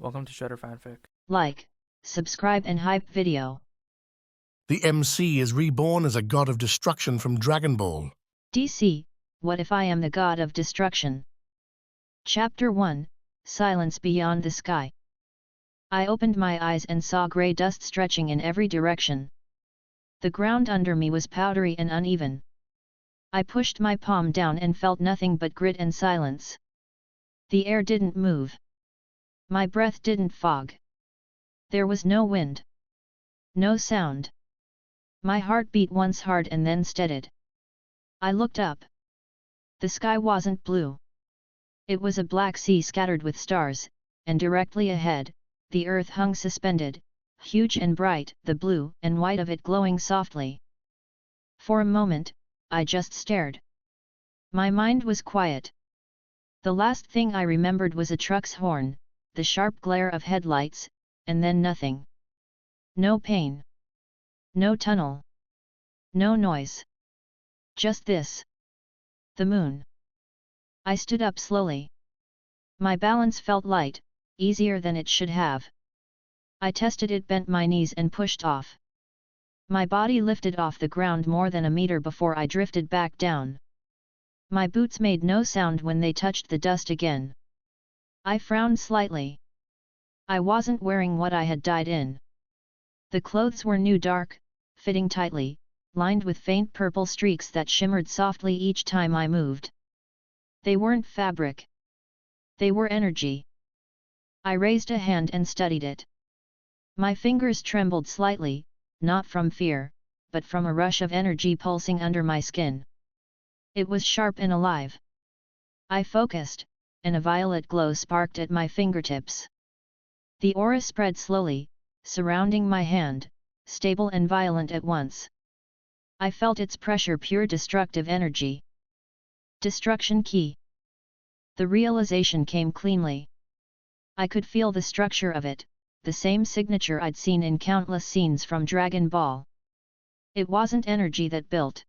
Welcome to Shutter Fanfic. Like, subscribe and hype video. The MC is reborn as a god of destruction from Dragon Ball. DC, what if I am the god of destruction? Chapter 1, Silence Beyond the Sky. I opened my eyes and saw grey dust stretching in every direction. The ground under me was powdery and uneven. I pushed my palm down and felt nothing but grit and silence. The air didn't move. My breath didn't fog. There was no wind. No sound. My heart beat once hard and then steadied. I looked up. The sky wasn't blue. It was a black sea scattered with stars, and directly ahead, the earth hung suspended, huge and bright, the blue and white of it glowing softly. For a moment, I just stared. My mind was quiet. The last thing I remembered was a truck's horn, the sharp glare of headlights, and then nothing. No pain. No tunnel. No noise. Just this. The moon. I stood up slowly. My balance felt light, easier than it should have. I tested it, bent my knees and pushed off. My body lifted off the ground more than a meter before I drifted back down. My boots made no sound when they touched the dust again. I frowned slightly. I wasn't wearing what I had dyed in. The clothes were new, dark, fitting tightly, lined with faint purple streaks that shimmered softly each time I moved. They weren't fabric. They were energy. I raised a hand and studied it. My fingers trembled slightly, not from fear, but from a rush of energy pulsing under my skin. It was sharp and alive. I focused, and a violet glow sparked at my fingertips. The aura spread slowly, surrounding my hand, stable and violent at once. I felt its pressure, pure destructive energy. Destruction key. The realization came cleanly. I could feel the structure of it, the same signature I'd seen in countless scenes from Dragon Ball. It wasn't energy that built.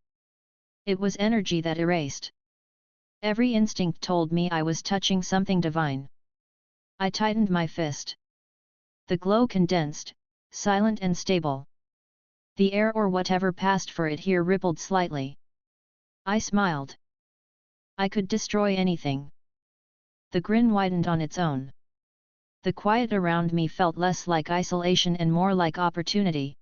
It was energy that erased. Every instinct told me I was touching something divine. I tightened my fist. The glow condensed, silent and stable. The air or whatever passed for it here rippled slightly. I smiled. I could destroy anything. The grin widened on its own. The quiet around me felt less like isolation and more like opportunity.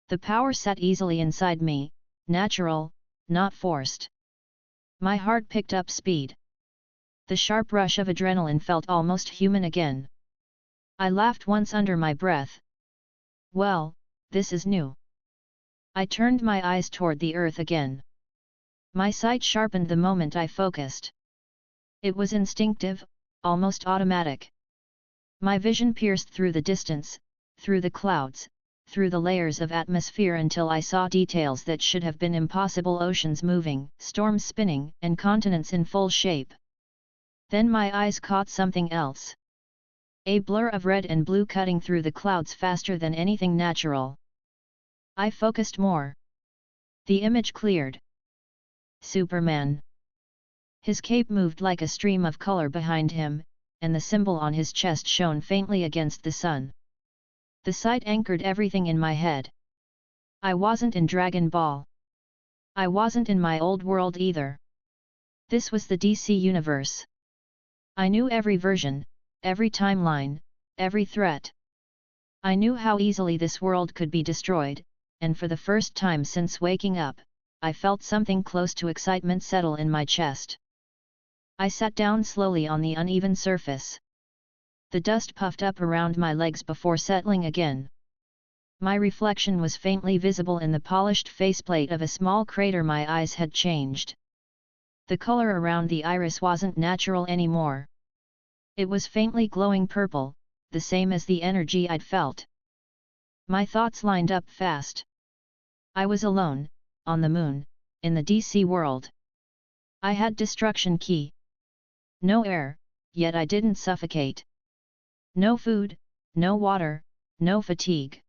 The power sat easily inside me, natural, not forced. My heart picked up speed. The sharp rush of adrenaline felt almost human again. I laughed once under my breath. Well, this is new. I turned my eyes toward the earth again. My sight sharpened the moment I focused. It was instinctive, almost automatic. My vision pierced through the distance, through the clouds, through the layers of atmosphere until I saw details that should have been impossible: oceans moving, storms spinning, and continents in full shape. Then my eyes caught something else. A blur of red and blue cutting through the clouds faster than anything natural. I focused more. The image cleared. Superman. His cape moved like a stream of color behind him, and the symbol on his chest shone faintly against the sun. The sight anchored everything in my head. I wasn't in Dragon Ball. I wasn't in my old world either. This was the DC universe. I knew every version, every timeline, every threat. I knew how easily this world could be destroyed, and for the first time since waking up, I felt something close to excitement settle in my chest. I sat down slowly on the uneven surface. The dust puffed up around my legs before settling again. My reflection was faintly visible in the polished faceplate of a small crater. My eyes had changed. The color around the iris wasn't natural anymore. It was faintly glowing purple, the same as the energy I'd felt. My thoughts lined up fast. I was alone, on the moon, in the DC world. I had destruction key. No air, yet I didn't suffocate. No food, no water, no fatigue.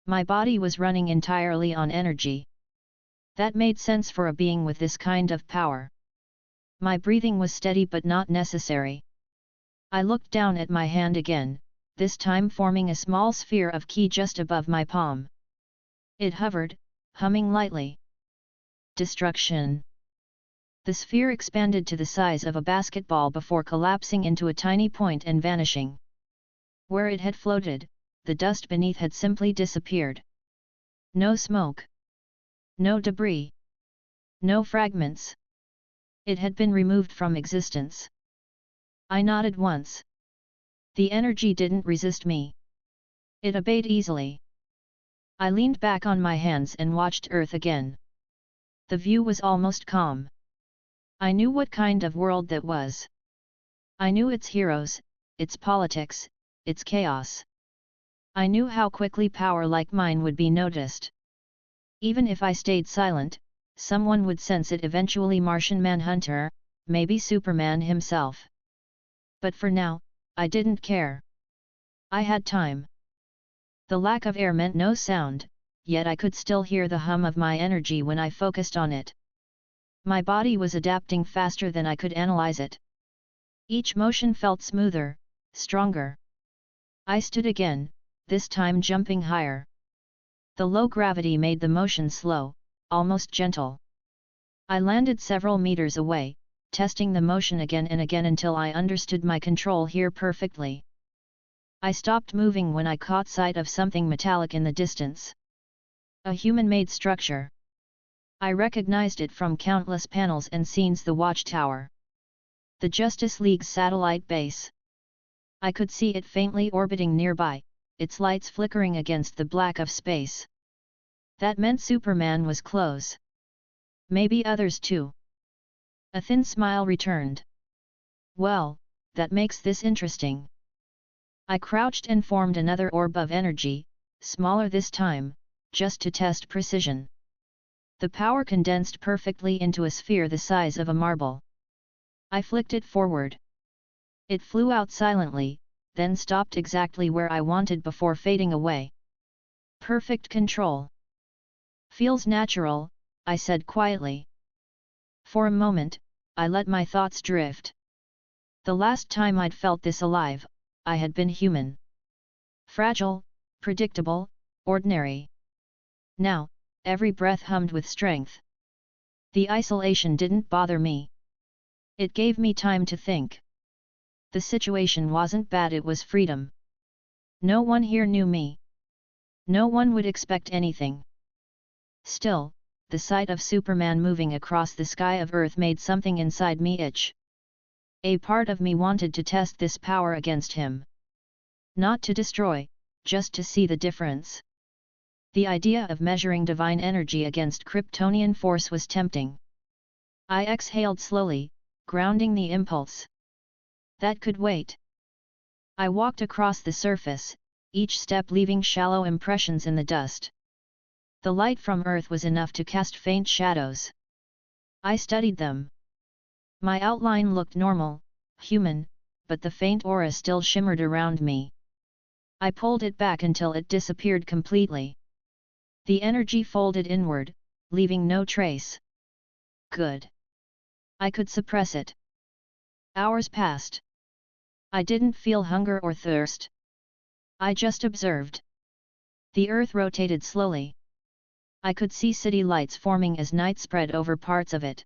My body was running entirely on energy. That made sense for a being with this kind of power. My breathing was steady but not necessary. I looked down at my hand again, this time forming a small sphere of ki just above my palm. It hovered, humming lightly. Destruction. The sphere expanded to the size of a basketball before collapsing into a tiny point and vanishing. Where it had floated, the dust beneath had simply disappeared. No smoke. No debris. No fragments. It had been removed from existence. I nodded once. The energy didn't resist me. It obeyed easily. I leaned back on my hands and watched Earth again. The view was almost calm. I knew what kind of world that was. I knew its heroes, its politics, its chaos. I knew how quickly power like mine would be noticed. Even if I stayed silent, someone would sense it, eventually Martian Manhunter, maybe Superman himself. But for now, I didn't care. I had time. The lack of air meant no sound, yet I could still hear the hum of my energy when I focused on it. My body was adapting faster than I could analyze it. Each motion felt smoother, stronger. I stood again, this time jumping higher. The low gravity made the motion slow, almost gentle. I landed several meters away, testing the motion again and again until I understood my control here perfectly. I stopped moving when I caught sight of something metallic in the distance. A human-made structure. I recognized it from countless panels and scenes: the Watchtower. The Justice League's satellite base. I could see it faintly orbiting nearby, its lights flickering against the black of space. That meant Superman was close. Maybe others too. A thin smile returned. Well, that makes this interesting. I crouched and formed another orb of energy, smaller this time, just to test precision. The power condensed perfectly into a sphere the size of a marble. I flicked it forward. It flew out silently, then stopped exactly where I wanted before fading away. Perfect control. Feels natural, I said quietly. For a moment, I let my thoughts drift. The last time I'd felt this alive, I had been human. Fragile, predictable, ordinary. Now, every breath hummed with strength. The isolation didn't bother me. It gave me time to think. The situation wasn't bad, it was freedom. No one here knew me. No one would expect anything. Still, the sight of Superman moving across the sky of Earth made something inside me itch. A part of me wanted to test this power against him. Not to destroy, just to see the difference. The idea of measuring divine energy against Kryptonian force was tempting. I exhaled slowly, grounding the impulse. That could wait. I walked across the surface, each step leaving shallow impressions in the dust. The light from Earth was enough to cast faint shadows. I studied them. My outline looked normal, human, but the faint aura still shimmered around me. I pulled it back until it disappeared completely. The energy folded inward, leaving no trace. Good. I could suppress it. Hours passed. I didn't feel hunger or thirst. I just observed. The Earth rotated slowly. I could see city lights forming as night spread over parts of it.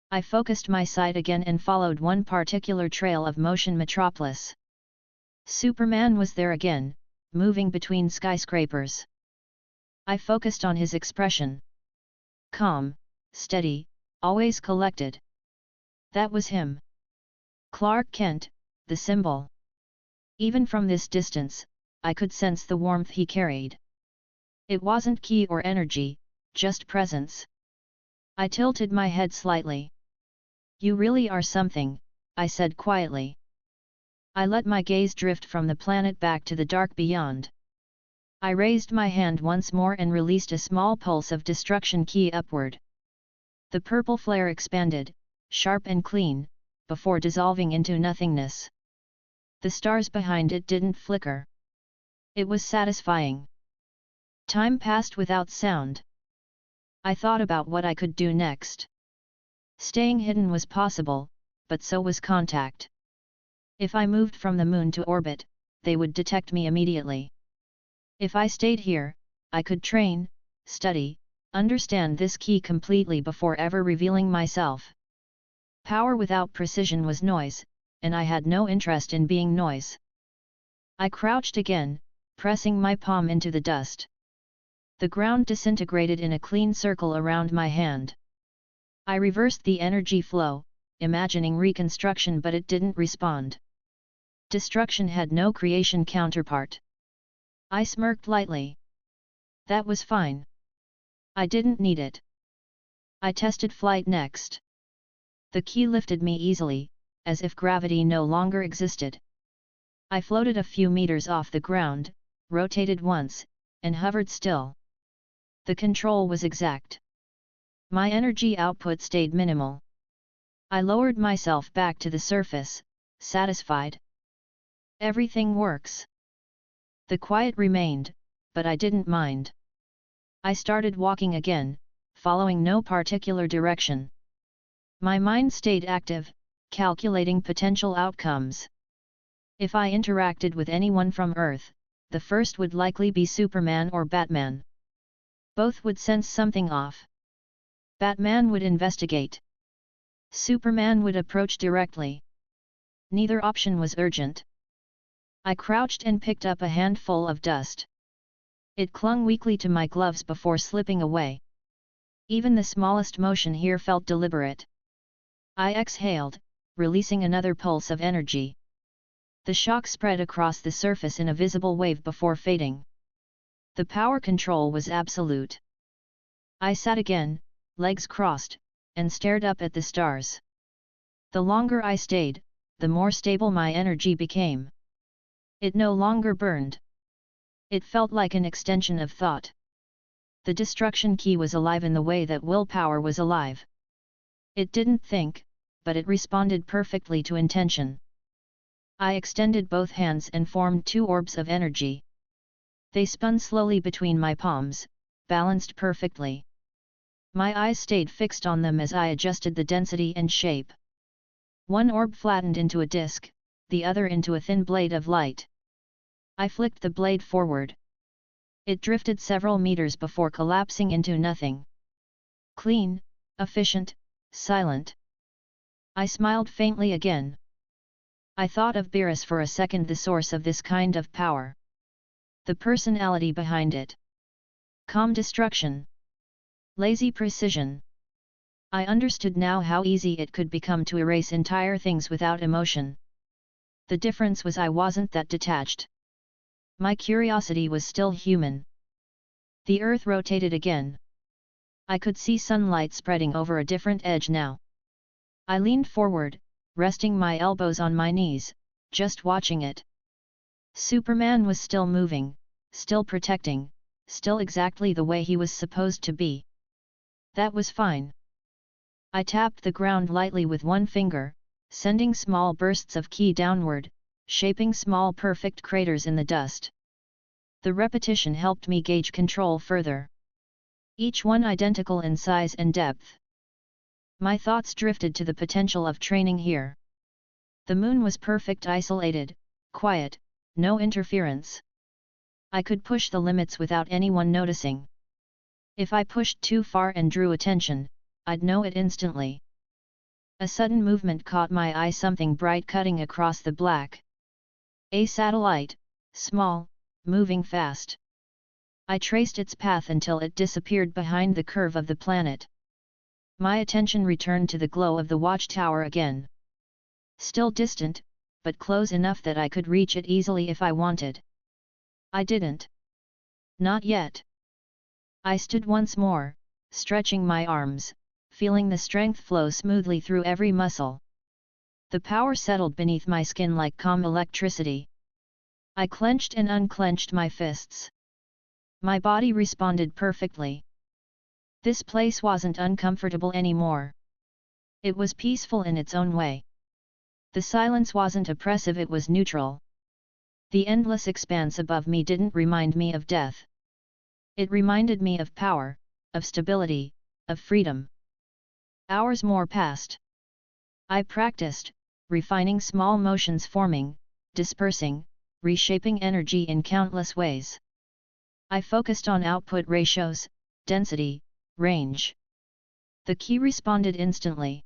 I focused my sight again and followed one particular trail of motion: Metropolis. Superman was there again, moving between skyscrapers. I focused on his expression. Calm, steady, always collected. That was him. Clark Kent, the symbol. Even from this distance, I could sense the warmth he carried. It wasn't ki or energy, just presence. I tilted my head slightly. You really are something, I said quietly. I let my gaze drift from the planet back to the dark beyond. I raised my hand once more and released a small pulse of destruction ki upward. The purple flare expanded, sharp and clean, before dissolving into nothingness. The stars behind it didn't flicker. It was satisfying. Time passed without sound. I thought about what I could do next. Staying hidden was possible, but so was contact. If I moved from the moon to orbit, they would detect me immediately. If I stayed here, I could train, study, understand this key completely before ever revealing myself. Power without precision was noise, and I had no interest in being noise. I crouched again, pressing my palm into the dust. The ground disintegrated in a clean circle around my hand. I reversed the energy flow, imagining reconstruction, but it didn't respond. Destruction had no creation counterpart. I smirked lightly. That was fine. I didn't need it. I tested flight next. The key lifted me easily, as if gravity no longer existed. I floated a few meters off the ground, rotated once, and hovered still. The control was exact. My energy output stayed minimal. I lowered myself back to the surface, satisfied. Everything works. The quiet remained, but I didn't mind. I started walking again, following no particular direction. My mind stayed active, calculating potential outcomes. If I interacted with anyone from Earth, the first would likely be Superman or Batman. Both would sense something off. Batman would investigate. Superman would approach directly. Neither option was urgent. I crouched and picked up a handful of dust. It clung weakly to my gloves before slipping away. Even the smallest motion here felt deliberate. I exhaled, releasing another pulse of energy. The shock spread across the surface in a visible wave before fading. The power control was absolute. I sat again, legs crossed, and stared up at the stars. The longer I stayed, the more stable my energy became. It no longer burned. It felt like an extension of thought. The destruction key was alive in the way that willpower was alive. It didn't think, but it responded perfectly to intention. I extended both hands and formed two orbs of energy. They spun slowly between my palms, balanced perfectly. My eyes stayed fixed on them as I adjusted the density and shape. One orb flattened into a disc, the other into a thin blade of light. I flicked the blade forward. It drifted several meters before collapsing into nothing. Clean, efficient, silent. I smiled faintly again. I thought of Beerus for a second, the source of this kind of power. The personality behind it. Calm destruction. Lazy precision. I understood now how easy it could become to erase entire things without emotion. The difference was I wasn't that detached. My curiosity was still human. The earth rotated again. I could see sunlight spreading over a different edge now. I leaned forward, resting my elbows on my knees, just watching it. Superman was still moving, still protecting, still exactly the way he was supposed to be. That was fine. I tapped the ground lightly with one finger, sending small bursts of ki downward, shaping small perfect craters in the dust. The repetition helped me gauge control further. Each one identical in size and depth. My thoughts drifted to the potential of training here. The moon was perfect, isolated, quiet, no interference. I could push the limits without anyone noticing. If I pushed too far and drew attention, I'd know it instantly. A sudden movement caught my eye, something bright cutting across the black. A satellite, small, moving fast. I traced its path until it disappeared behind the curve of the planet. My attention returned to the glow of the watchtower again. Still distant, but close enough that I could reach it easily if I wanted. I didn't. Not yet. I stood once more, stretching my arms, feeling the strength flow smoothly through every muscle. The power settled beneath my skin like calm electricity. I clenched and unclenched my fists. My body responded perfectly. This place wasn't uncomfortable anymore. It was peaceful in its own way. The silence wasn't oppressive, it was neutral. The endless expanse above me didn't remind me of death. It reminded me of power, of stability, of freedom. Hours more passed. I practiced, refining small motions, forming, dispersing, reshaping energy in countless ways. I focused on output ratios, density, range. The key responded instantly.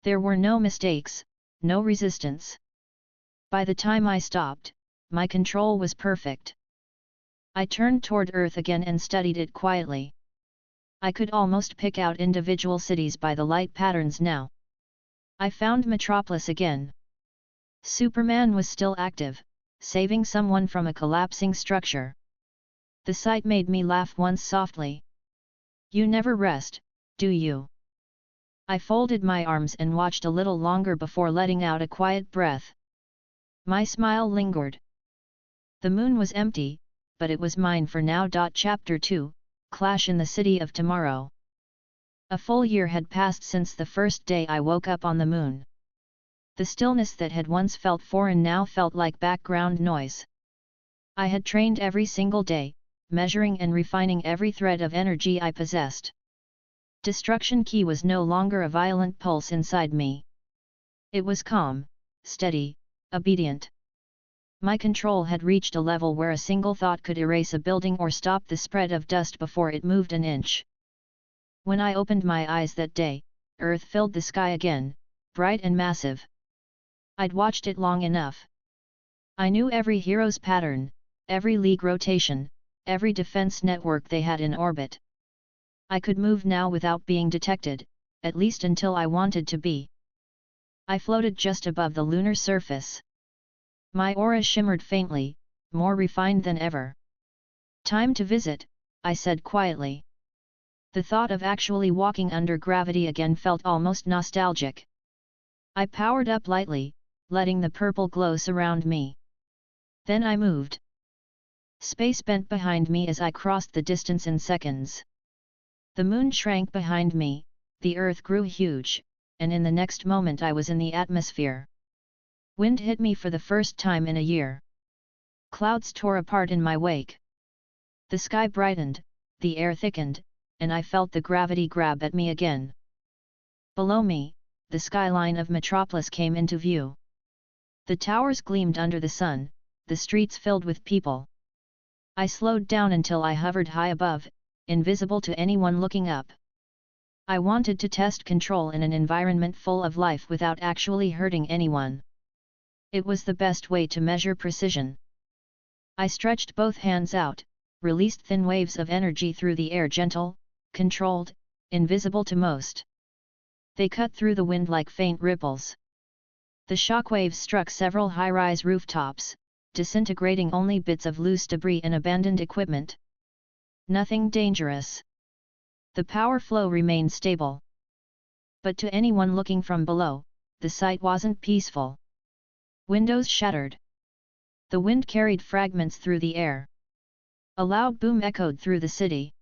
There were no mistakes, no resistance. By the time I stopped, my control was perfect. I turned toward Earth again and studied it quietly. I could almost pick out individual cities by the light patterns now. I found Metropolis again. Superman was still active, saving someone from a collapsing structure. The sight made me laugh once softly. You never rest, do you? I folded my arms and watched a little longer before letting out a quiet breath. My smile lingered. The moon was empty, but it was mine for now. Chapter 2, Clash in the City of Tomorrow. A full year had passed since the first day I woke up on the moon. The stillness that had once felt foreign now felt like background noise. I had trained every single day, measuring and refining every thread of energy I possessed. Destruction Key was no longer a violent pulse inside me. It was calm, steady, obedient. My control had reached a level where a single thought could erase a building or stop the spread of dust before it moved an inch. When I opened my eyes that day, Earth filled the sky again, bright and massive. I'd watched it long enough. I knew every hero's pattern, every league rotation, every defense network they had in orbit. I could move now without being detected, at least until I wanted to be. I floated just above the lunar surface. My aura shimmered faintly, more refined than ever. Time to visit, I said quietly. The thought of actually walking under gravity again felt almost nostalgic. I powered up lightly, letting the purple glow surround me. Then I moved. Space bent behind me as I crossed the distance in seconds. The moon shrank behind me, the Earth grew huge, and in the next moment I was in the atmosphere. Wind hit me for the first time in a year. Clouds tore apart in my wake. The sky brightened, the air thickened, and I felt the gravity grab at me again. Below me, the skyline of Metropolis came into view. The towers gleamed under the sun, the streets filled with people. I slowed down until I hovered high above, invisible to anyone looking up. I wanted to test control in an environment full of life without actually hurting anyone. It was the best way to measure precision. I stretched both hands out, released thin waves of energy through the air, gentle, controlled, invisible to most. They cut through the wind like faint ripples. The shockwaves struck several high-rise rooftops, disintegrating only bits of loose debris and abandoned equipment. Nothing dangerous. The power flow remained stable. But to anyone looking from below, the sight wasn't peaceful. Windows shattered. The wind carried fragments through the air. A loud boom echoed through the city.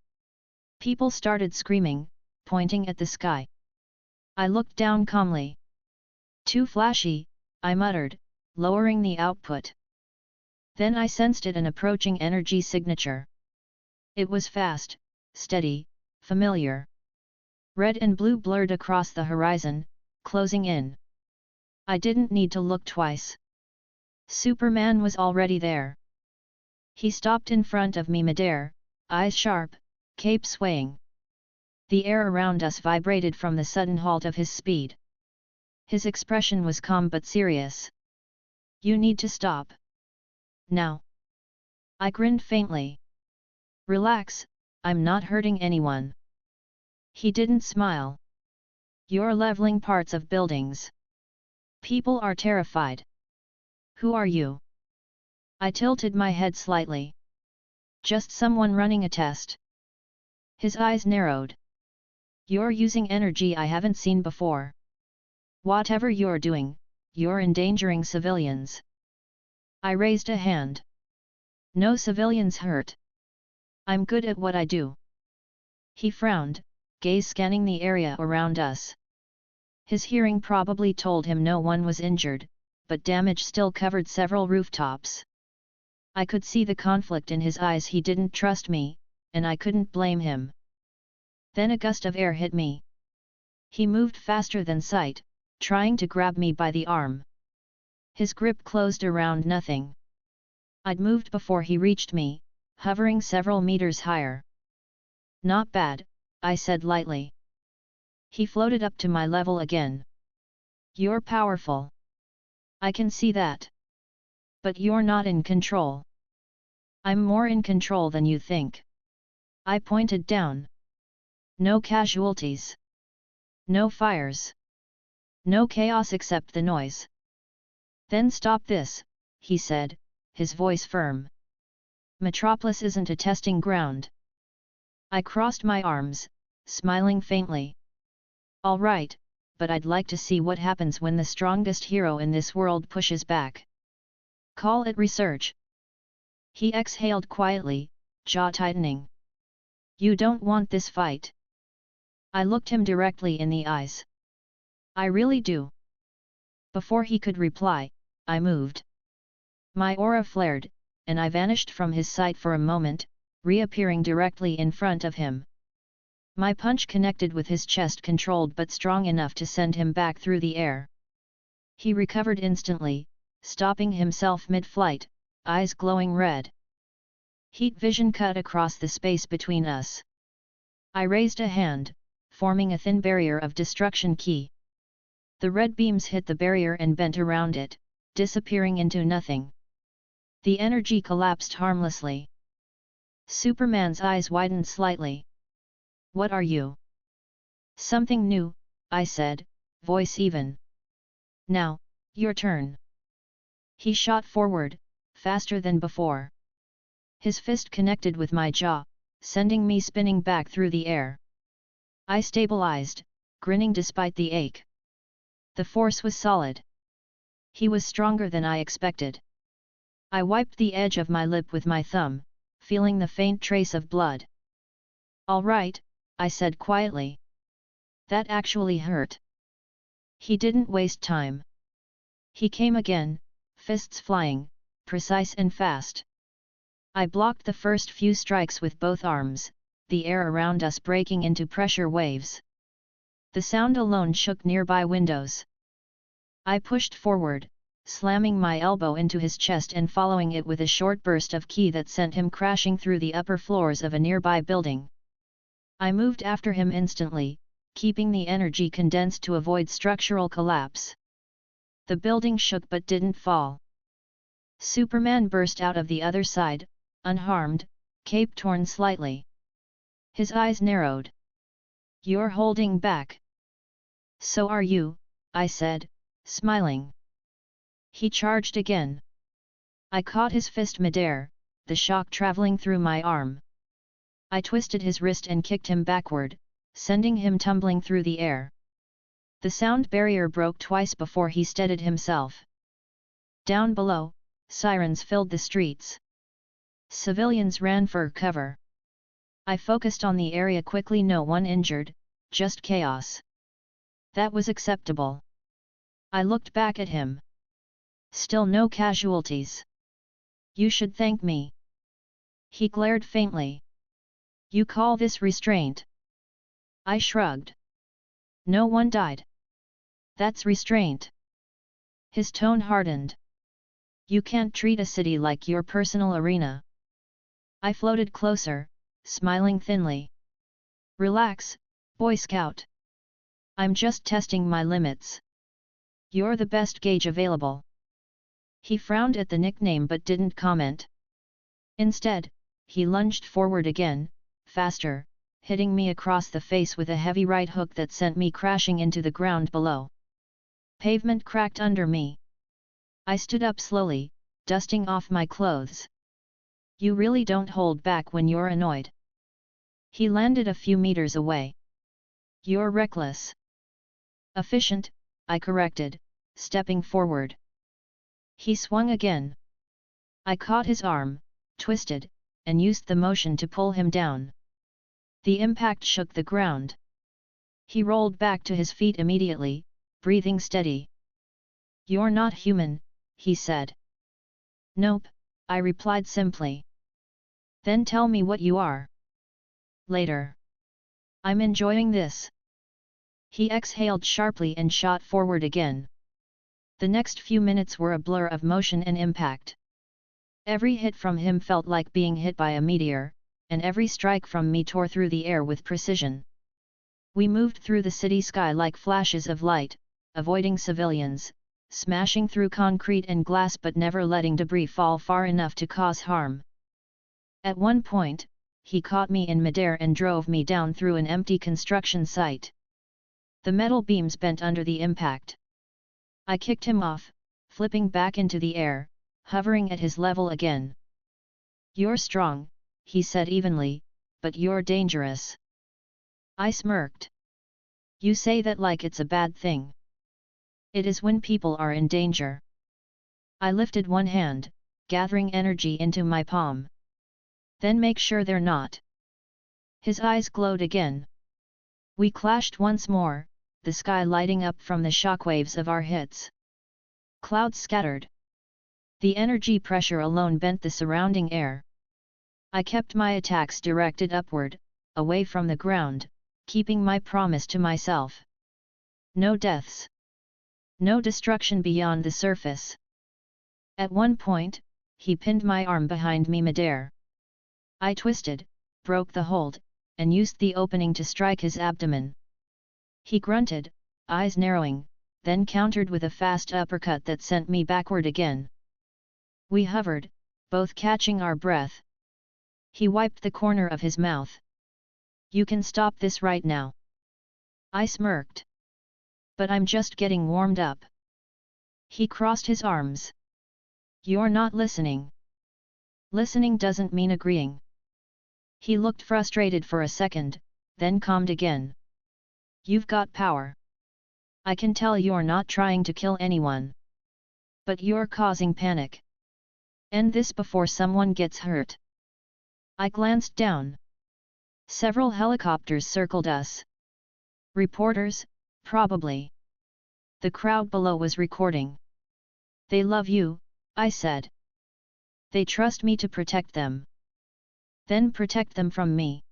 People started screaming, pointing at the sky. I looked down calmly. Too flashy, I muttered, lowering the output. Then I sensed an approaching energy signature. It was fast, steady, familiar. Red and blue blurred across the horizon, closing in. I didn't need to look twice. Superman was already there. He stopped in front of me midair, eyes sharp, cape swaying. The air around us vibrated from the sudden halt of his speed. His expression was calm but serious. You need to stop. Now. I grinned faintly. Relax, I'm not hurting anyone. He didn't smile. You're leveling parts of buildings. People are terrified. Who are you? I tilted my head slightly. Just someone running a test. His eyes narrowed. You're using energy I haven't seen before. Whatever you're doing, you're endangering civilians. I raised a hand. No civilians hurt. I'm good at what I do. He frowned, gaze scanning the area around us. His hearing probably told him no one was injured, but damage still covered several rooftops. I could see the conflict in his eyes. He didn't trust me, and I couldn't blame him. Then a gust of air hit me. He moved faster than sight, trying to grab me by the arm. His grip closed around nothing. I'd moved before he reached me, hovering several meters higher. "Not bad," I said lightly. He floated up to my level again. "You're powerful. I can see that. But you're not in control." "I'm more in control than you think." I pointed down. "No casualties. No fires. No chaos except the noise." "Then stop this," he said, his voice firm. "Metropolis isn't a testing ground." I crossed my arms, smiling faintly. "All right, but I'd like to see what happens when the strongest hero in this world pushes back. Call it research." He exhaled quietly, jaw tightening. "You don't want this fight." I looked him directly in the eyes. "I really do." Before he could reply, I moved. My aura flared, and I vanished from his sight for a moment, reappearing directly in front of him. My punch connected with his chest, controlled but strong enough to send him back through the air. He recovered instantly, stopping himself mid-flight, eyes glowing red. Heat vision cut across the space between us. I raised a hand, forming a thin barrier of destruction ki. The red beams hit the barrier and bent around it, disappearing into nothing. The energy collapsed harmlessly. Superman's eyes widened slightly. "What are you?" "Something new," I said, voice even. "Now, your turn." He shot forward, faster than before. His fist connected with my jaw, sending me spinning back through the air. I stabilized, grinning despite the ache. The force was solid. He was stronger than I expected. I wiped the edge of my lip with my thumb, feeling the faint trace of blood. "All right," I said quietly. "That actually hurt." He didn't waste time. He came again, fists flying, precise and fast. I blocked the first few strikes with both arms, the air around us breaking into pressure waves. The sound alone shook nearby windows. I pushed forward, slamming my elbow into his chest and following it with a short burst of ki that sent him crashing through the upper floors of a nearby building. I moved after him instantly, keeping the energy condensed to avoid structural collapse. The building shook but didn't fall. Superman burst out of the other side, unharmed, cape torn slightly. His eyes narrowed. "You're holding back." "So are you," I said, smiling. He charged again. I caught his fist midair, the shock traveling through my arm. I twisted his wrist and kicked him backward, sending him tumbling through the air. The sound barrier broke twice before he steadied himself. Down below, sirens filled the streets. Civilians ran for cover. I focused on the area quickly. No one injured, just chaos. That was acceptable. I looked back at him. Still no casualties. "You should thank me." He glared faintly. "You call this restraint?" I shrugged. "No one died. That's restraint." His tone hardened. "You can't treat a city like your personal arena." I floated closer, smiling thinly. "Relax, Boy Scout. I'm just testing my limits. You're the best gauge available." He frowned at the nickname but didn't comment. Instead, he lunged forward again, faster, hitting me across the face with a heavy right hook that sent me crashing into the ground below. Pavement cracked under me. I stood up slowly, dusting off my clothes. "You really don't hold back when you're annoyed." He landed a few meters away. "You're reckless." "Efficient," I corrected, stepping forward. He swung again. I caught his arm, twisted, and used the motion to pull him down. The impact shook the ground. He rolled back to his feet immediately, breathing steady. "You're not human," he said. "Nope," I replied simply. "Then tell me what you are." "Later. I'm enjoying this." He exhaled sharply and shot forward again. The next few minutes were a blur of motion and impact. Every hit from him felt like being hit by a meteor, and every strike from me tore through the air with precision. We moved through the city sky like flashes of light, avoiding civilians, smashing through concrete and glass but never letting debris fall far enough to cause harm. At one point, he caught me in midair and drove me down through an empty construction site. The metal beams bent under the impact. I kicked him off, flipping back into the air, hovering at his level again. "You're strong," he said evenly, "but you're dangerous." I smirked. "You say that like it's a bad thing. It is when people are in danger." I lifted one hand, gathering energy into my palm. "Then make sure they're not." His eyes glowed again. We clashed once more, the sky lighting up from the shockwaves of our hits. Clouds scattered. The energy pressure alone bent the surrounding air. I kept my attacks directed upward, away from the ground, keeping my promise to myself. No deaths. No destruction beyond the surface. At one point, he pinned my arm behind me midair. I twisted, broke the hold, and used the opening to strike his abdomen. He grunted, eyes narrowing, then countered with a fast uppercut that sent me backward again. We hovered, both catching our breath. He wiped the corner of his mouth. "You can stop this right now." I smirked. "But I'm just getting warmed up." He crossed his arms. "You're not listening." "Listening doesn't mean agreeing." He looked frustrated for a second, then calmed again. "You've got power. I can tell you're not trying to kill anyone. But you're causing panic. End this before someone gets hurt." I glanced down. Several helicopters circled us. Reporters, probably. The crowd below was recording. "They love you," I said. "They trust me to protect them. Then protect them from me."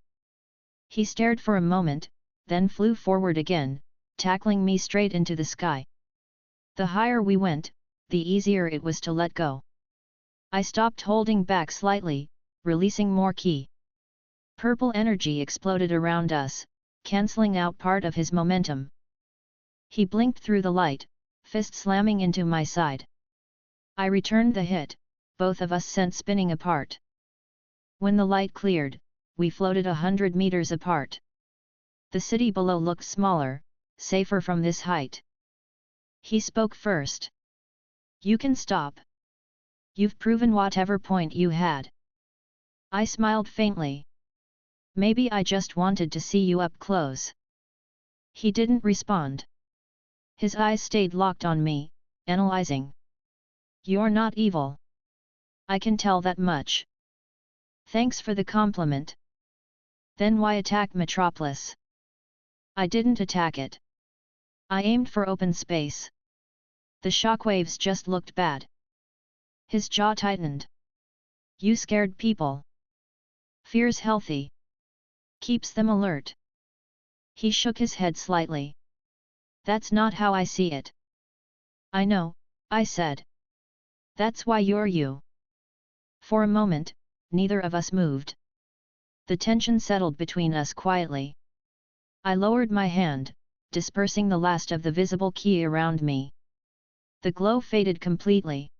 He stared for a moment, then flew forward again, tackling me straight into the sky. The higher we went, the easier it was to let go. I stopped holding back slightly, releasing more ki. Purple energy exploded around us, cancelling out part of his momentum. He blinked through the light, fist slamming into my side. I returned the hit, both of us sent spinning apart. When the light cleared, we floated 100 meters apart. The city below looked smaller, safer from this height. He spoke first. "You can stop. You've proven whatever point you had." I smiled faintly. "Maybe I just wanted to see you up close." He didn't respond. His eyes stayed locked on me, analyzing. "You're not evil. I can tell that much." "Thanks for the compliment." "Then why attack Metropolis?" "I didn't attack it. I aimed for open space. The shockwaves just looked bad." His jaw tightened. "You scared people. Fear's healthy. Keeps them alert." He shook his head slightly. "That's not how I see it." "I know," I said. "That's why you're you." For a moment, neither of us moved. The tension settled between us quietly. I lowered my hand, dispersing the last of the visible ki around me. The glow faded completely.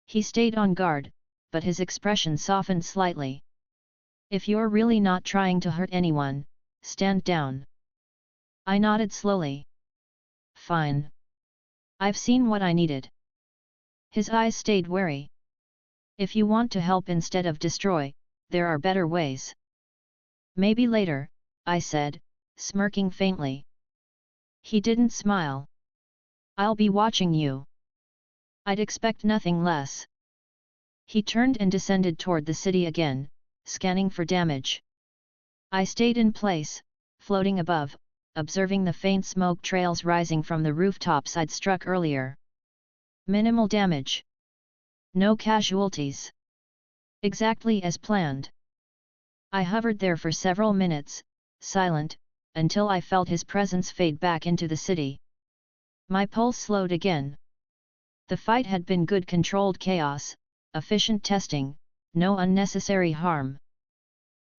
He stayed on guard, but his expression softened slightly. "If you're really not trying to hurt anyone, stand down." I nodded slowly. "Fine. I've seen what I needed." His eyes stayed wary. "If you want to help instead of destroy, there are better ways." "Maybe later," I said, smirking faintly. He didn't smile. "I'll be watching you." I'd expect nothing less. He turned and descended toward the city again, scanning for damage. I stayed in place, floating above, observing the faint smoke trails rising from the rooftops I'd struck earlier. Minimal damage. No casualties. Exactly as planned. I hovered there for several minutes, silent, until I felt his presence fade back into the city. My pulse slowed again. The fight had been good controlled chaos, efficient testing, no unnecessary harm.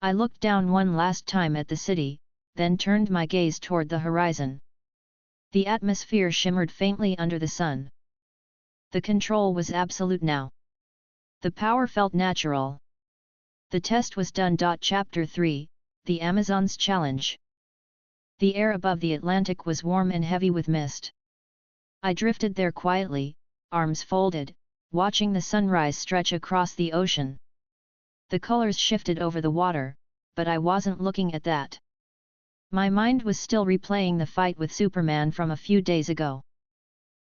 I looked down one last time at the city, then turned my gaze toward the horizon. The atmosphere shimmered faintly under the sun. The control was absolute now. The power felt natural. The test was done. Chapter 3, The Amazon's Challenge. The air above the Atlantic was warm and heavy with mist. I drifted there quietly, arms folded, watching the sunrise stretch across the ocean. The colors shifted over the water, but I wasn't looking at that. My mind was still replaying the fight with Superman from a few days ago.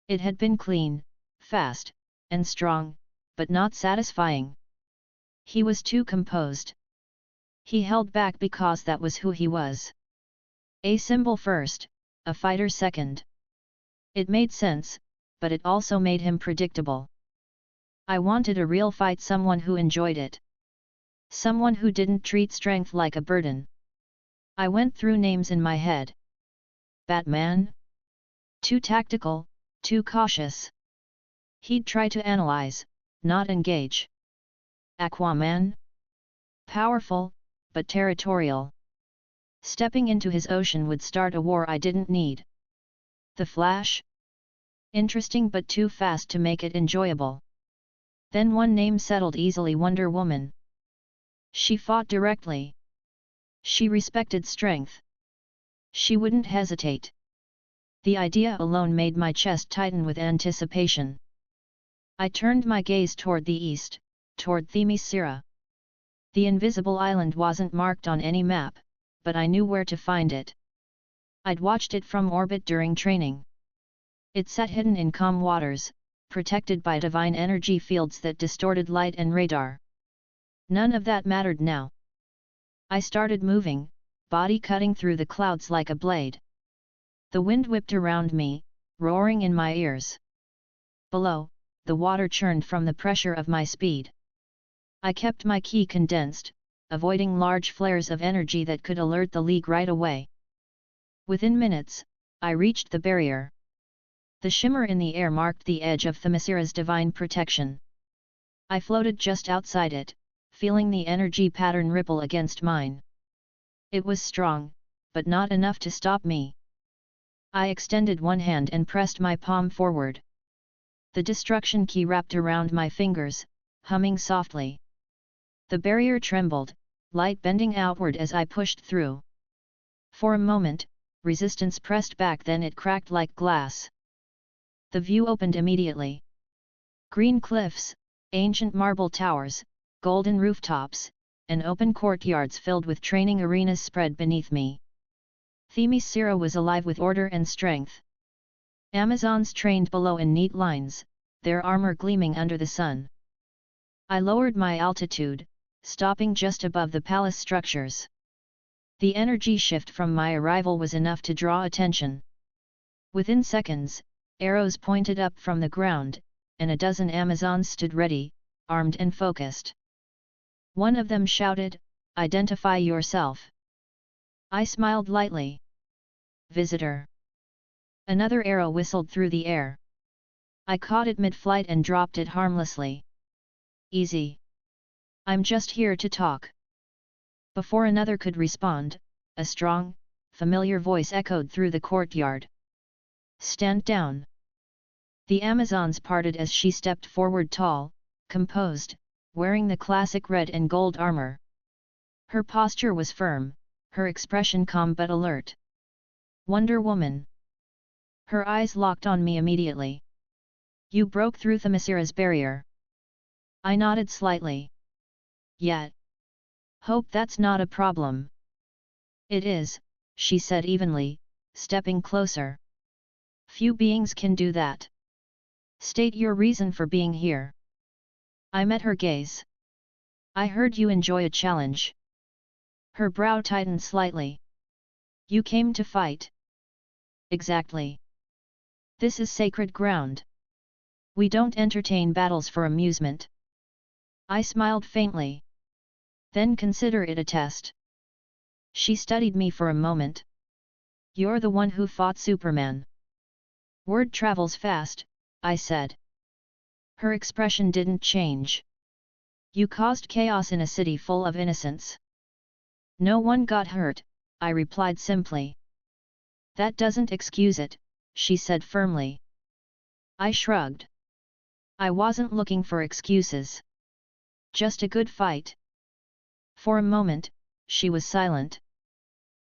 It had been clean, fast, and strong, but not satisfying. He was too composed. He held back because that was who he was. A symbol first, a fighter second. It made sense, but it also made him predictable. I wanted a real fight, someone who enjoyed it. Someone who didn't treat strength like a burden. I went through names in my head. Batman? Too tactical, too cautious. He'd try to analyze, not engage. Aquaman? Powerful, but territorial. Stepping into his ocean would start a war I didn't need. The Flash? Interesting but too fast to make it enjoyable. Then one name settled easily: Wonder Woman. She fought directly. She respected strength. She wouldn't hesitate. The idea alone made my chest tighten with anticipation. I turned my gaze toward the east, toward Themyscira. The invisible island wasn't marked on any map, but I knew where to find it. I'd watched it from orbit during training. It sat hidden in calm waters, protected by divine energy fields that distorted light and radar. None of that mattered now. I started moving, body cutting through the clouds like a blade. The wind whipped around me, roaring in my ears. Below, the water churned from the pressure of my speed. I kept my ki condensed, avoiding large flares of energy that could alert the League right away. Within minutes, I reached the barrier. The shimmer in the air marked the edge of Themyscira's divine protection. I floated just outside it, feeling the energy pattern ripple against mine. It was strong, but not enough to stop me. I extended one hand and pressed my palm forward. The destruction key wrapped around my fingers, humming softly. The barrier trembled, light bending outward as I pushed through. For a moment, resistance pressed back, then it cracked like glass. The view opened immediately. Green cliffs, ancient marble towers, golden rooftops, and open courtyards filled with training arenas spread beneath me. Themyscira was alive with order and strength. Amazons trained below in neat lines, their armor gleaming under the sun. I lowered my altitude, stopping just above the palace structures. The energy shift from my arrival was enough to draw attention. Within seconds, arrows pointed up from the ground, and a dozen Amazons stood ready, armed and focused. One of them shouted, "Identify yourself." I smiled lightly. "Visitor." Another arrow whistled through the air. I caught it mid-flight and dropped it harmlessly. "Easy. I'm just here to talk." Before another could respond, a strong, familiar voice echoed through the courtyard. "Stand down." The Amazons parted as she stepped forward, tall, composed, wearing the classic red and gold armor. Her posture was firm, her expression calm but alert. "Wonder Woman." Her eyes locked on me immediately. "You broke through Themyscira's barrier." I nodded slightly. "Yet. Hope that's not a problem." "It is," she said evenly, stepping closer. "Few beings can do that. State your reason for being here." I met her gaze. "I heard you enjoy a challenge." Her brow tightened slightly. "You came to fight." "Exactly. This is sacred ground. We don't entertain battles for amusement." I smiled faintly. "Then consider it a test." She studied me for a moment. You're the one who fought Superman. Word travels fast, I said. Her expression didn't change. You caused chaos in a city full of innocents. No one got hurt, I replied simply. That doesn't excuse it, she said firmly. I shrugged. I wasn't looking for excuses. Just a good fight. For a moment, she was silent.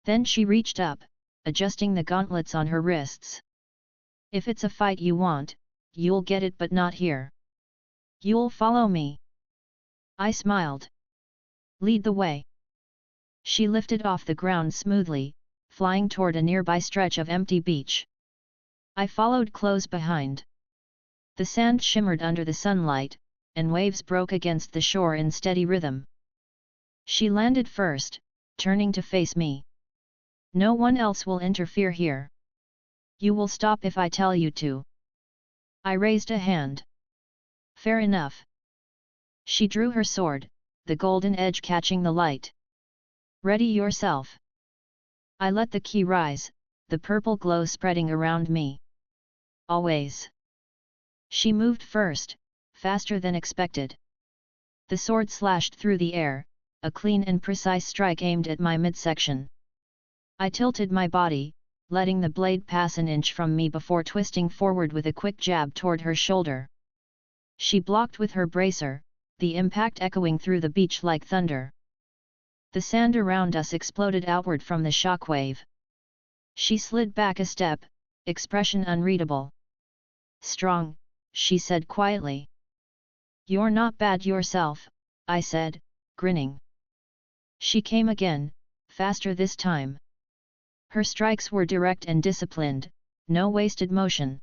Then she reached up, adjusting the gauntlets on her wrists. If it's a fight you want, you'll get it, but not here. You'll follow me. I smiled. Lead the way. She lifted off the ground smoothly, flying toward a nearby stretch of empty beach. I followed close behind. The sand shimmered under the sunlight, and waves broke against the shore in steady rhythm. She landed first, turning to face me. No one else will interfere here. You will stop if I tell you to. I raised a hand. Fair enough. She drew her sword, the golden edge catching the light. Ready yourself. I let the key rise, the purple glow spreading around me. Always. She moved first, faster than expected. The sword slashed through the air, a clean and precise strike aimed at my midsection. I tilted my body, letting the blade pass an inch from me before twisting forward with a quick jab toward her shoulder. She blocked with her bracer, the impact echoing through the beach like thunder. The sand around us exploded outward from the shockwave. She slid back a step, expression unreadable. Strong, she said quietly. You're not bad yourself, I said, grinning. She came again, faster this time. Her strikes were direct and disciplined, no wasted motion.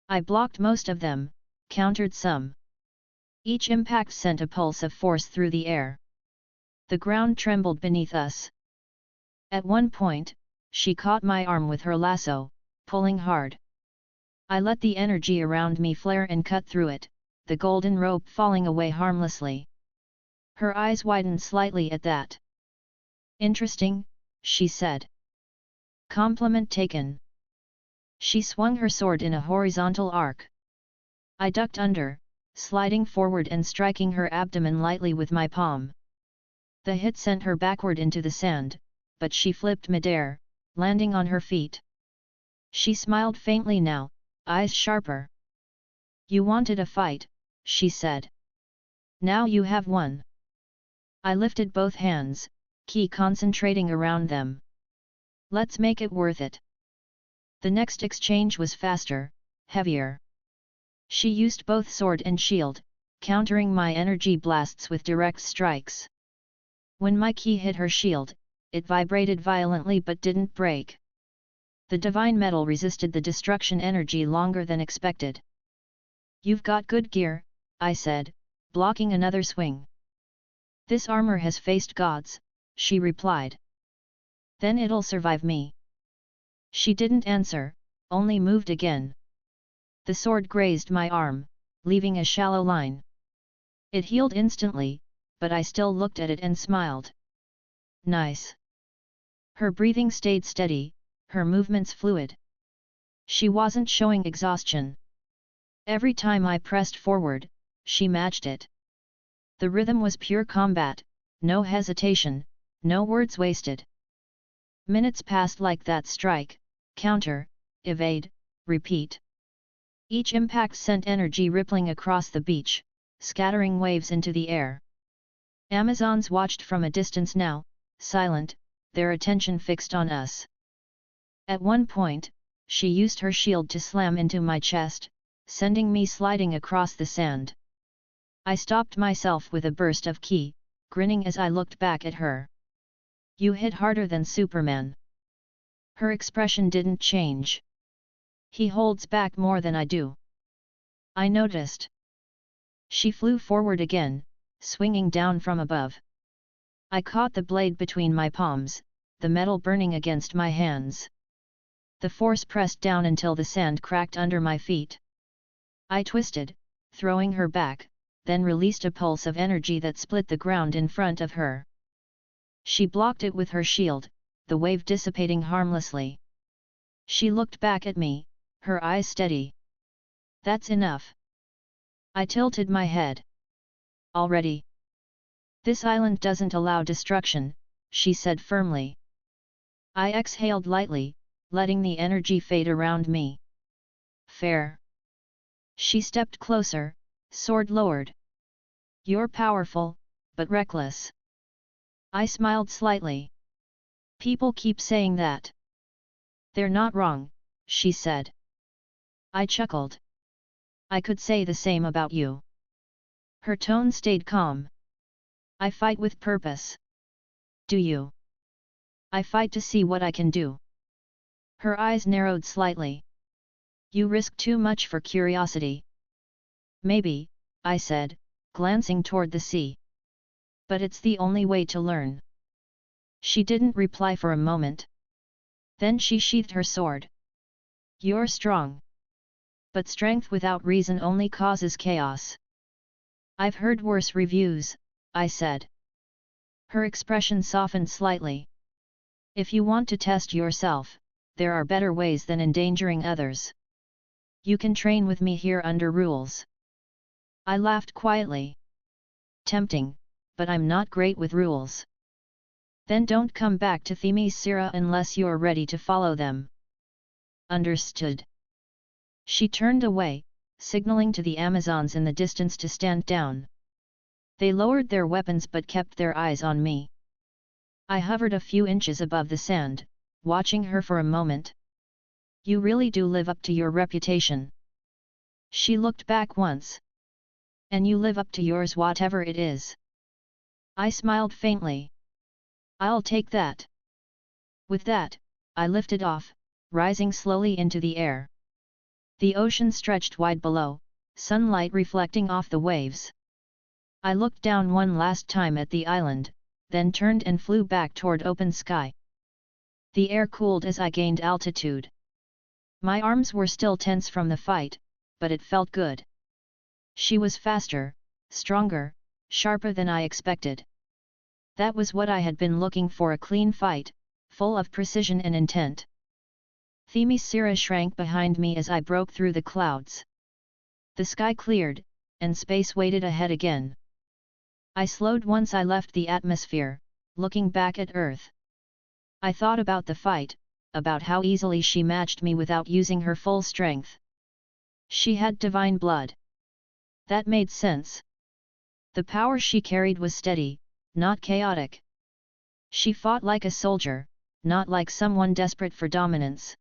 I blocked most of them, countered some. Each impact sent a pulse of force through the air. The ground trembled beneath us. At one point, she caught my arm with her lasso, pulling hard. I let the energy around me flare and cut through it, the golden rope falling away harmlessly. Her eyes widened slightly at that. Interesting, she said. Compliment taken. She swung her sword in a horizontal arc. I ducked under, sliding forward and striking her abdomen lightly with my palm. The hit sent her backward into the sand, but she flipped midair, landing on her feet. She smiled faintly now, eyes sharper. You wanted a fight, she said. Now you have one. I lifted both hands, ki concentrating around them. Let's make it worth it. The next exchange was faster, heavier. She used both sword and shield, countering my energy blasts with direct strikes. When my ki hit her shield, it vibrated violently but didn't break. The divine metal resisted the destruction energy longer than expected. You've got good gear, I said, blocking another swing. This armor has faced gods, she replied. Then it'll survive me. She didn't answer, only moved again. The sword grazed my arm, leaving a shallow line. It healed instantly, but I still looked at it and smiled. Nice. Her breathing stayed steady, her movements fluid. She wasn't showing exhaustion. Every time I pressed forward, she matched it. The rhythm was pure combat, no hesitation, no words wasted. Minutes passed like that: strike, counter, evade, repeat. Each impact sent energy rippling across the beach, scattering waves into the air. Amazons watched from a distance now, silent, their attention fixed on us. At one point, she used her shield to slam into my chest, sending me sliding across the sand. I stopped myself with a burst of ki, grinning as I looked back at her. You hit harder than Superman. Her expression didn't change. He holds back more than I do. I noticed. She flew forward again, swinging down from above. I caught the blade between my palms, the metal burning against my hands. The force pressed down until the sand cracked under my feet. I twisted, throwing her back, then released a pulse of energy that split the ground in front of her. She blocked it with her shield, the wave dissipating harmlessly. She looked back at me, her eyes steady. That's enough. I tilted my head. Already? This island doesn't allow destruction, she said firmly. I exhaled lightly, letting the energy fade around me. Fair. She stepped closer, sword lowered. You're powerful, but reckless. I smiled slightly. People keep saying that. They're not wrong, she said. I chuckled. I could say the same about you. Her tone stayed calm. I fight with purpose. Do you? I fight to see what I can do. Her eyes narrowed slightly. You risk too much for curiosity. Maybe, I said, glancing toward the sea. But it's the only way to learn. She didn't reply for a moment. Then she sheathed her sword. You're strong. But strength without reason only causes chaos. I've heard worse reviews, I said. Her expression softened slightly. If you want to test yourself, there are better ways than endangering others. You can train with me here under rules. I laughed quietly. Tempting, but I'm not great with rules. Then don't come back to Themyscira unless you're ready to follow them. Understood. She turned away, signaling to the Amazons in the distance to stand down. They lowered their weapons but kept their eyes on me. I hovered a few inches above the sand, watching her for a moment. You really do live up to your reputation. She looked back once. And you live up to yours whatever it is. I smiled faintly. I'll take that. With that, I lifted off, rising slowly into the air. The ocean stretched wide below, sunlight reflecting off the waves. I looked down one last time at the island, then turned and flew back toward open sky. The air cooled as I gained altitude. My arms were still tense from the fight, but it felt good. She was faster, stronger, sharper than I expected. That was what I had been looking for, a clean fight, full of precision and intent. Themyscira shrank behind me as I broke through the clouds. The sky cleared, and space waited ahead again. I slowed once I left the atmosphere, looking back at Earth. I thought about the fight, about how easily she matched me without using her full strength. She had divine blood. That made sense. The power she carried was steady, not chaotic. She fought like a soldier, not like someone desperate for dominance.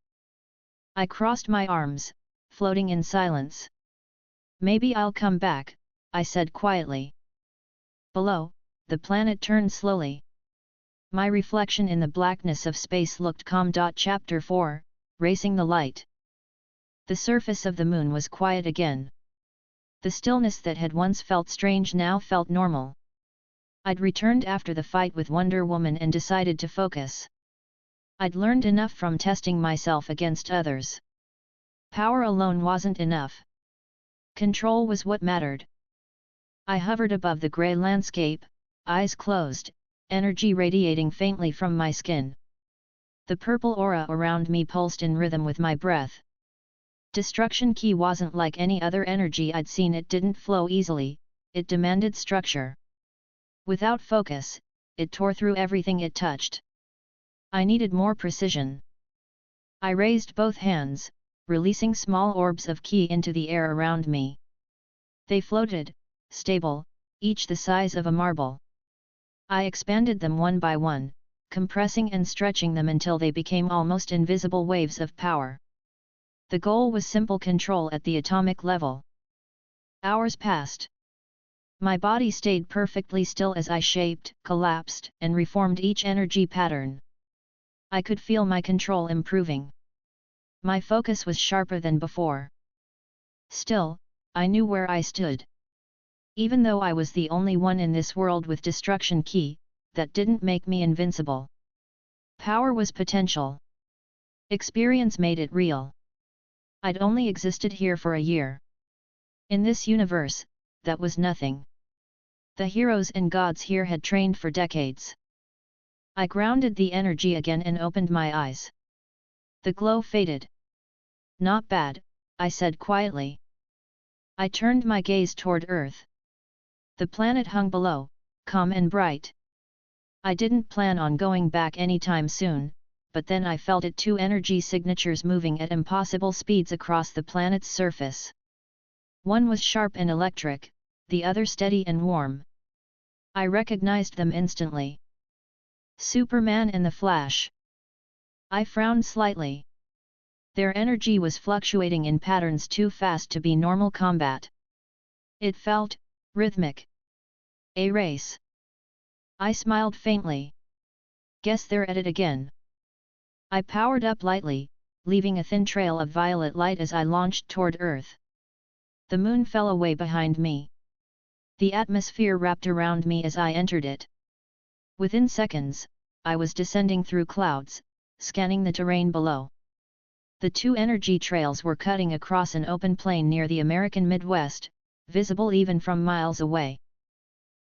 I crossed my arms, floating in silence. Maybe I'll come back, I said quietly. Below, the planet turned slowly. My reflection in the blackness of space looked calm. Chapter 4, Racing the Light. The surface of the moon was quiet again. The stillness that had once felt strange now felt normal. I'd returned after the fight with Wonder Woman and decided to focus. I'd learned enough from testing myself against others. Power alone wasn't enough. Control was what mattered. I hovered above the grey landscape, eyes closed, energy radiating faintly from my skin. The purple aura around me pulsed in rhythm with my breath. Destruction Ki wasn't like any other energy I'd seen. It didn't flow easily, it demanded structure. Without focus, it tore through everything it touched. I needed more precision. I raised both hands, releasing small orbs of Ki into the air around me. They floated, stable, each the size of a marble. I expanded them one by one, compressing and stretching them until they became almost invisible waves of power. The goal was simple: control at the atomic level. Hours passed. My body stayed perfectly still as I shaped, collapsed, and reformed each energy pattern. I could feel my control improving. My focus was sharper than before. Still, I knew where I stood. Even though I was the only one in this world with Destruction Ki, that didn't make me invincible. Power was potential. Experience made it real. I'd only existed here for a year. In this universe, that was nothing. The heroes and gods here had trained for decades. I grounded the energy again and opened my eyes. The glow faded. Not bad, I said quietly. I turned my gaze toward Earth. The planet hung below, calm and bright. I didn't plan on going back anytime soon, but then I felt two energy signatures moving at impossible speeds across the planet's surface. One was sharp and electric, the other steady and warm. I recognized them instantly. Superman and the Flash. I frowned slightly. Their energy was fluctuating in patterns too fast to be normal combat. It felt rhythmic. A race. I smiled faintly. Guess they're at it again. I powered up lightly, leaving a thin trail of violet light as I launched toward Earth. The moon fell away behind me. The atmosphere wrapped around me as I entered it. Within seconds, I was descending through clouds, scanning the terrain below. The two energy trails were cutting across an open plain near the American Midwest, visible even from miles away.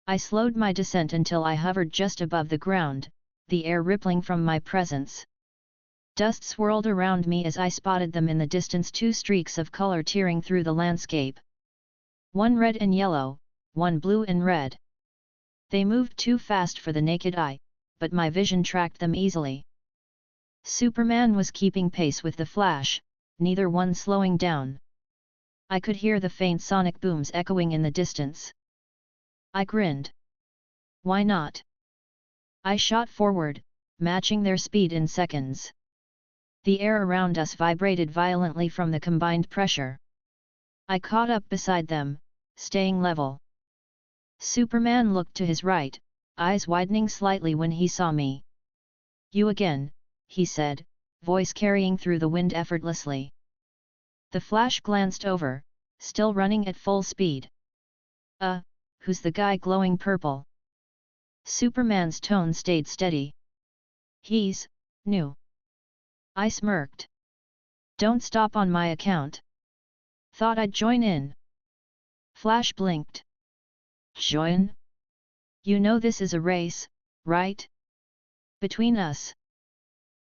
I slowed my descent until I hovered just above the ground, the air rippling from my presence. Dust swirled around me as I spotted them in the distance, two streaks of color tearing through the landscape. One red and yellow, one blue and red. They moved too fast for the naked eye, but my vision tracked them easily. Superman was keeping pace with the Flash, neither one slowing down. I could hear the faint sonic booms echoing in the distance. I grinned. Why not? I shot forward, matching their speed in seconds. The air around us vibrated violently from the combined pressure. I caught up beside them, staying level. Superman looked to his right, eyes widening slightly when he saw me. You again, he said, voice carrying through the wind effortlessly. The Flash glanced over, still running at full speed. Who's the guy glowing purple? Superman's tone stayed steady. He's new. I smirked. Don't stop on my account. Thought I'd join in. Flash blinked. Join? You know this is a race, right? Between us.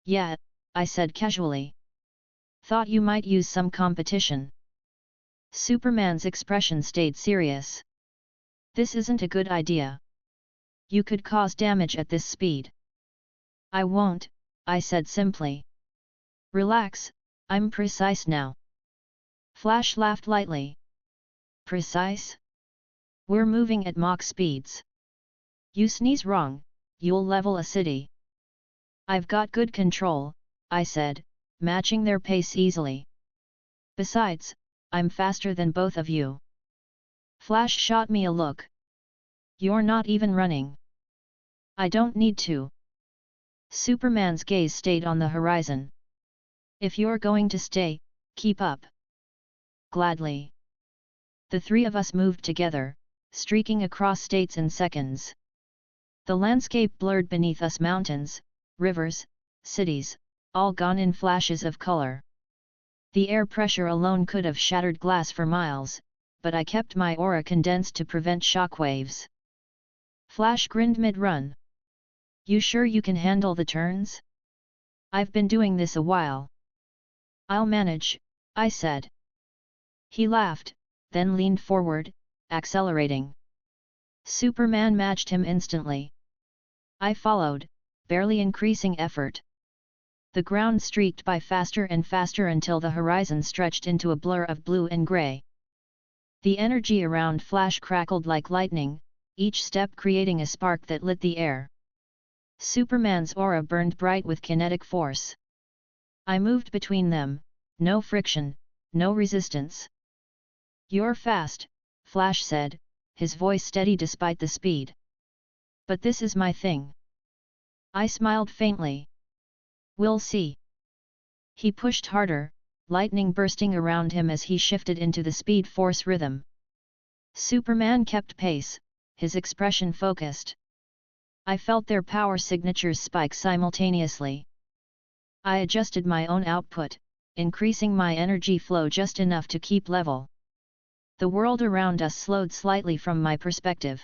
Yeah, I said casually. Thought you might use some competition. Superman's expression stayed serious. This isn't a good idea. You could cause damage at this speed. I won't, I said simply. Relax, I'm precise now. Flash laughed lightly. Precise? We're moving at Mach speeds. You sneeze wrong, you'll level a city. I've got good control, I said, matching their pace easily. Besides, I'm faster than both of you. Flash shot me a look. You're not even running. I don't need to. Superman's gaze stayed on the horizon. If you're going to stay, keep up. Gladly. The three of us moved together, streaking across states in seconds. The landscape blurred beneath us, mountains, rivers, cities, all gone in flashes of color. The air pressure alone could have shattered glass for miles, but I kept my aura condensed to prevent shockwaves. Flash grinned mid-run. You sure you can handle the turns? I've been doing this a while. I'll manage, I said. He laughed, then leaned forward, accelerating. Superman matched him instantly. I followed, barely increasing effort. The ground streaked by faster and faster until the horizon stretched into a blur of blue and gray. The energy around Flash crackled like lightning, each step creating a spark that lit the air. Superman's aura burned bright with kinetic force. I moved between them, no friction, no resistance. You're fast, Flash said, his voice steady despite the speed. But this is my thing. I smiled faintly. We'll see. He pushed harder, lightning bursting around him as he shifted into the speed-force rhythm. Superman kept pace, his expression focused. I felt their power signatures spike simultaneously. I adjusted my own output, increasing my energy flow just enough to keep level. The world around us slowed slightly from my perspective.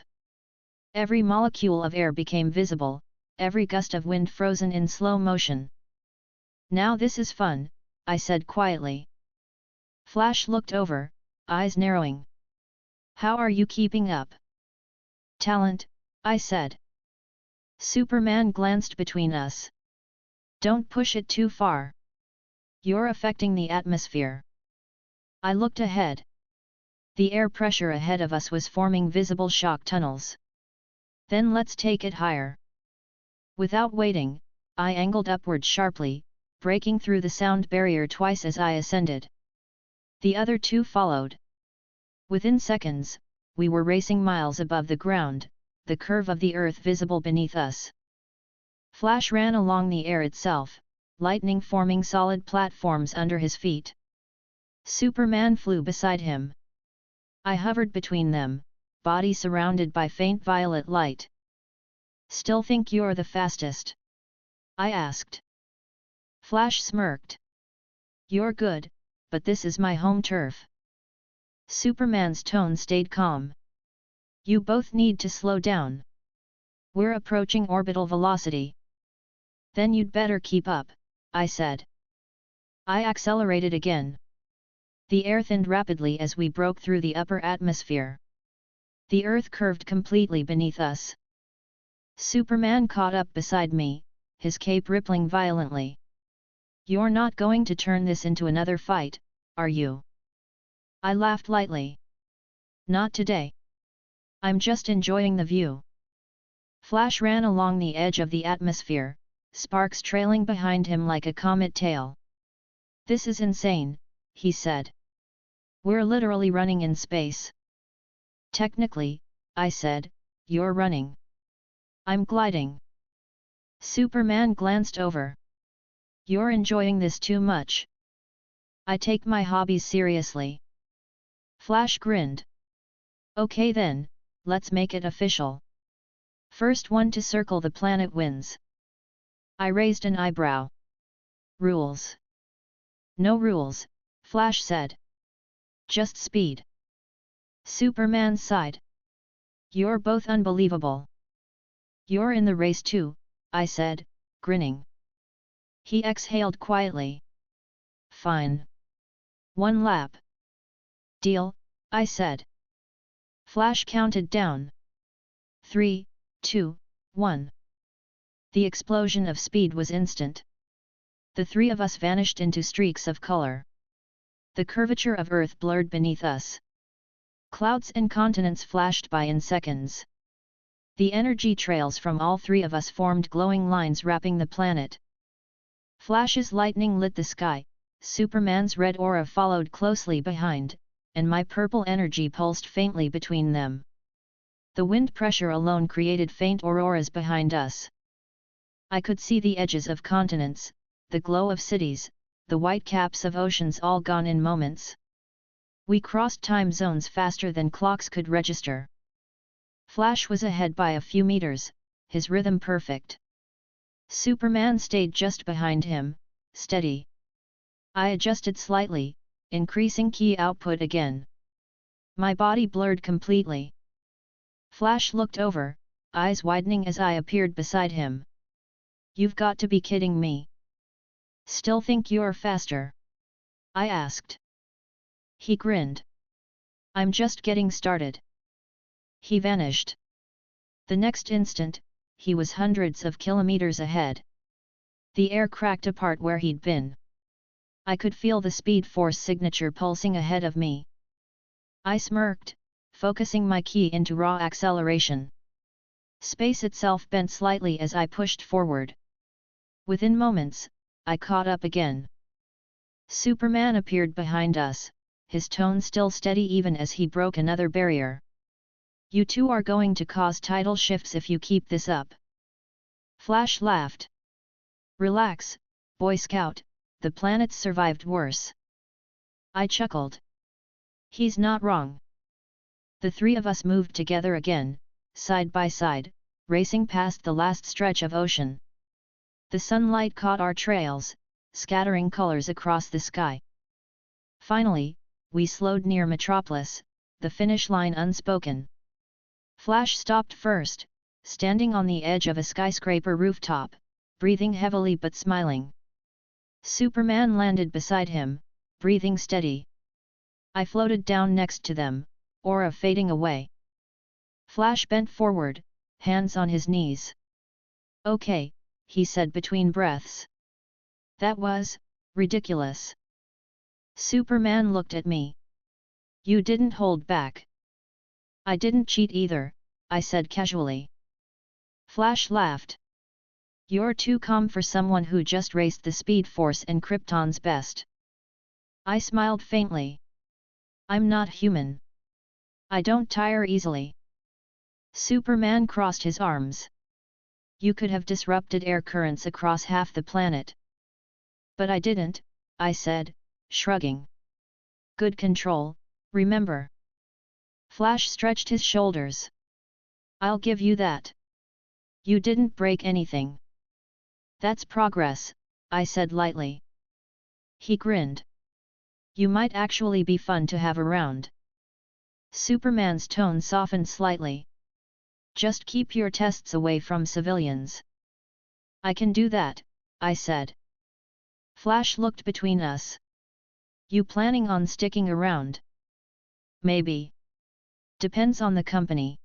Every molecule of air became visible, every gust of wind frozen in slow motion. Now this is fun, I said quietly. Flash looked over, eyes narrowing. How are you keeping up? Talent, I said. Superman glanced between us. Don't push it too far. You're affecting the atmosphere. I looked ahead. The air pressure ahead of us was forming visible shock tunnels. Then let's take it higher. Without waiting, I angled upward sharply, breaking through the sound barrier twice as I ascended. The other two followed. Within seconds, we were racing miles above the ground, the curve of the earth visible beneath us. Flash ran along the air itself, lightning forming solid platforms under his feet. Superman flew beside him. I hovered between them, body surrounded by faint violet light. Still think you're the fastest? I asked. Flash smirked. You're good, but this is my home turf. Superman's tone stayed calm. You both need to slow down. We're approaching orbital velocity. Then you'd better keep up, I said. I accelerated again. The air thinned rapidly as we broke through the upper atmosphere. The Earth curved completely beneath us. Superman caught up beside me, his cape rippling violently. You're not going to turn this into another fight, are you? I laughed lightly. Not today. I'm just enjoying the view. Flash ran along the edge of the atmosphere, sparks trailing behind him like a comet tail. This is insane, he said. We're literally running in space. Technically, I said, you're running. I'm gliding. Superman glanced over. You're enjoying this too much. I take my hobbies seriously. Flash grinned. Okay then, let's make it official. First one to circle the planet wins. I raised an eyebrow. Rules? No rules, Flash said. Just speed. Superman sighed. You're both unbelievable. You're in the race too, I said, grinning. He exhaled quietly. Fine. One lap. Deal, I said. Flash counted down. 3, 2, 1. The explosion of speed was instant. The three of us vanished into streaks of color. The curvature of Earth blurred beneath us. Clouds and continents flashed by in seconds. The energy trails from all three of us formed glowing lines wrapping the planet. Flash's lightning lit the sky, Superman's red aura followed closely behind, and my purple energy pulsed faintly between them. The wind pressure alone created faint auroras behind us. I could see the edges of continents, the glow of cities, the white caps of oceans all gone in moments. We crossed time zones faster than clocks could register. Flash was ahead by a few meters, his rhythm perfect. Superman stayed just behind him, steady. I adjusted slightly, increasing key output again. My body blurred completely. Flash looked over, eyes widening as I appeared beside him. You've got to be kidding me. Still think you're faster? I asked. He grinned. I'm just getting started. He vanished. The next instant, he was hundreds of kilometers ahead. The air cracked apart where he'd been. I could feel the Speed Force signature pulsing ahead of me. I smirked, focusing my key into raw acceleration. Space itself bent slightly as I pushed forward. Within moments, I caught up again. Superman appeared behind us, his tone still steady even as he broke another barrier. You two are going to cause tidal shifts if you keep this up. Flash laughed. Relax, Boy Scout, the planets survived worse. I chuckled. He's not wrong. The three of us moved together again, side by side, racing past the last stretch of ocean. The sunlight caught our trails, scattering colors across the sky. Finally, we slowed near Metropolis, the finish line unspoken. Flash stopped first, standing on the edge of a skyscraper rooftop, breathing heavily but smiling. Superman landed beside him, breathing steady. I floated down next to them, aura fading away. Flash bent forward, hands on his knees. Okay, he said between breaths. That was ridiculous. Superman looked at me. You didn't hold back. I didn't cheat either, I said casually. Flash laughed. You're too calm for someone who just raced the Speed Force and Krypton's best. I smiled faintly. I'm not human. I don't tire easily. Superman crossed his arms. You could have disrupted air currents across half the planet. But I didn't, I said, shrugging. Good control, remember. Flash stretched his shoulders. I'll give you that. You didn't break anything. That's progress, I said lightly. He grinned. You might actually be fun to have around. Superman's tone softened slightly. Just keep your tests away from civilians. I can do that, I said. Flash looked between us. You planning on sticking around? Maybe. Depends on the company.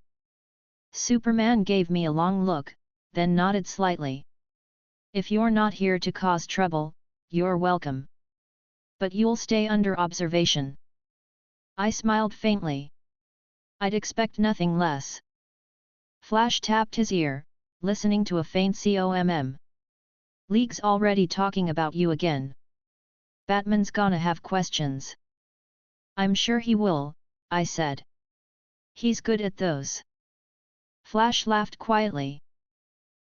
Superman gave me a long look, then nodded slightly. If you're not here to cause trouble, you're welcome. But you'll stay under observation. I smiled faintly. I'd expect nothing less. Flash tapped his ear, listening to a faint COMM. League's already talking about you again. Batman's gonna have questions. I'm sure he will, I said. He's good at those. Flash laughed quietly.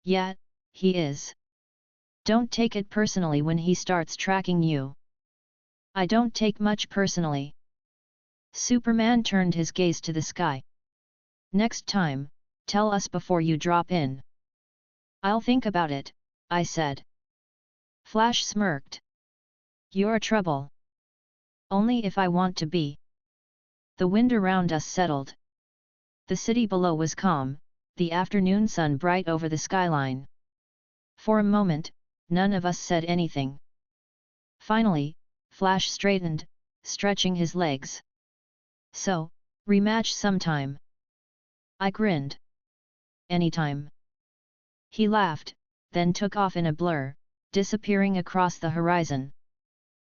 Yeah, he is. Don't take it personally when he starts tracking you. I don't take much personally. Superman turned his gaze to the sky. Next time, tell us before you drop in. I'll think about it, I said. Flash smirked. You're trouble. Only if I want to be. The wind around us settled. The city below was calm, the afternoon sun bright over the skyline. For a moment, none of us said anything. Finally, Flash straightened, stretching his legs. So, rematch sometime. I grinned. Anytime. He laughed, then took off in a blur, disappearing across the horizon.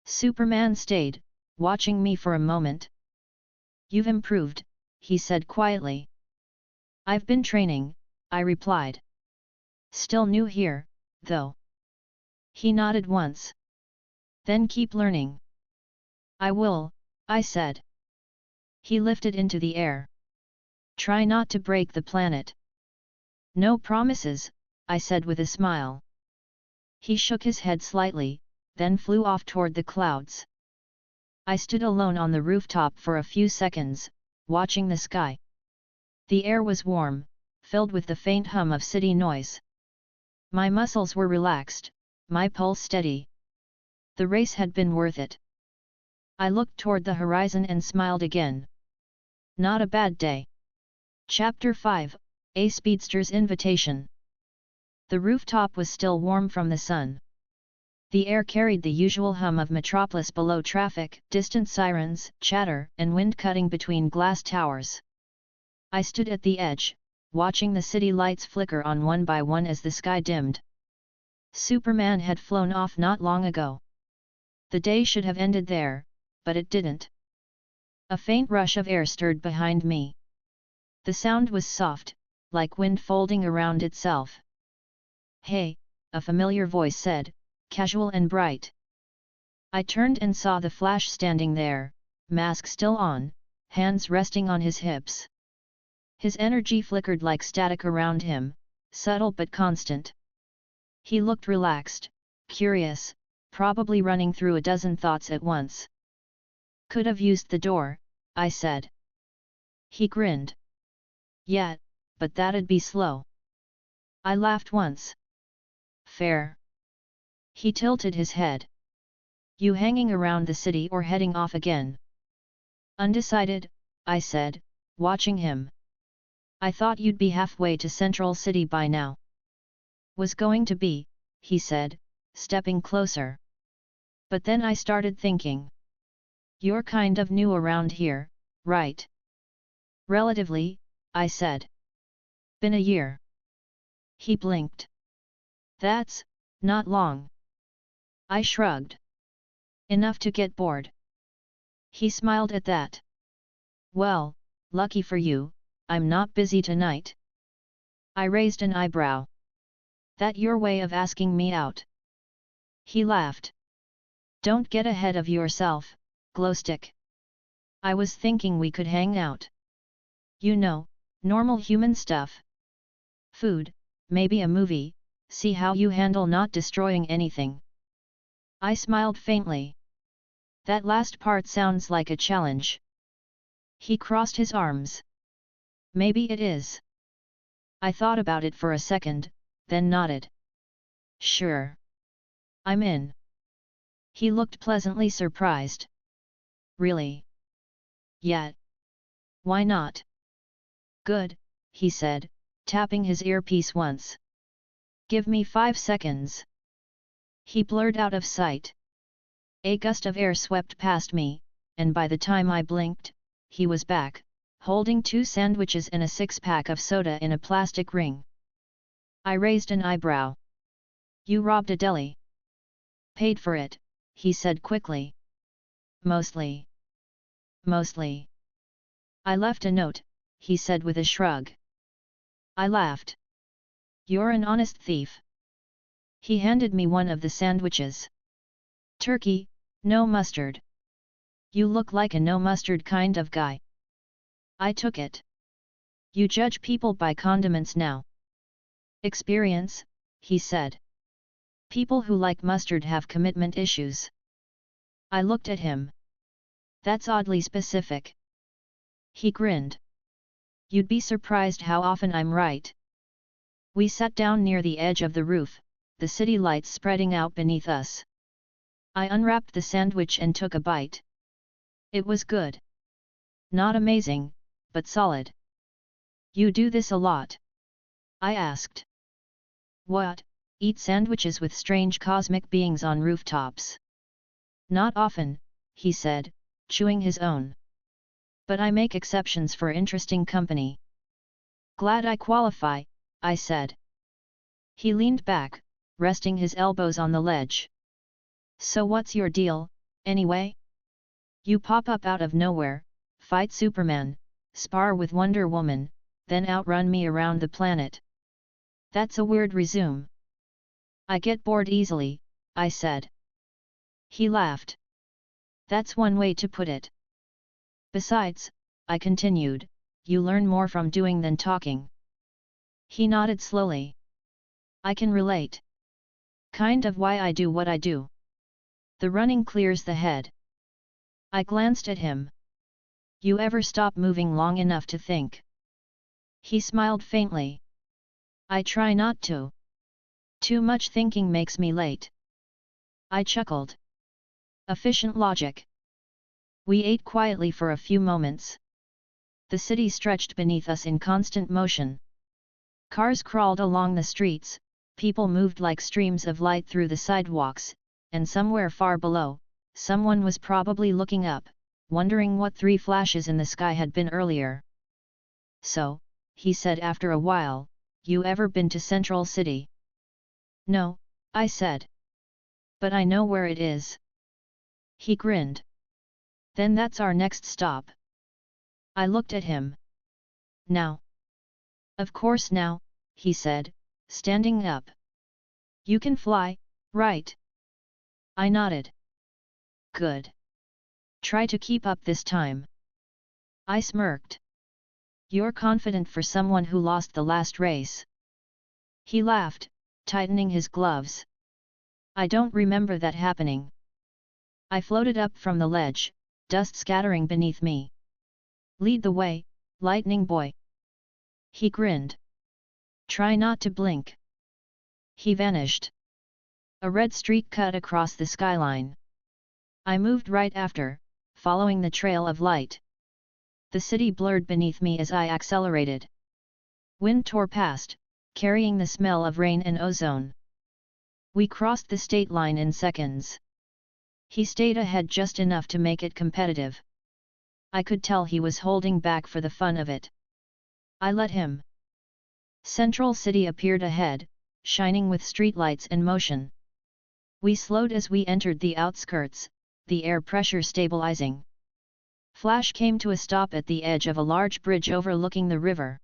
Superman stayed, watching me for a moment. You've improved, he said quietly. I've been training, I replied. Still new here, though. He nodded once. Then keep learning. I will, I said. He lifted into the air. Try not to break the planet. No promises, I said with a smile. He shook his head slightly, then flew off toward the clouds. I stood alone on the rooftop for a few seconds, watching the sky. The air was warm, filled with the faint hum of city noise. My muscles were relaxed, my pulse steady. The race had been worth it. I looked toward the horizon and smiled again. Not a bad day. Chapter 5, A Speedster's Invitation. The rooftop was still warm from the sun. The air carried the usual hum of metropolis below traffic, distant sirens, chatter, and wind cutting between glass towers. I stood at the edge, watching the city lights flicker on one by one as the sky dimmed. Superman had flown off not long ago. The day should have ended there, but it didn't. A faint rush of air stirred behind me. The sound was soft, like wind folding around itself. Hey, a familiar voice said, casual and bright. I turned and saw the Flash standing there, mask still on, hands resting on his hips. His energy flickered like static around him, subtle but constant. He looked relaxed, curious, probably running through a dozen thoughts at once. Could have used the door, I said. He grinned. Yeah, but that'd be slow. I laughed once. Fair. He tilted his head. You hanging around the city or heading off again? Undecided, I said, watching him. I thought you'd be halfway to Central City by now. Was going to be, he said, stepping closer. But then I started thinking. You're kind of new around here, right? Relatively, I said. Been a year. He blinked. That's not long. I shrugged. Enough to get bored. He smiled at that. Well, lucky for you, I'm not busy tonight. I raised an eyebrow. That your way of asking me out? He laughed. Don't get ahead of yourself, Glowstick. I was thinking we could hang out. You know, normal human stuff. Food, maybe a movie, see how you handle not destroying anything. I smiled faintly. That last part sounds like a challenge. He crossed his arms. Maybe it is. I thought about it for a second, then nodded. Sure. I'm in. He looked pleasantly surprised. Really? Yet. Why not? Good, he said, tapping his earpiece once. Give me 5 seconds. He blurred out of sight. A gust of air swept past me, and by the time I blinked, he was back, holding 2 sandwiches and a 6-pack of soda in a plastic ring. I raised an eyebrow. You robbed a deli. Paid for it, he said quickly. Mostly. Mostly. I left a note, he said with a shrug. I laughed. You're an honest thief. He handed me one of the sandwiches. Turkey, no mustard. You look like a no mustard kind of guy. I took it. You judge people by condiments now. Experience, he said. People who like mustard have commitment issues. I looked at him. That's oddly specific. He grinned. You'd be surprised how often I'm right. We sat down near the edge of the roof, the city lights spreading out beneath us. I unwrapped the sandwich and took a bite. It was good. Not amazing, but solid. You do this a lot? I asked. What, eat sandwiches with strange cosmic beings on rooftops? Not often, he said, chewing his own. But I make exceptions for interesting company. Glad I qualify, I said. He leaned back, resting his elbows on the ledge. So what's your deal, anyway? You pop up out of nowhere, fight Superman, spar with Wonder Woman, then outrun me around the planet. That's a weird resume. I get bored easily, I said. He laughed. That's one way to put it. Besides, I continued, you learn more from doing than talking. He nodded slowly. I can relate. Kind of why I do what I do. The running clears the head. I glanced at him. You ever stop moving long enough to think? He smiled faintly. I try not to. Too much thinking makes me late. I chuckled. Efficient logic. We ate quietly for a few moments. The city stretched beneath us in constant motion. Cars crawled along the streets, people moved like streams of light through the sidewalks, and somewhere far below, someone was probably looking up, wondering what 3 flashes in the sky had been earlier. So, he said after a while, you ever been to Central City? No, I said. But I know where it is. He grinned. Then that's our next stop. I looked at him. Now? Of course now, he said, standing up. You can fly, right? I nodded. Good. Try to keep up this time. I smirked. You're confident for someone who lost the last race. He laughed, tightening his gloves. I don't remember that happening. I floated up from the ledge, dust scattering beneath me. Lead the way, lightning boy. He grinned. Try not to blink. He vanished. A red streak cut across the skyline. I moved right after, following the trail of light. The city blurred beneath me as I accelerated. Wind tore past, carrying the smell of rain and ozone. We crossed the state line in seconds. He stayed ahead just enough to make it competitive. I could tell he was holding back for the fun of it. I let him. Central City appeared ahead, shining with streetlights in motion. We slowed as we entered the outskirts, the air pressure stabilizing. Flash came to a stop at the edge of a large bridge overlooking the river.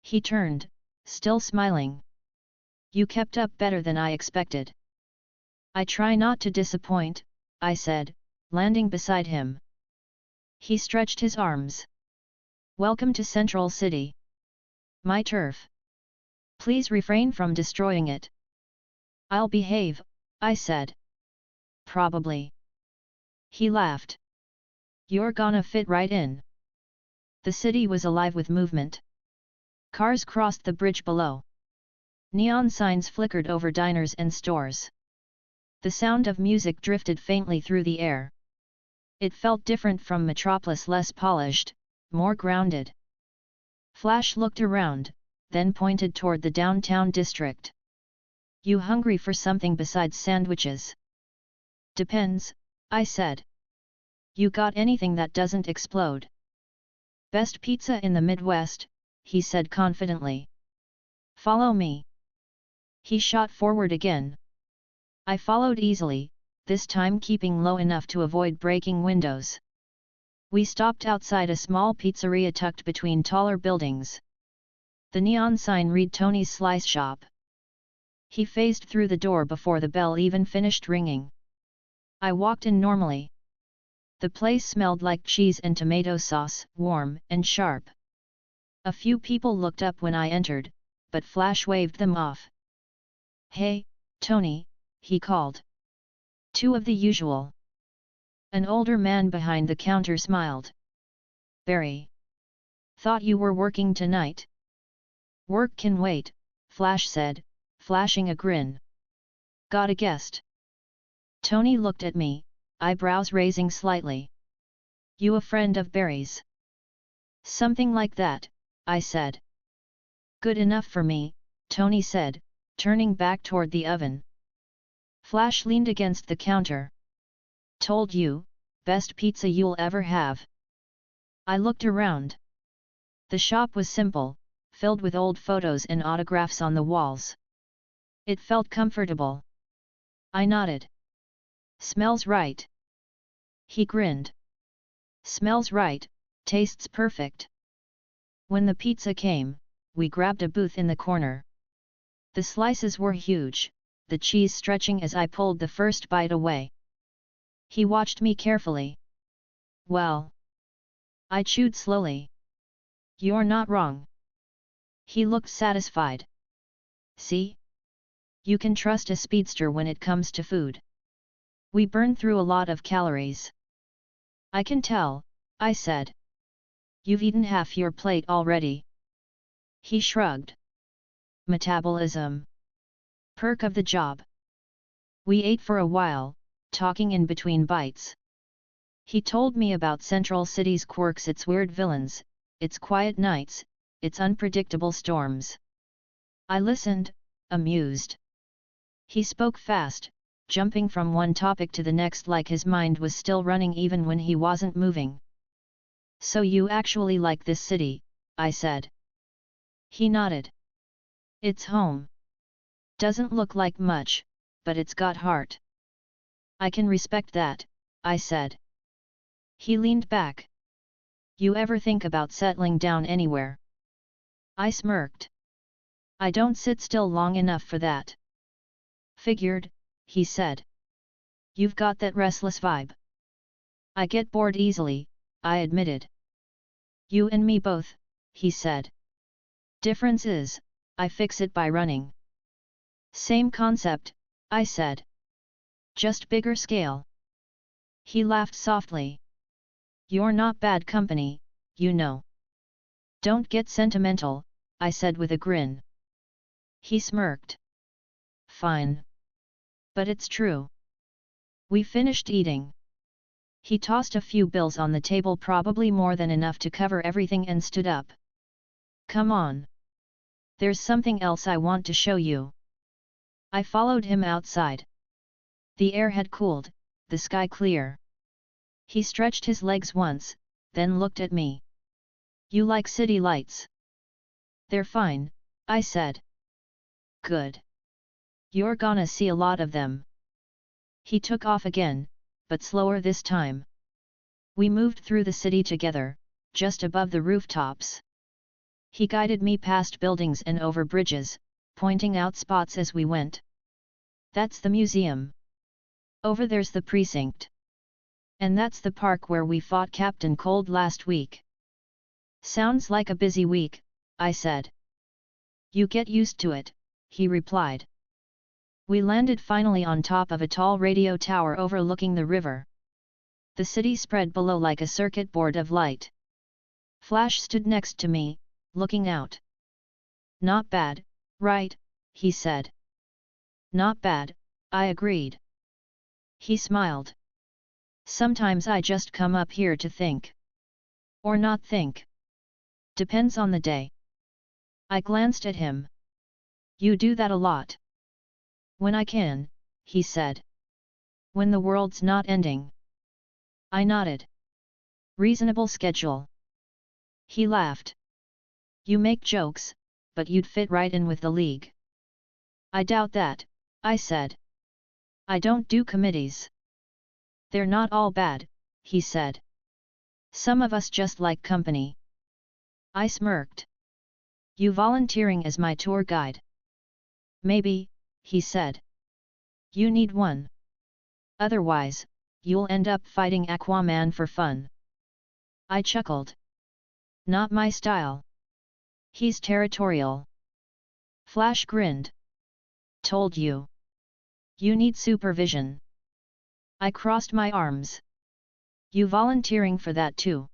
He turned, still smiling. "You kept up better than I expected." "I try not to disappoint," I said, landing beside him. He stretched his arms. "Welcome to Central City. My turf. Please refrain from destroying it." "I'll behave," I said. "Probably." He laughed. "You're gonna fit right in." The city was alive with movement. Cars crossed the bridge below. Neon signs flickered over diners and stores. The sound of music drifted faintly through the air. It felt different from Metropolis, less polished, more grounded. Flash looked around, then pointed toward the downtown district. "You hungry for something besides sandwiches?" "Depends," I said. "You got anything that doesn't explode?" "Best pizza in the Midwest," he said confidently. "Follow me." He shot forward again. I followed easily, this time keeping low enough to avoid breaking windows. We stopped outside a small pizzeria tucked between taller buildings. The neon sign read Tony's Slice Shop. He phased through the door before the bell even finished ringing. I walked in normally. The place smelled like cheese and tomato sauce, warm and sharp. A few people looked up when I entered, but Flash waved them off. "Hey, Tony," he called. "Two of the usual." An older man behind the counter smiled. "Barry. Thought you were working tonight." "Work can wait," Flash said, flashing a grin. "Got a guest?" Tony looked at me, eyebrows raising slightly. "You a friend of Barry's?" "Something like that," I said. "Good enough for me," Tony said, turning back toward the oven. Flash leaned against the counter. "Told you, best pizza you'll ever have." I looked around. The shop was simple, filled with old photos and autographs on the walls. It felt comfortable. I nodded. "Smells right." He grinned. "Smells right, tastes perfect." When the pizza came, we grabbed a booth in the corner. The slices were huge, the cheese stretching as I pulled the first bite away. He watched me carefully. "Well." I chewed slowly. "You're not wrong." He looked satisfied. "See? You can trust a speedster when it comes to food." "We burn through a lot of calories." "I can tell," I said. "You've eaten half your plate already." He shrugged. "Metabolism. Perk of the job." We ate for a while, talking in between bites. He told me about Central City's quirks, its weird villains, its quiet nights, its unpredictable storms. I listened, amused. He spoke fast, jumping from one topic to the next like his mind was still running even when he wasn't moving. "So you actually like this city," I said. He nodded. "It's home. Doesn't look like much, but it's got heart." "I can respect that," I said. He leaned back. "You ever think about settling down anywhere?" I smirked. "I don't sit still long enough for that." "Figured," he said. "You've got that restless vibe." "I get bored easily," I admitted. "You and me both," he said. "Difference is, I fix it by running." "Same concept," I said. "Just bigger scale." He laughed softly. "You're not bad company, you know." "Don't get sentimental," I said with a grin. He smirked. "Fine. But it's true." We finished eating. He tossed a few bills on the table, probably more than enough to cover everything, and stood up. "Come on. There's something else I want to show you." I followed him outside. The air had cooled, the sky clear. He stretched his legs once, then looked at me. You like city lights? They're fine, I said. Good. You're gonna see a lot of them. He took off again, but slower this time. We moved through the city together, just above the rooftops. He guided me past buildings and over bridges, pointing out spots as we went. That's the museum. Over there's the precinct. And that's the park where we fought Captain Cold last week. Sounds like a busy week, I said. You get used to it, he replied. We landed finally on top of a tall radio tower overlooking the river. The city spread below like a circuit board of light. Flash stood next to me, looking out. Not bad, right? He said. Not bad, I agreed. He smiled. Sometimes I just come up here to think. Or not think. Depends on the day. I glanced at him. You do that a lot. When I can, he said. When the world's not ending. I nodded. Reasonable schedule. He laughed. You make jokes, but you'd fit right in with the league. I doubt that, I said. I don't do committees. They're not all bad, he said. Some of us just like company. I smirked. You volunteering as my tour guide? Maybe, he said. You need one. Otherwise, you'll end up fighting Aquaman for fun. I chuckled. Not my style. He's territorial. Flash grinned. Told you. You need supervision. I crossed my arms. You volunteering for that too?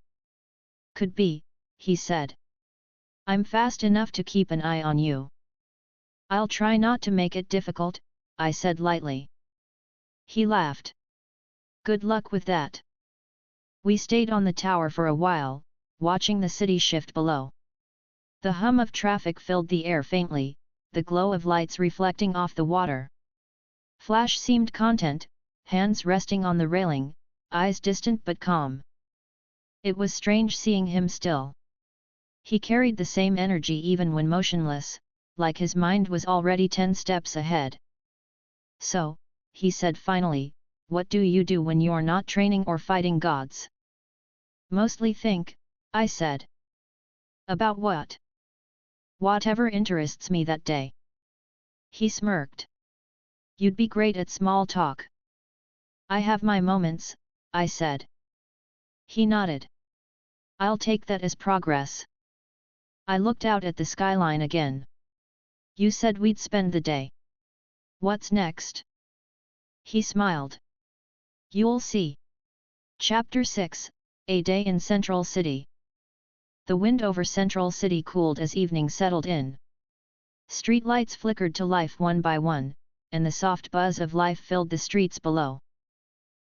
Could be, he said. I'm fast enough to keep an eye on you. I'll try not to make it difficult, I said lightly. He laughed. Good luck with that. We stayed on the tower for a while, watching the city shift below. The hum of traffic filled the air faintly, the glow of lights reflecting off the water. Flash seemed content, hands resting on the railing, eyes distant but calm. It was strange seeing him still. He carried the same energy even when motionless, like his mind was already 10 steps ahead. So, he said finally, what do you do when you're not training or fighting gods? Mostly think, I said. About what? Whatever interests me that day. He smirked. You'd be great at small talk. I have my moments, I said. He nodded. I'll take that as progress. I looked out at the skyline again. You said we'd spend the day. What's next? He smiled. You'll see. Chapter 6, A Day in Central City. The wind over Central City cooled as evening settled in. Streetlights flickered to life one by one, and the soft buzz of life filled the streets below.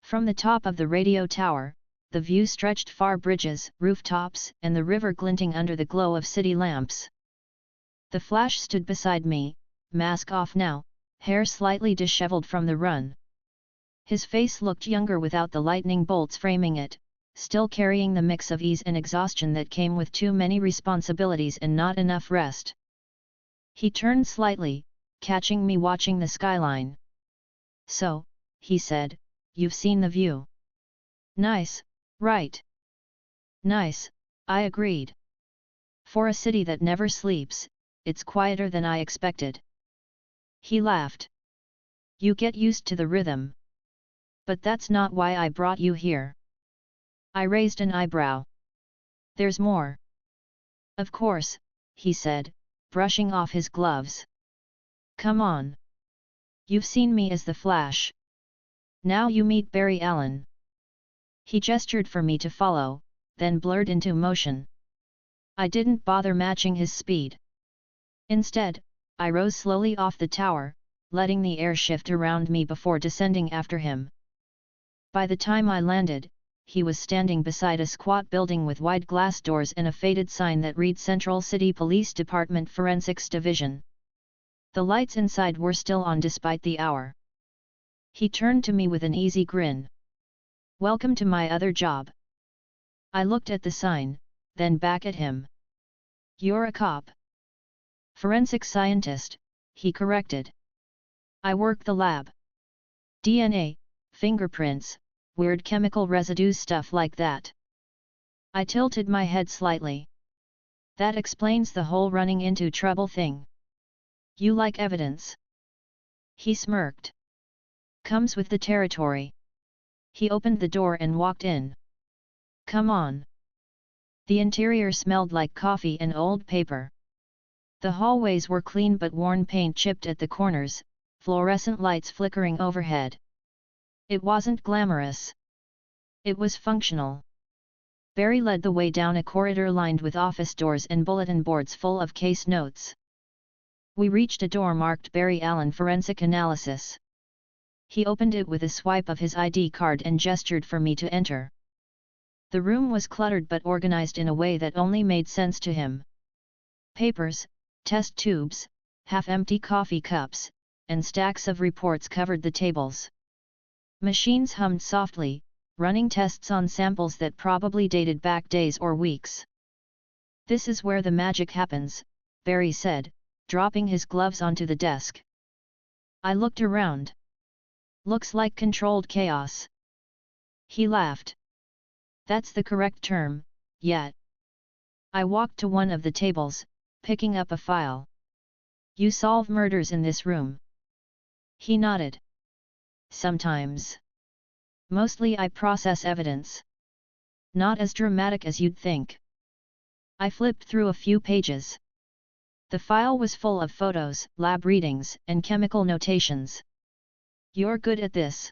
From the top of the radio tower, the view stretched far bridges, rooftops, and the river glinting under the glow of city lamps. The Flash stood beside me, mask off now, hair slightly disheveled from the run. His face looked younger without the lightning bolts framing it, still carrying the mix of ease and exhaustion that came with too many responsibilities and not enough rest. He turned slightly, catching me watching the skyline. So, he said, you've seen the view. Nice, right? Nice, I agreed. For a city that never sleeps, it's quieter than I expected. He laughed. You get used to the rhythm. But that's not why I brought you here. I raised an eyebrow. There's more. Of course, he said, brushing off his gloves. Come on. You've seen me as the Flash. Now you meet Barry Allen. He gestured for me to follow, then blurred into motion. I didn't bother matching his speed. Instead, I rose slowly off the tower, letting the air shift around me before descending after him. By the time I landed, he was standing beside a squat building with wide glass doors and a faded sign that read Central City Police Department Forensics Division. The lights inside were still on despite the hour. He turned to me with an easy grin. Welcome to my other job. I looked at the sign, then back at him. You're a cop. Forensic scientist, he corrected. I work the lab. DNA, fingerprints, weird chemical residues, stuff like that. I tilted my head slightly. That explains the whole running into trouble thing. You like evidence? He smirked. Comes with the territory. He opened the door and walked in. Come on. The interior smelled like coffee and old paper. The hallways were clean but worn, paint chipped at the corners, fluorescent lights flickering overhead. It wasn't glamorous. It was functional. Barry led the way down a corridor lined with office doors and bulletin boards full of case notes. We reached a door marked Barry Allen Forensic Analysis. He opened it with a swipe of his ID card and gestured for me to enter. The room was cluttered but organized in a way that only made sense to him. Papers, test tubes, half-empty coffee cups, and stacks of reports covered the tables. Machines hummed softly, running tests on samples that probably dated back days or weeks. This is where the magic happens, Barry said, dropping his gloves onto the desk. I looked around. Looks like controlled chaos. He laughed. That's the correct term, yet. I walked to one of the tables, picking up a file. You solve murders in this room? He nodded. Sometimes. Mostly I process evidence. Not as dramatic as you'd think. I flipped through a few pages. The file was full of photos, lab readings, and chemical notations. You're good at this.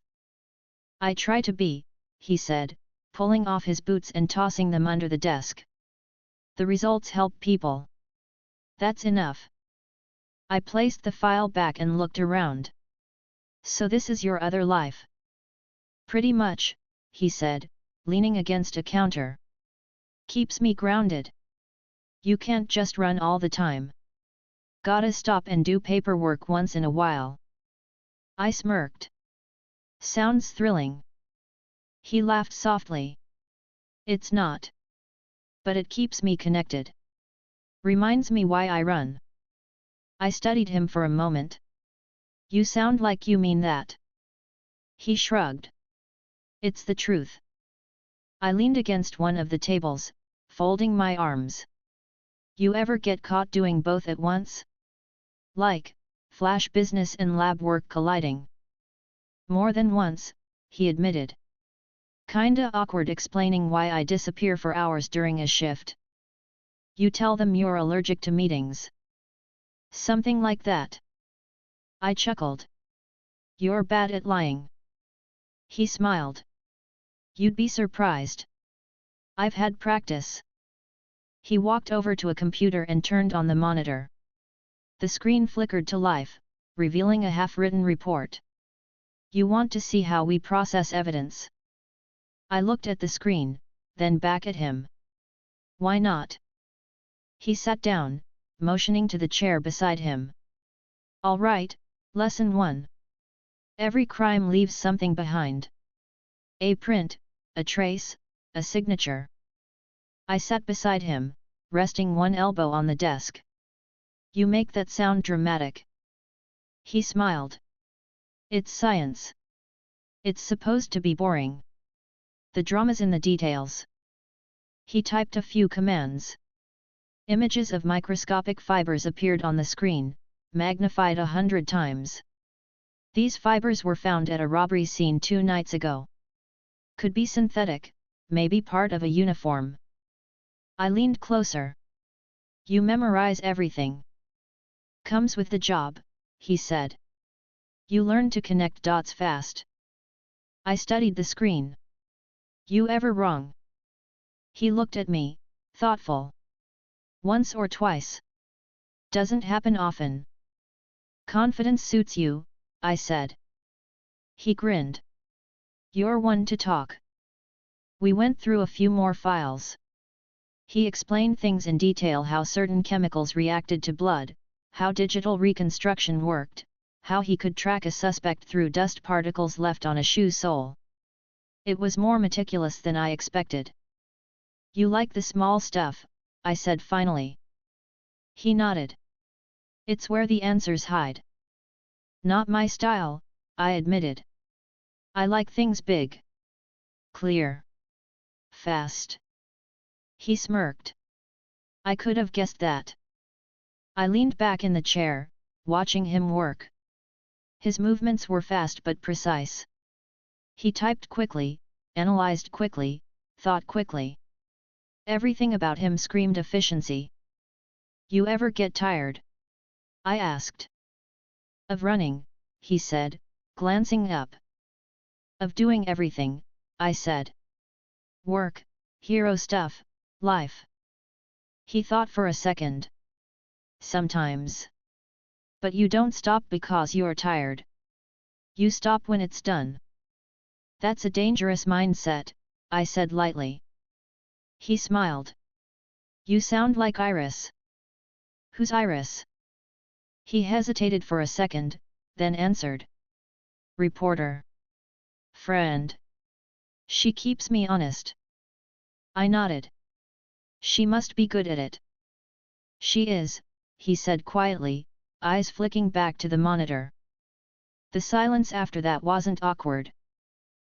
I try to be, he said, pulling off his boots and tossing them under the desk. The results help people. That's enough. I placed the file back and looked around. So this is your other life? Pretty much, he said, leaning against a counter. Keeps me grounded. You can't just run all the time. Gotta stop and do paperwork once in a while. I smirked. Sounds thrilling. He laughed softly. It's not. But it keeps me connected. Reminds me why I run. I studied him for a moment. You sound like you mean that. He shrugged. It's the truth. I leaned against one of the tables, folding my arms. You ever get caught doing both at once? Like, flash business and lab work colliding? More than once, he admitted. Kinda awkward explaining why I disappear for hours during a shift. You tell them you're allergic to meetings. Something like that. I chuckled. You're bad at lying. He smiled. You'd be surprised. I've had practice. He walked over to a computer and turned on the monitor. The screen flickered to life, revealing a half-written report. You want to see how we process evidence? I looked at the screen, then back at him. Why not? He sat down, motioning to the chair beside him. All right, lesson 1. Every crime leaves something behind. A print, a trace, a signature. I sat beside him, resting one elbow on the desk. You make that sound dramatic. He smiled. It's science. It's supposed to be boring. The drama's in the details. He typed a few commands. Images of microscopic fibers appeared on the screen, magnified 100 times. These fibers were found at a robbery scene 2 nights ago. Could be synthetic, maybe part of a uniform. I leaned closer. You memorize everything. Comes with the job, he said. You learn to connect dots fast. I studied the screen. You ever wrong? He looked at me, thoughtful. Once or twice. Doesn't happen often. Confidence suits you, I said. He grinned. You're one to talk. We went through a few more files. He explained things in detail, how certain chemicals reacted to blood, how digital reconstruction worked, how he could track a suspect through dust particles left on a shoe sole. It was more meticulous than I expected. You like the small stuff, I said finally. He nodded. It's where the answers hide. Not my style, I admitted. I like things big. Clear. Fast. He smirked. I could have guessed that. I leaned back in the chair, watching him work. His movements were fast but precise. He typed quickly, analyzed quickly, thought quickly. Everything about him screamed efficiency. You ever get tired? I asked. Of running, he said, glancing up. Of doing everything, I said. Work, hero stuff, life. He thought for a second. Sometimes. But you don't stop because you're tired. You stop when it's done. That's a dangerous mindset, I said lightly. He smiled. You sound like Iris. Who's Iris? He hesitated for a second, then answered. Reporter. Friend. She keeps me honest. I nodded. She must be good at it. She is, he said quietly, eyes flicking back to the monitor. The silence after that wasn't awkward.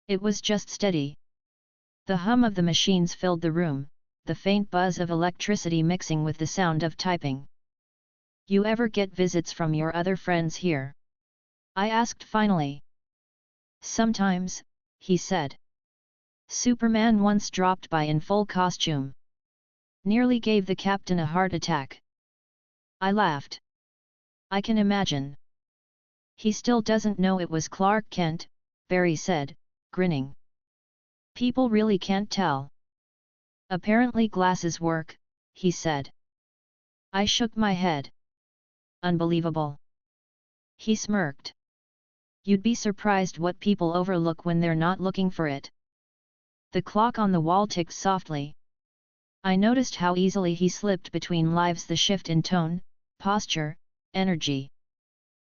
It was just steady. The hum of the machines filled the room, the faint buzz of electricity mixing with the sound of typing. You ever get visits from your other friends here? I asked finally. Sometimes, he said. Superman once dropped by in full costume. Nearly gave the captain a heart attack. I laughed. I can imagine. He still doesn't know it was Clark Kent, Barry said, grinning. People really can't tell. Apparently glasses work, he said. I shook my head. Unbelievable. He smirked. You'd be surprised what people overlook when they're not looking for it. The clock on the wall ticked softly. I noticed how easily he slipped between lives, the shift in tone, posture, energy.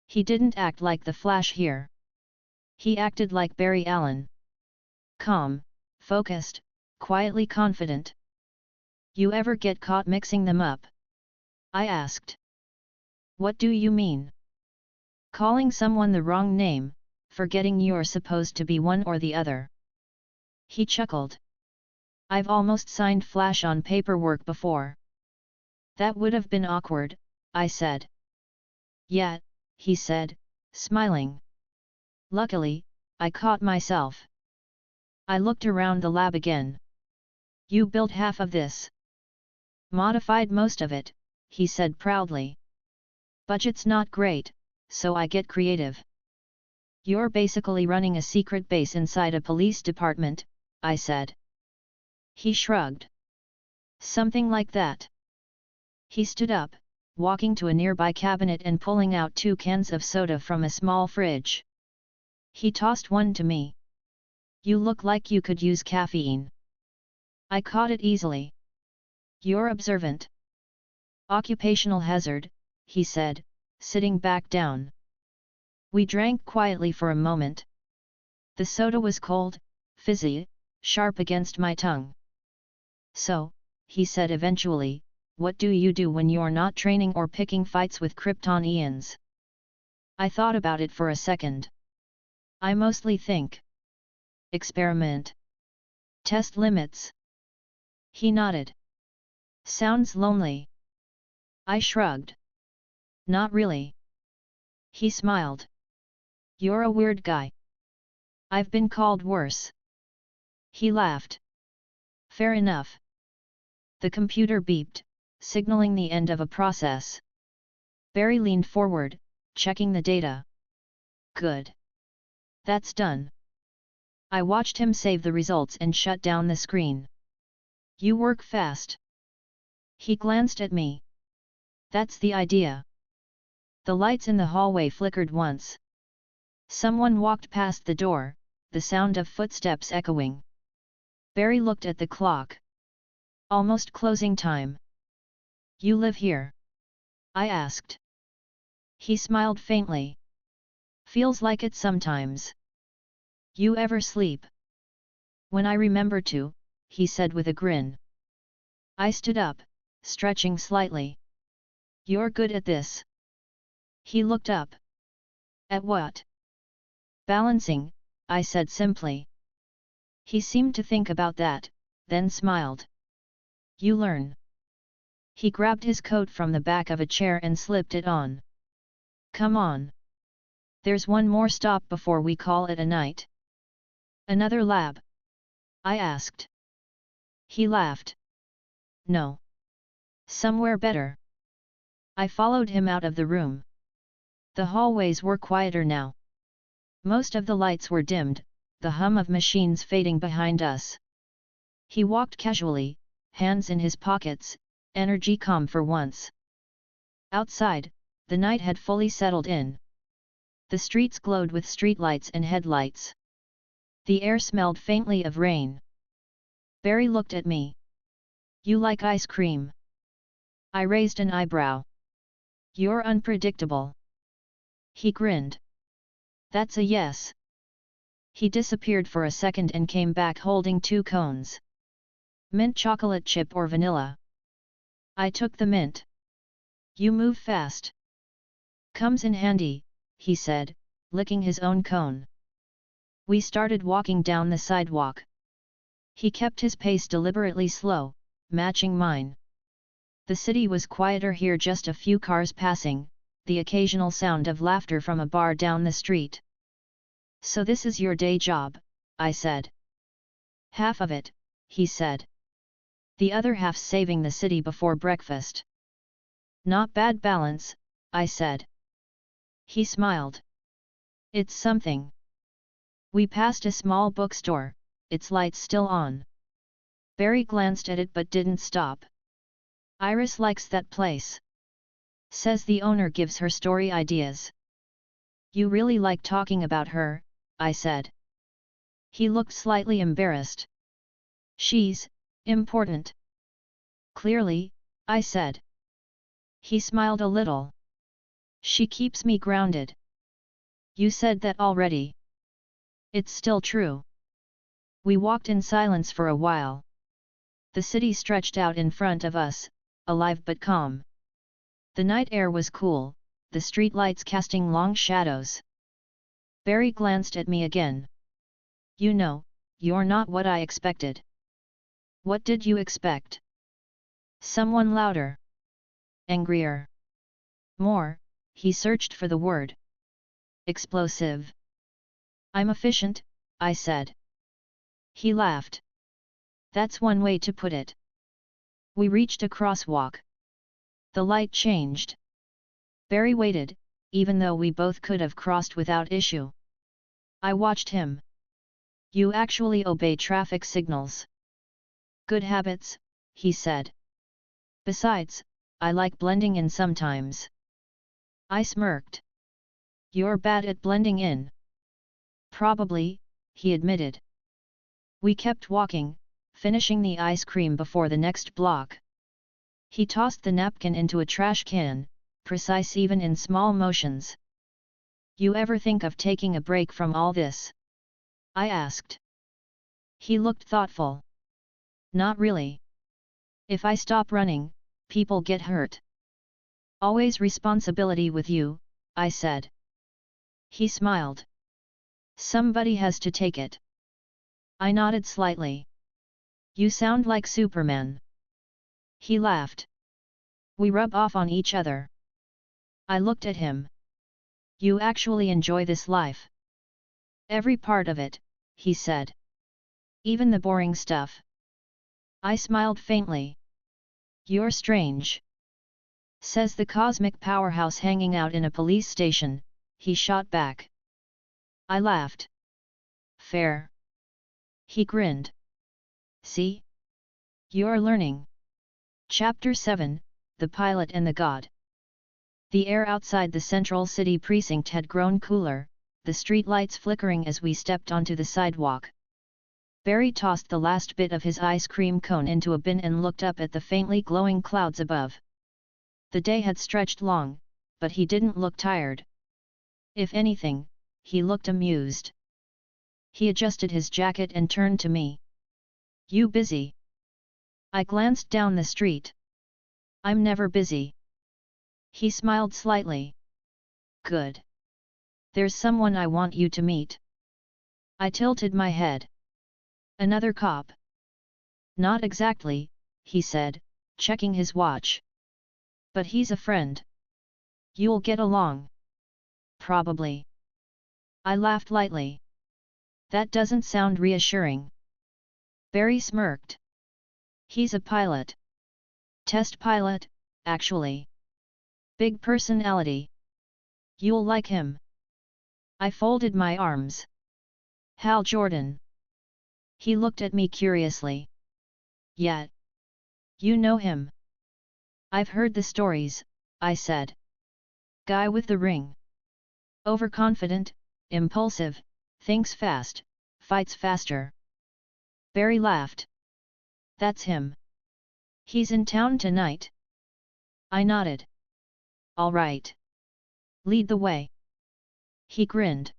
He didn't act like the Flash here. He acted like Barry Allen. Calm, focused, quietly confident. You ever get caught mixing them up? I asked. What do you mean? Calling someone the wrong name, forgetting you're supposed to be one or the other. He chuckled. I've almost signed Flash on paperwork before. That would have been awkward, I said. Yeah, he said, smiling. Luckily, I caught myself. I looked around the lab again. You built half of this. Modified most of it, he said proudly. Budget's not great, so I get creative. You're basically running a secret base inside a police department, I said. He shrugged. Something like that. He stood up, walking to a nearby cabinet and pulling out 2 cans of soda from a small fridge. He tossed one to me. You look like you could use caffeine. I caught it easily. You're observant. Occupational hazard, he said, sitting back down. We drank quietly for a moment. The soda was cold, fizzy, sharp against my tongue. So, he said eventually, what do you do when you're not training or picking fights with Kryptonians? I thought about it for a second. I mostly think. Experiment. Test limits. He nodded. Sounds lonely. I shrugged. Not really. He smiled. You're a weird guy. I've been called worse. He laughed. Fair enough. The computer beeped, signaling the end of a process. Barry leaned forward, checking the data. Good. That's done. I watched him save the results and shut down the screen. You work fast. He glanced at me. That's the idea. The lights in the hallway flickered once. Someone walked past the door, the sound of footsteps echoing. Barry looked at the clock. Almost closing time. You live here? I asked. He smiled faintly. Feels like it sometimes. You ever sleep? When I remember to, he said with a grin. I stood up, stretching slightly. You're good at this. He looked up. At what? Balancing, I said simply. He seemed to think about that, then smiled. You learn. He grabbed his coat from the back of a chair and slipped it on. Come on. There's one more stop before we call it a night. Another lab? I asked. He laughed. No. Somewhere better. I followed him out of the room. The hallways were quieter now. Most of the lights were dimmed, the hum of machines fading behind us. He walked casually, hands in his pockets, energy calm for once. Outside, the night had fully settled in. The streets glowed with streetlights and headlights. The air smelled faintly of rain. Barry looked at me. You like ice cream? I raised an eyebrow. You're unpredictable. He grinned. That's a yes. He disappeared for a second and came back holding 2 cones. Mint chocolate chip or vanilla? I took the mint. You move fast. Comes in handy, he said, licking his own cone. We started walking down the sidewalk. He kept his pace deliberately slow, matching mine. The city was quieter here, just a few cars passing, the occasional sound of laughter from a bar down the street. So this is your day job, I said. Half of it, he said. The other half saving the city before breakfast. Not bad balance, I said. He smiled. It's something. We passed a small bookstore, its lights still on. Barry glanced at it but didn't stop. Iris likes that place. Says the owner gives her story ideas. You really like talking about her, I said. He looked slightly embarrassed. She's important. Clearly, I said. He smiled a little. She keeps me grounded. You said that already. It's still true. We walked in silence for a while. The city stretched out in front of us, alive but calm. The night air was cool, the streetlights casting long shadows. Barry glanced at me again. You know, you're not what I expected. What did you expect? Someone louder. Angrier. More, he searched for the word. Explosive. I'm efficient, I said. He laughed. That's one way to put it. We reached a crosswalk. The light changed. Barry waited, even though we both could have crossed without issue. I watched him. You actually obey traffic signals. Good habits, he said. Besides, I like blending in sometimes. I smirked. You're bad at blending in. Probably, he admitted. We kept walking, finishing the ice cream before the next block. He tossed the napkin into a trash can, precise even in small motions. You ever think of taking a break from all this? I asked. He looked thoughtful. Not really. If I stop running, people get hurt. Always responsibility with you, I said. He smiled. Somebody has to take it. I nodded slightly. You sound like Superman. He laughed. We rub off on each other. I looked at him. You actually enjoy this life? Every part of it, he said. Even the boring stuff. I smiled faintly. You're strange. Says the cosmic powerhouse hanging out in a police station, he shot back. I laughed. Fair. He grinned. See? You're learning. Chapter 7, The Pilot and the God. The air outside the central city precinct had grown cooler, the streetlights flickering as we stepped onto the sidewalk. Barry tossed the last bit of his ice cream cone into a bin and looked up at the faintly glowing clouds above. The day had stretched long, but he didn't look tired. If anything, he looked amused. He adjusted his jacket and turned to me. You busy? I glanced down the street. I'm never busy. He smiled slightly. Good. There's someone I want you to meet. I tilted my head. Another cop? Not exactly, he said, checking his watch. But he's a friend. You'll get along. Probably. I laughed lightly. That doesn't sound reassuring. Barry smirked. He's a pilot. Test pilot, actually. Big personality. You'll like him. I folded my arms. Hal Jordan. He looked at me curiously. Yet. You know him. I've heard the stories, I said. Guy with the ring. Overconfident, impulsive, thinks fast, fights faster. Barry laughed. That's him. He's in town tonight. I nodded. All right. Lead the way. He grinned.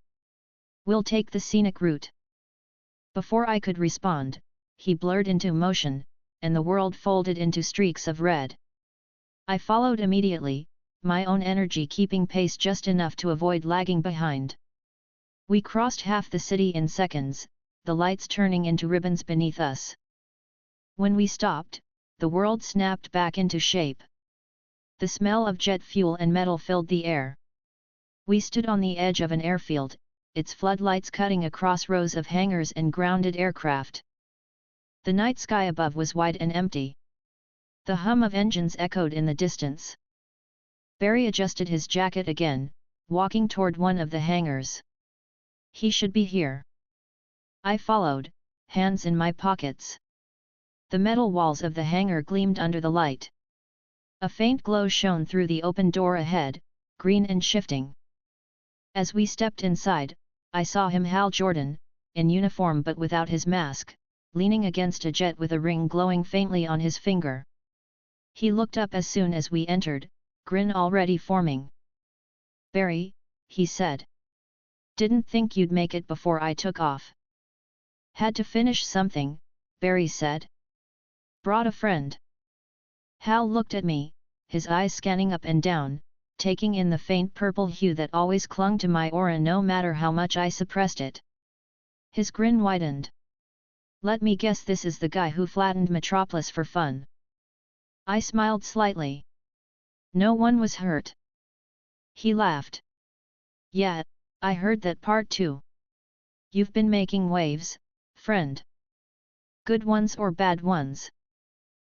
We'll take the scenic route. Before I could respond, he blurred into motion, and the world folded into streaks of red. I followed immediately, my own energy keeping pace just enough to avoid lagging behind. We crossed half the city in seconds, the lights turning into ribbons beneath us. When we stopped, the world snapped back into shape. The smell of jet fuel and metal filled the air. We stood on the edge of an airfield, its floodlights cutting across rows of hangars and grounded aircraft. The night sky above was wide and empty. The hum of engines echoed in the distance. Barry adjusted his jacket again, walking toward one of the hangars. He should be here. I followed, hands in my pockets. The metal walls of the hangar gleamed under the light. A faint glow shone through the open door ahead, green and shifting. As we stepped inside, I saw him, Hal Jordan, in uniform but without his mask, leaning against a jet with a ring glowing faintly on his finger. He looked up as soon as we entered, grin already forming. Barry, he said. Didn't think you'd make it before I took off. Had to finish something, Barry said. Brought a friend. Hal looked at me, his eyes scanning up and down, taking in the faint purple hue that always clung to my aura no matter how much I suppressed it. His grin widened. Let me guess, this is the guy who flattened Metropolis for fun. I smiled slightly. No one was hurt. He laughed. Yeah, I heard that part too. You've been making waves, friend. Good ones or bad ones?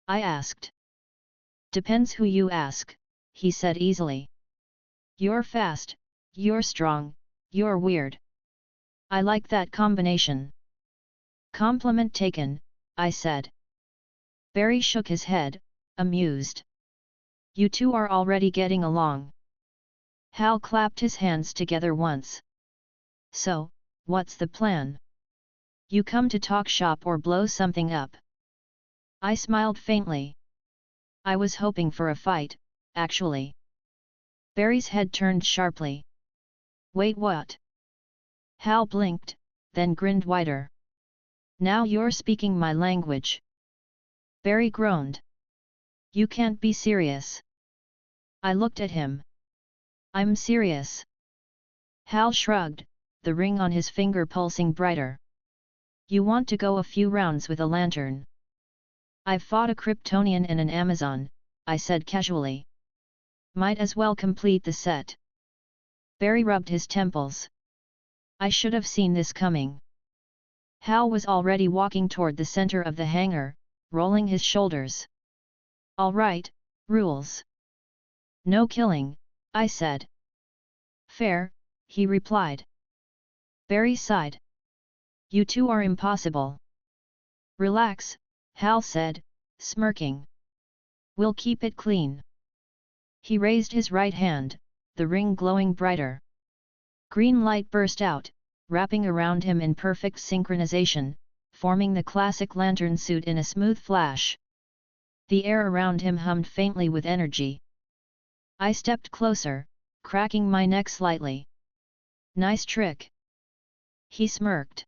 I asked. Depends who you ask, he said easily. You're fast, you're strong, you're weird. I like that combination. Compliment taken, I said. Barry shook his head, amused. You two are already getting along. Hal clapped his hands together once. So, what's the plan? You come to talk shop or blow something up? I smiled faintly. I was hoping for a fight, actually. Barry's head turned sharply. Wait, what? Hal blinked, then grinned wider. Now you're speaking my language. Barry groaned. You can't be serious. I looked at him. I'm serious. Hal shrugged, the ring on his finger pulsing brighter. You want to go a few rounds with a lantern? I've fought a Kryptonian and an Amazon, I said casually. Might as well complete the set. Barry rubbed his temples. I should have seen this coming. Hal was already walking toward the center of the hangar, rolling his shoulders. All right, rules. No killing, I said. Fair, he replied. Barry sighed. You two are impossible. Relax, Hal said, smirking. We'll keep it clean. He raised his right hand, the ring glowing brighter. Green light burst out, wrapping around him in perfect synchronization, forming the classic lantern suit in a smooth flash. The air around him hummed faintly with energy. I stepped closer, cracking my neck slightly. Nice trick. He smirked.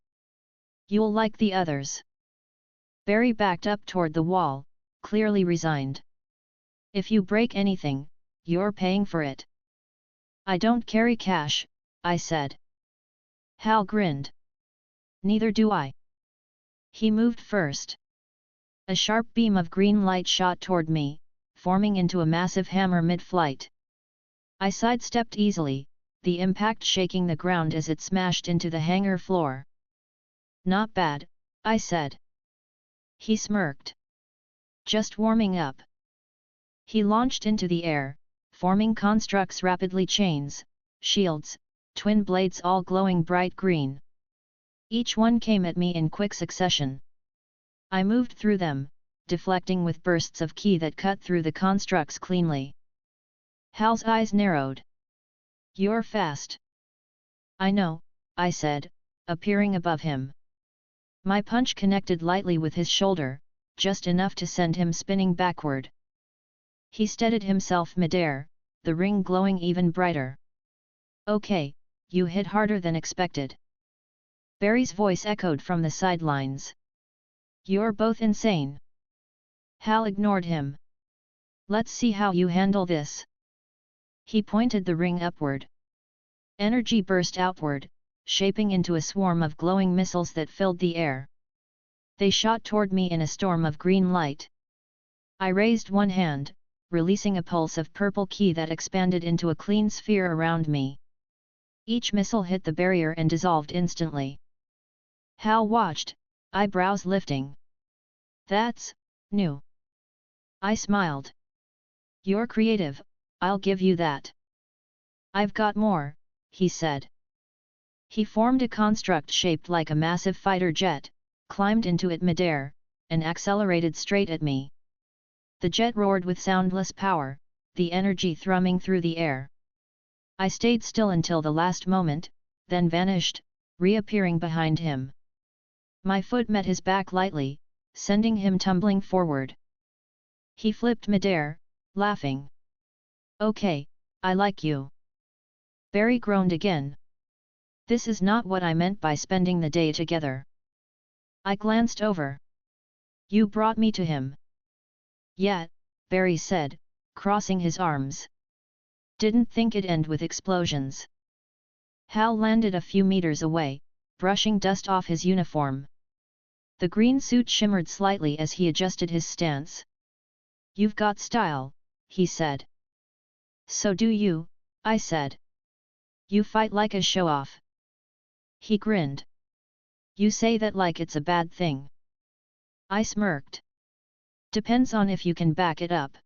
You'll like the others. Barry backed up toward the wall, clearly resigned. If you break anything, you're paying for it. I don't carry cash, I said. Hal grinned. Neither do I. He moved first. A sharp beam of green light shot toward me, forming into a massive hammer mid-flight. I sidestepped easily, the impact shaking the ground as it smashed into the hangar floor. Not bad, I said. He smirked. Just warming up. He launched into the air, forming constructs rapidly chains, shields, twin blades all glowing bright green. Each one came at me in quick succession. I moved through them, deflecting with bursts of ki that cut through the constructs cleanly. Hal's eyes narrowed. You're fast. I know, I said, appearing above him. My punch connected lightly with his shoulder, just enough to send him spinning backward. He steadied himself midair, the ring glowing even brighter. Okay, you hit harder than expected. Barry's voice echoed from the sidelines. You're both insane. Hal ignored him. Let's see how you handle this. He pointed the ring upward. Energy burst outward, shaping into a swarm of glowing missiles that filled the air. They shot toward me in a storm of green light. I raised one hand, releasing a pulse of purple ki that expanded into a clean sphere around me. Each missile hit the barrier and dissolved instantly. Hal watched, eyebrows lifting. That's new. I smiled. You're creative, I'll give you that. I've got more, he said. He formed a construct shaped like a massive fighter jet, climbed into it midair, and accelerated straight at me. The jet roared with soundless power, the energy thrumming through the air. I stayed still until the last moment, then vanished, reappearing behind him. My foot met his back lightly, sending him tumbling forward. He flipped midair, laughing. Okay, I like you. Barry groaned again. This is not what I meant by spending the day together. I glanced over. You brought me to him. Yeah, Barry said, crossing his arms. Didn't think it'd end with explosions. Hal landed a few meters away, brushing dust off his uniform. The green suit shimmered slightly as he adjusted his stance. You've got style, he said. So do you, I said. You fight like a show-off. He grinned. You say that like it's a bad thing. I smirked. Depends on if you can back it up.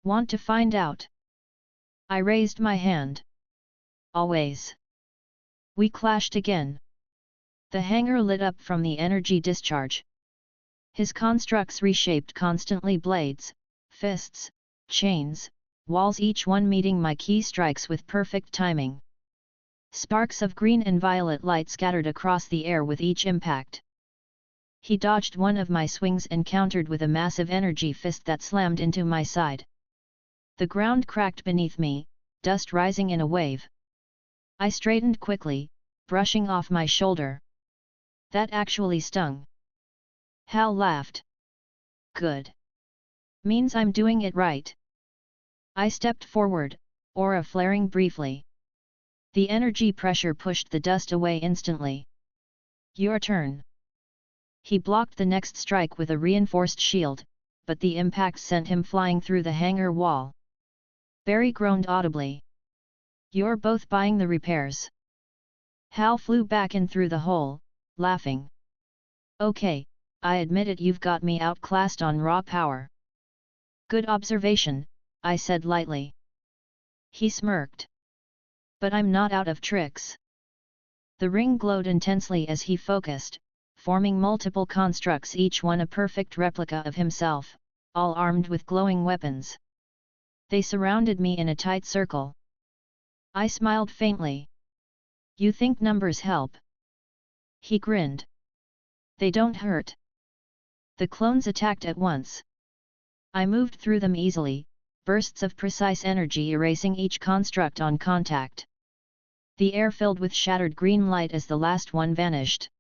Want to find out? I raised my hand. Always. We clashed again. The hangar lit up from the energy discharge. His constructs reshaped constantly, blades, fists, chains, walls, each one meeting my key strikes with perfect timing. Sparks of green and violet light scattered across the air with each impact. He dodged one of my swings and countered with a massive energy fist that slammed into my side. The ground cracked beneath me, dust rising in a wave. I straightened quickly, brushing off my shoulder. That actually stung. Hal laughed. Good. Means I'm doing it right. I stepped forward, aura flaring briefly. The energy pressure pushed the dust away instantly. Your turn. He blocked the next strike with a reinforced shield, but the impact sent him flying through the hangar wall. Barry groaned audibly. You're both buying the repairs. Hal flew back in through the hole, laughing. Okay, I admit it, you've got me outclassed on raw power. Good observation, I said lightly. He smirked. But I'm not out of tricks. The ring glowed intensely as he focused, forming multiple constructs, each one a perfect replica of himself, all armed with glowing weapons. They surrounded me in a tight circle. I smiled faintly. You think numbers help? He grinned. They don't hurt. The clones attacked at once. I moved through them easily, bursts of precise energy erasing each construct on contact. The air filled with shattered green light as the last one vanished.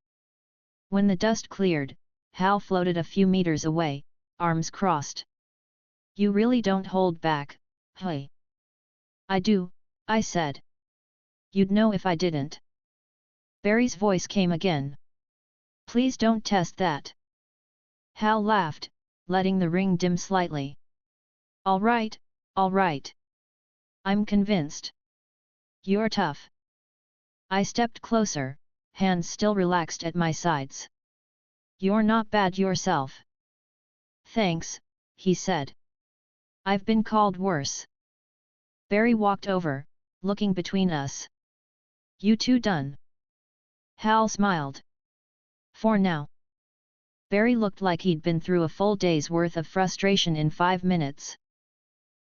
When the dust cleared, Hal floated a few meters away, arms crossed. You really don't hold back, hey? I do, I said. You'd know if I didn't. Barry's voice came again. Please don't test that. Hal laughed, letting the ring dim slightly. All right, all right. I'm convinced. You're tough. I stepped closer, hands still relaxed at my sides. You're not bad yourself. Thanks, he said. I've been called worse. Barry walked over, looking between us. You two done? Hal smiled. For now. Barry looked like he'd been through a full day's worth of frustration in 5 minutes.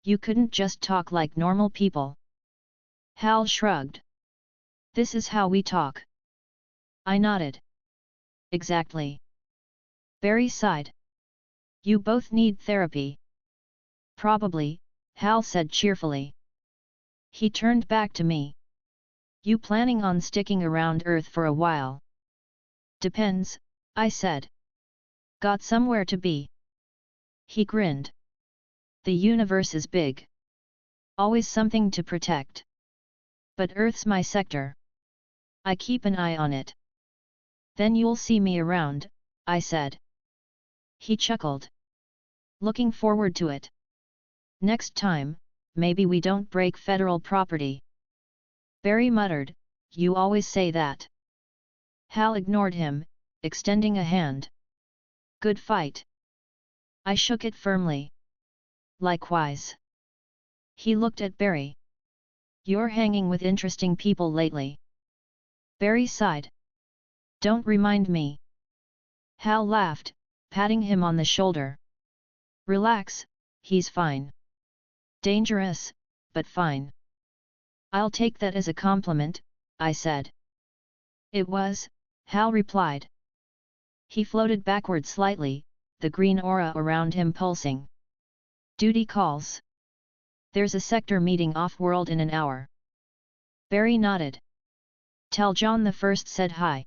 You couldn't just talk like normal people. Hal shrugged. This is how we talk. I nodded. Exactly. Barry sighed. You both need therapy. Probably, Hal said cheerfully. He turned back to me. You planning on sticking around Earth for a while? Depends, I said. Got somewhere to be? He grinned. The universe is big. Always something to protect. But Earth's my sector. I keep an eye on it. Then you'll see me around, I said. He chuckled. Looking forward to it. Next time, maybe we don't break federal property. Barry muttered, you always say that. Hal ignored him, extending a hand. Good fight. I shook it firmly. Likewise. He looked at Barry. You're hanging with interesting people lately. Barry sighed. Don't remind me. Hal laughed, patting him on the shoulder. Relax, he's fine. Dangerous, but fine. I'll take that as a compliment, I said. It was, Hal replied. He floated backward slightly, the green aura around him pulsing. Duty calls. There's a sector meeting off-world in an hour. Barry nodded. Tell John the First said hi.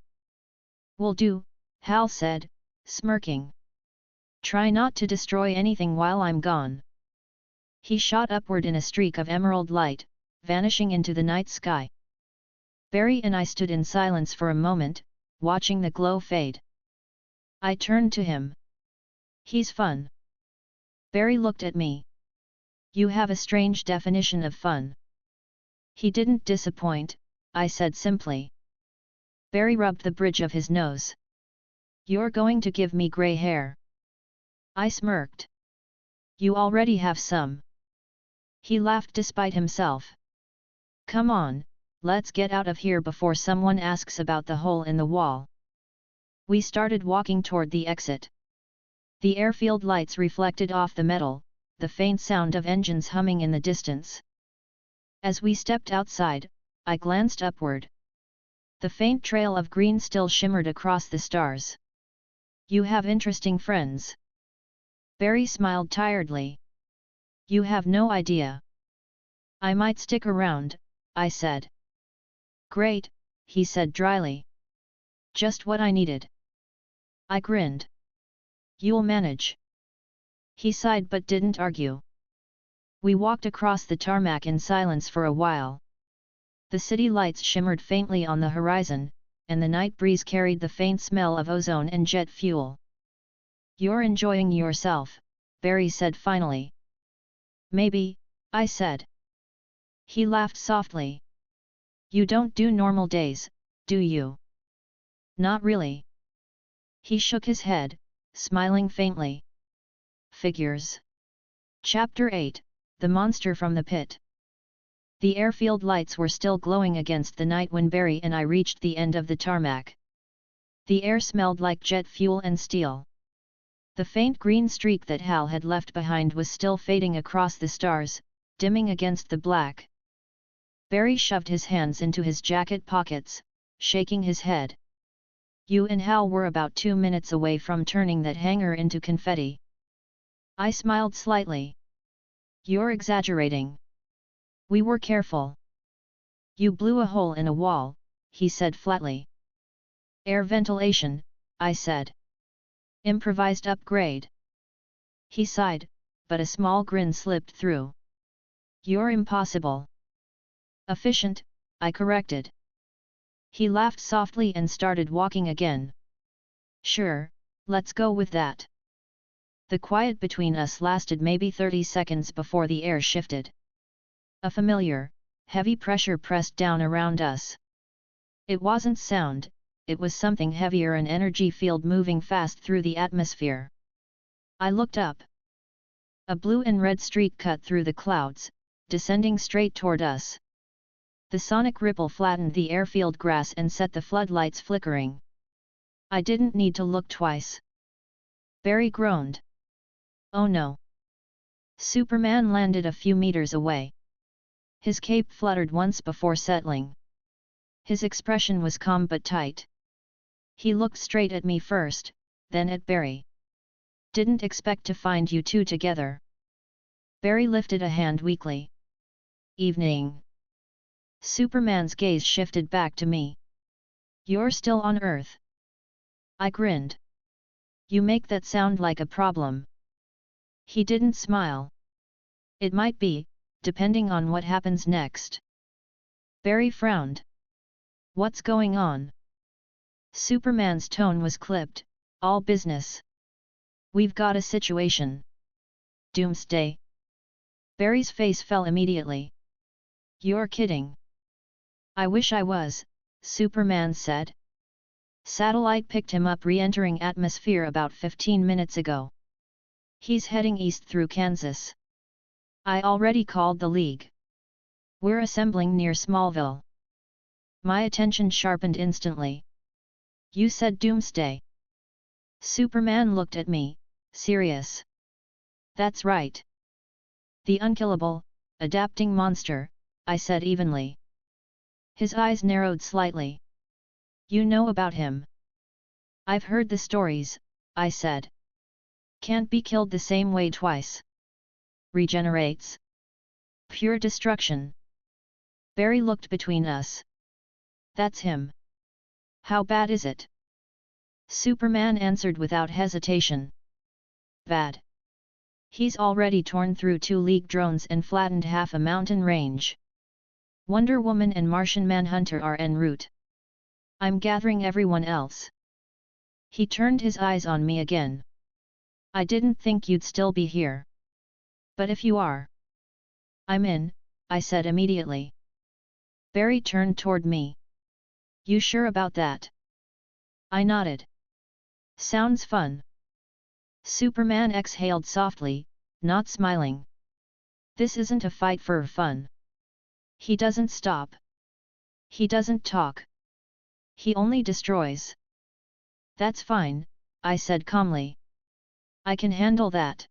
Will do, Hal said, smirking. Try not to destroy anything while I'm gone. He shot upward in a streak of emerald light, vanishing into the night sky. Barry and I stood in silence for a moment, watching the glow fade. I turned to him. He's fun. Barry looked at me. You have a strange definition of fun. He didn't disappoint, I said simply. Barry rubbed the bridge of his nose. You're going to give me grey hair. I smirked. You already have some. He laughed despite himself. Come on, let's get out of here before someone asks about the hole in the wall. We started walking toward the exit. The airfield lights reflected off the metal, the faint sound of engines humming in the distance. As we stepped outside, I glanced upward. The faint trail of green still shimmered across the stars. You have interesting friends. Barry smiled tiredly. You have no idea. I might stick around, I said. Great, he said dryly. Just what I needed. I grinned. You'll manage. He sighed but didn't argue. We walked across the tarmac in silence for a while. The city lights shimmered faintly on the horizon, and the night breeze carried the faint smell of ozone and jet fuel. You're enjoying yourself, Barry said finally. Maybe, I said. He laughed softly. You don't do normal days, do you? Not really. He shook his head, smiling faintly. Figures. Chapter 8, The Monster from the Pit. The airfield lights were still glowing against the night when Barry and I reached the end of the tarmac. The air smelled like jet fuel and steel. The faint green streak that Hal had left behind was still fading across the stars, dimming against the black. Barry shoved his hands into his jacket pockets, shaking his head. You and Hal were about 2 minutes away from turning that hangar into confetti. I smiled slightly. You're exaggerating. We were careful. You blew a hole in a wall, he said flatly. Air ventilation, I said. Improvised upgrade. He sighed, but a small grin slipped through. You're impossible. Efficient, I corrected. He laughed softly and started walking again. Sure, let's go with that. The quiet between us lasted maybe 30 seconds before the air shifted. A familiar, heavy pressure pressed down around us. It wasn't sound, it was something heavier, an energy field moving fast through the atmosphere. I looked up. A blue and red streak cut through the clouds, descending straight toward us. The sonic ripple flattened the airfield grass and set the floodlights flickering. I didn't need to look twice. Barry groaned. Oh no! Superman landed a few meters away. His cape fluttered once before settling. His expression was calm but tight. He looked straight at me first, then at Barry. Didn't expect to find you two together. Barry lifted a hand weakly. Evening. Superman's gaze shifted back to me. You're still on Earth. I grinned. You make that sound like a problem. He didn't smile. It might be, depending on what happens next. Barry frowned. What's going on? Superman's tone was clipped, all business. We've got a situation. Doomsday. Barry's face fell immediately. You're kidding. I wish I was, Superman said. Satellite picked him up re-entering atmosphere about 15 minutes ago. He's heading east through Kansas. I already called the League. We're assembling near Smallville. My attention sharpened instantly. You said Doomsday. Superman looked at me, serious. That's right. The unkillable, adapting monster, I said evenly. His eyes narrowed slightly. You know about him. I've heard the stories, I said. Can't be killed the same way twice. Regenerates. Pure destruction. Barry looked between us. That's him. How bad is it? Superman answered without hesitation. Bad. He's already torn through 2 League drones and flattened half a mountain range. Wonder Woman and Martian Manhunter are en route. I'm gathering everyone else. He turned his eyes on me again. I didn't think you'd still be here. But if you are, I'm in, I said immediately. Barry turned toward me. You sure about that? I nodded. Sounds fun. Superman exhaled softly, not smiling. This isn't a fight for fun. He doesn't stop. He doesn't talk. He only destroys. That's fine, I said calmly. I can handle that.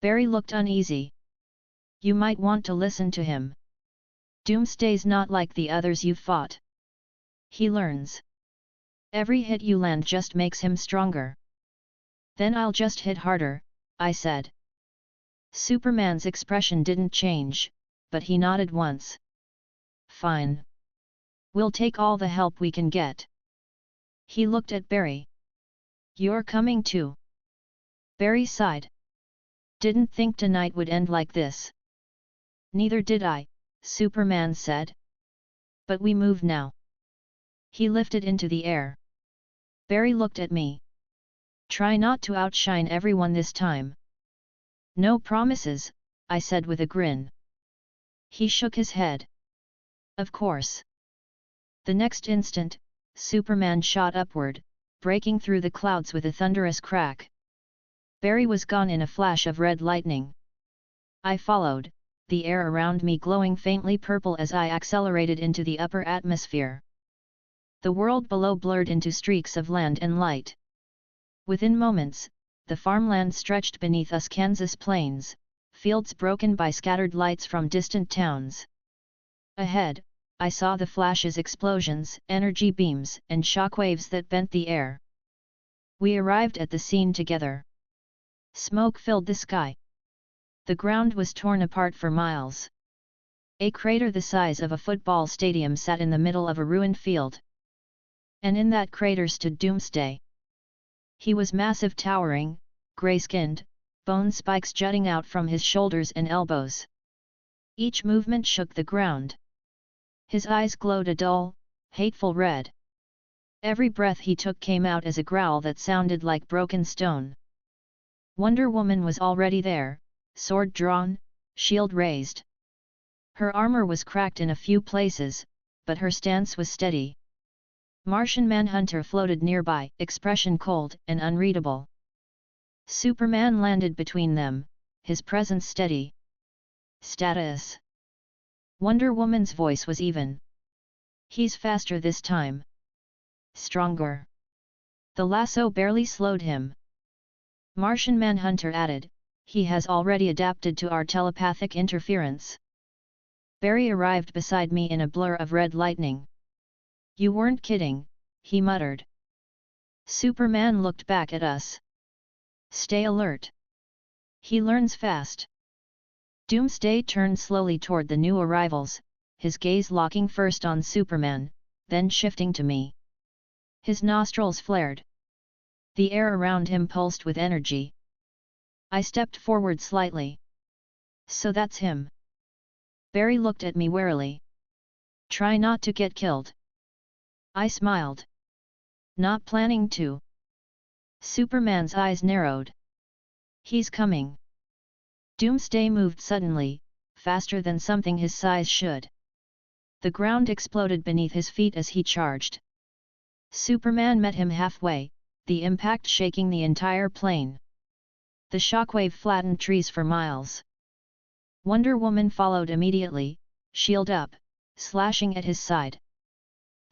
Barry looked uneasy. You might want to listen to him. Doomsday's not like the others you've fought. He learns. Every hit you land just makes him stronger. Then I'll just hit harder, I said. Superman's expression didn't change, but he nodded once. Fine. We'll take all the help we can get. He looked at Barry. You're coming too. Barry sighed. Didn't think tonight would end like this. Neither did I, Superman said. But we move now. He lifted into the air. Barry looked at me. Try not to outshine everyone this time. No promises, I said with a grin. He shook his head. Of course. The next instant, Superman shot upward, breaking through the clouds with a thunderous crack. Barry was gone in a flash of red lightning. I followed, the air around me glowing faintly purple as I accelerated into the upper atmosphere. The world below blurred into streaks of land and light. Within moments, the farmland stretched beneath us, Kansas plains, fields broken by scattered lights from distant towns. Ahead, I saw the flashes, explosions, energy beams, and shockwaves that bent the air. We arrived at the scene together. Smoke filled the sky. The ground was torn apart for miles. A crater the size of a football stadium sat in the middle of a ruined field. And in that crater stood Doomsday. He was massive, towering, grey-skinned, bone spikes jutting out from his shoulders and elbows. Each movement shook the ground. His eyes glowed a dull, hateful red. Every breath he took came out as a growl that sounded like broken stone. Wonder Woman was already there, sword drawn, shield raised. Her armor was cracked in a few places, but her stance was steady. Martian Manhunter floated nearby, expression cold and unreadable. Superman landed between them, his presence steady. Status. Wonder Woman's voice was even. He's faster this time. Stronger. The lasso barely slowed him. Martian Manhunter added, he has already adapted to our telepathic interference. Barry arrived beside me in a blur of red lightning. You weren't kidding, he muttered. Superman looked back at us. Stay alert. He learns fast. Doomsday turned slowly toward the new arrivals, his gaze locking first on Superman, then shifting to me. His nostrils flared. The air around him pulsed with energy. I stepped forward slightly. So that's him. Barry looked at me warily. Try not to get killed. I smiled. Not planning to. Superman's eyes narrowed. He's coming. Doomsday moved suddenly, faster than something his size should. The ground exploded beneath his feet as he charged. Superman met him halfway, the impact shaking the entire plane. The shockwave flattened trees for miles. Wonder Woman followed immediately, shield up, slashing at his side.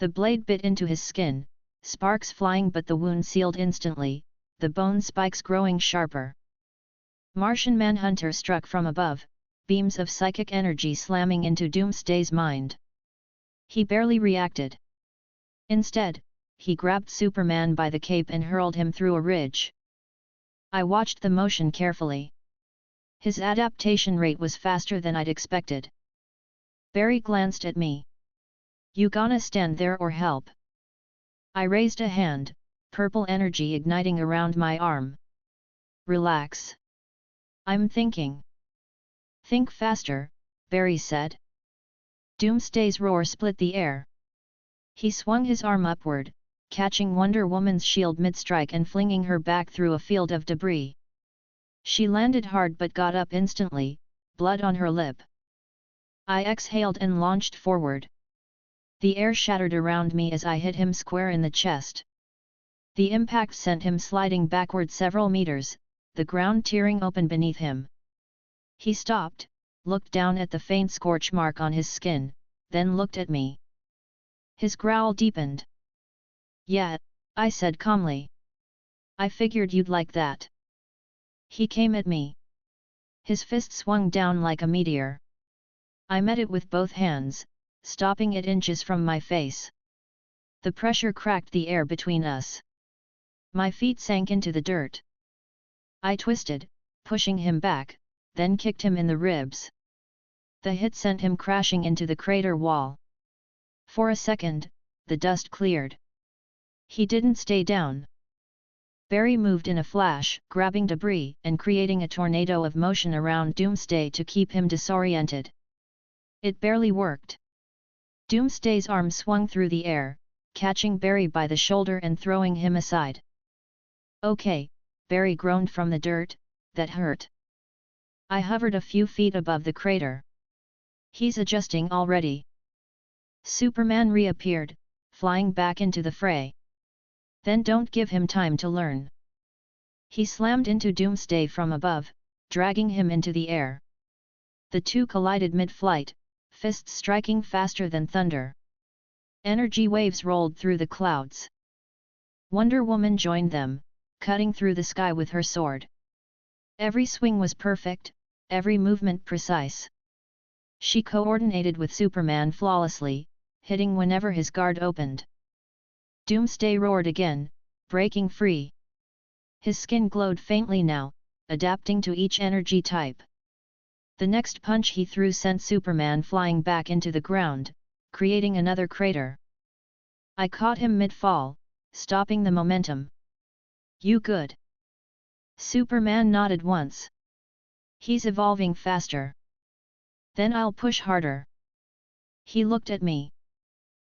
The blade bit into his skin, sparks flying, but the wound sealed instantly, the bone spikes growing sharper. Martian Manhunter struck from above, beams of psychic energy slamming into Doomsday's mind. He barely reacted. Instead, he grabbed Superman by the cape and hurled him through a ridge. I watched the motion carefully. His adaptation rate was faster than I'd expected. Barry glanced at me. You gonna stand there or help? I raised a hand, purple energy igniting around my arm. Relax. I'm thinking. Think faster, Barry said. Doomsday's roar split the air. He swung his arm upward, catching Wonder Woman's shield mid-strike and flinging her back through a field of debris. She landed hard but got up instantly, blood on her lip. I exhaled and launched forward. The air shattered around me as I hit him square in the chest. The impact sent him sliding backward several meters, the ground tearing open beneath him. He stopped, looked down at the faint scorch mark on his skin, then looked at me. His growl deepened. Yeah, I said calmly. I figured you'd like that. He came at me. His fist swung down like a meteor. I met it with both hands, stopping it inches from my face. The pressure cracked the air between us. My feet sank into the dirt. I twisted, pushing him back, then kicked him in the ribs. The hit sent him crashing into the crater wall. For a second, the dust cleared. He didn't stay down. Barry moved in a flash, grabbing debris and creating a tornado of motion around Doomsday to keep him disoriented. It barely worked. Doomsday's arm swung through the air, catching Barry by the shoulder and throwing him aside. Okay, Barry groaned from the dirt, that hurt. I hovered a few feet above the crater. He's adjusting already. Superman reappeared, flying back into the fray. Then don't give him time to learn. He slammed into Doomsday from above, dragging him into the air. The two collided mid-flight, fists striking faster than thunder. Energy waves rolled through the clouds. Wonder Woman joined them, cutting through the sky with her sword. Every swing was perfect, every movement precise. She coordinated with Superman flawlessly, hitting whenever his guard opened. Doomsday roared again, breaking free. His skin glowed faintly now, adapting to each energy type. The next punch he threw sent Superman flying back into the ground, creating another crater. I caught him mid-fall, stopping the momentum. You good? Superman nodded once. He's evolving faster. Then I'll push harder. He looked at me.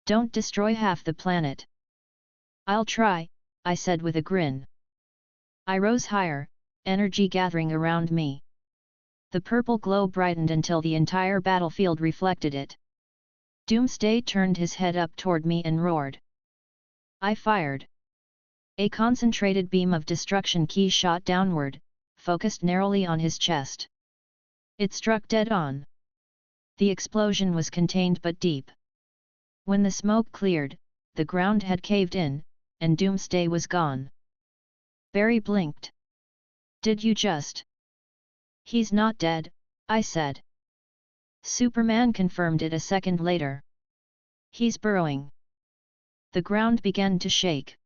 Don't destroy half the planet. I'll try, I said with a grin. I rose higher, energy gathering around me. The purple glow brightened until the entire battlefield reflected it. Doomsday turned his head up toward me and roared. I fired. A concentrated beam of destruction ki shot downward, focused narrowly on his chest. It struck dead on. The explosion was contained but deep. When the smoke cleared, the ground had caved in, and Doomsday was gone. Barry blinked. Did you just? He's not dead, I said. Superman confirmed it a second later. He's burrowing. The ground began to shake.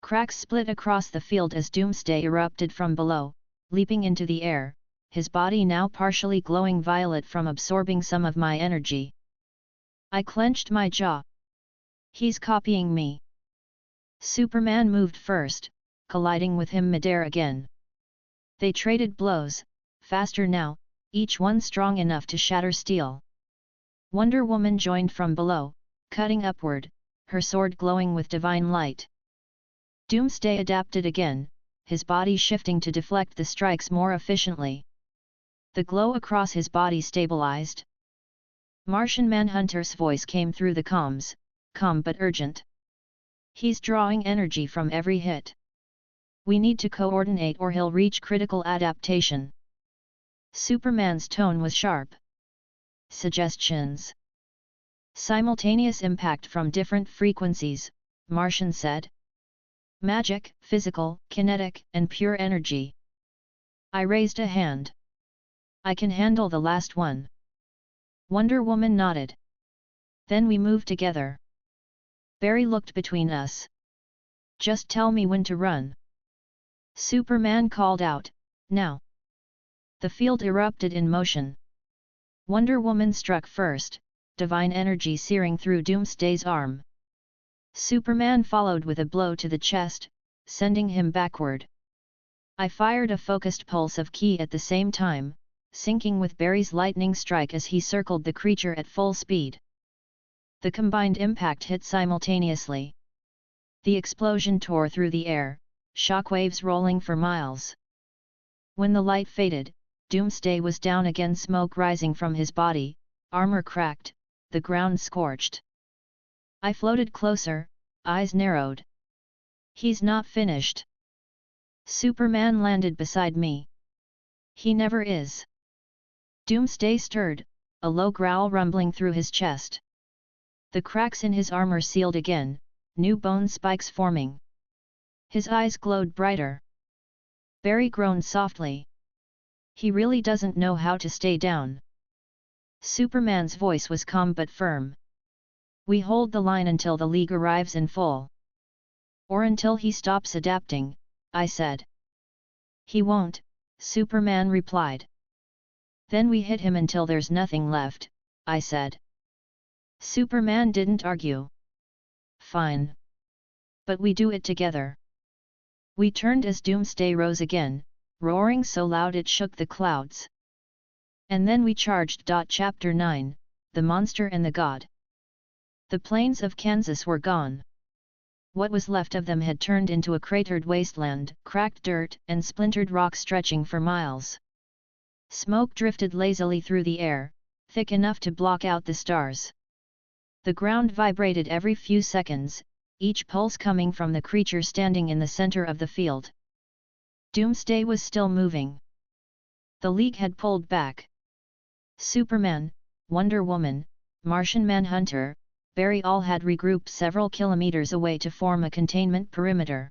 Cracks split across the field as Doomsday erupted from below, leaping into the air, his body now partially glowing violet from absorbing some of my energy. I clenched my jaw. He's copying me. Superman moved first, colliding with him midair again. They traded blows, faster now, each one strong enough to shatter steel. Wonder Woman joined from below, cutting upward, her sword glowing with divine light. Doomsday adapted again, his body shifting to deflect the strikes more efficiently. The glow across his body stabilized. Martian Manhunter's voice came through the comms, calm but urgent. He's drawing energy from every hit. We need to coordinate or he'll reach critical adaptation. Superman's tone was sharp. Suggestions. Simultaneous impact from different frequencies, Martian said. Magic, physical, kinetic, and pure energy. I raised a hand. I can handle the last one. Wonder Woman nodded. Then we moved together. Barry looked between us. Just tell me when to run. Superman called out, now. The field erupted in motion. Wonder Woman struck first, divine energy searing through Doomsday's arm. Superman followed with a blow to the chest, sending him backward. I fired a focused pulse of ki at the same time, syncing with Barry's lightning strike as he circled the creature at full speed. The combined impact hit simultaneously. The explosion tore through the air, shockwaves rolling for miles. When the light faded, Doomsday was down again, smoke rising from his body, armor cracked, the ground scorched. I floated closer, eyes narrowed. He's not finished. Superman landed beside me. He never is. Doomsday stirred, a low growl rumbling through his chest. The cracks in his armor sealed again, new bone spikes forming. His eyes glowed brighter. Barry groaned softly. He really doesn't know how to stay down. Superman's voice was calm but firm. We hold the line until the League arrives in full. Or until he stops adapting, I said. He won't, Superman replied. Then we hit him until there's nothing left, I said. Superman didn't argue. Fine. But we do it together. We turned as Doomsday rose again, roaring so loud it shook the clouds. And then we charged. Chapter 9, The Monster and the God. The plains of Kansas were gone. What was left of them had turned into a cratered wasteland, cracked dirt and splintered rock stretching for miles. Smoke drifted lazily through the air, thick enough to block out the stars. The ground vibrated every few seconds, each pulse coming from the creature standing in the center of the field. Doomsday was still moving. The League had pulled back. Superman, Wonder Woman, Martian Manhunter, Barry all had regrouped several kilometers away to form a containment perimeter.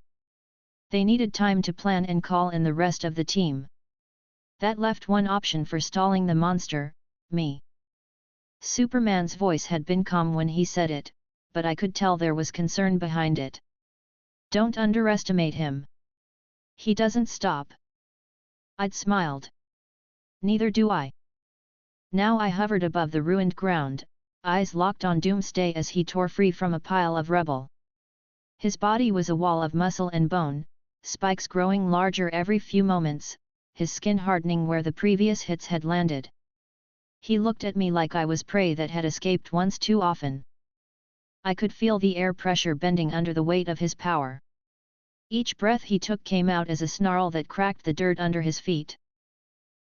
They needed time to plan and call in the rest of the team. That left one option for stalling the monster, me. Superman's voice had been calm when he said it, but I could tell there was concern behind it. Don't underestimate him. He doesn't stop. I'd smiled. Neither do I. Now I hovered above the ruined ground, eyes locked on Doomsday as he tore free from a pile of rubble. His body was a wall of muscle and bone, spikes growing larger every few moments, his skin hardening where the previous hits had landed. He looked at me like I was prey that had escaped once too often. I could feel the air pressure bending under the weight of his power. Each breath he took came out as a snarl that cracked the dirt under his feet.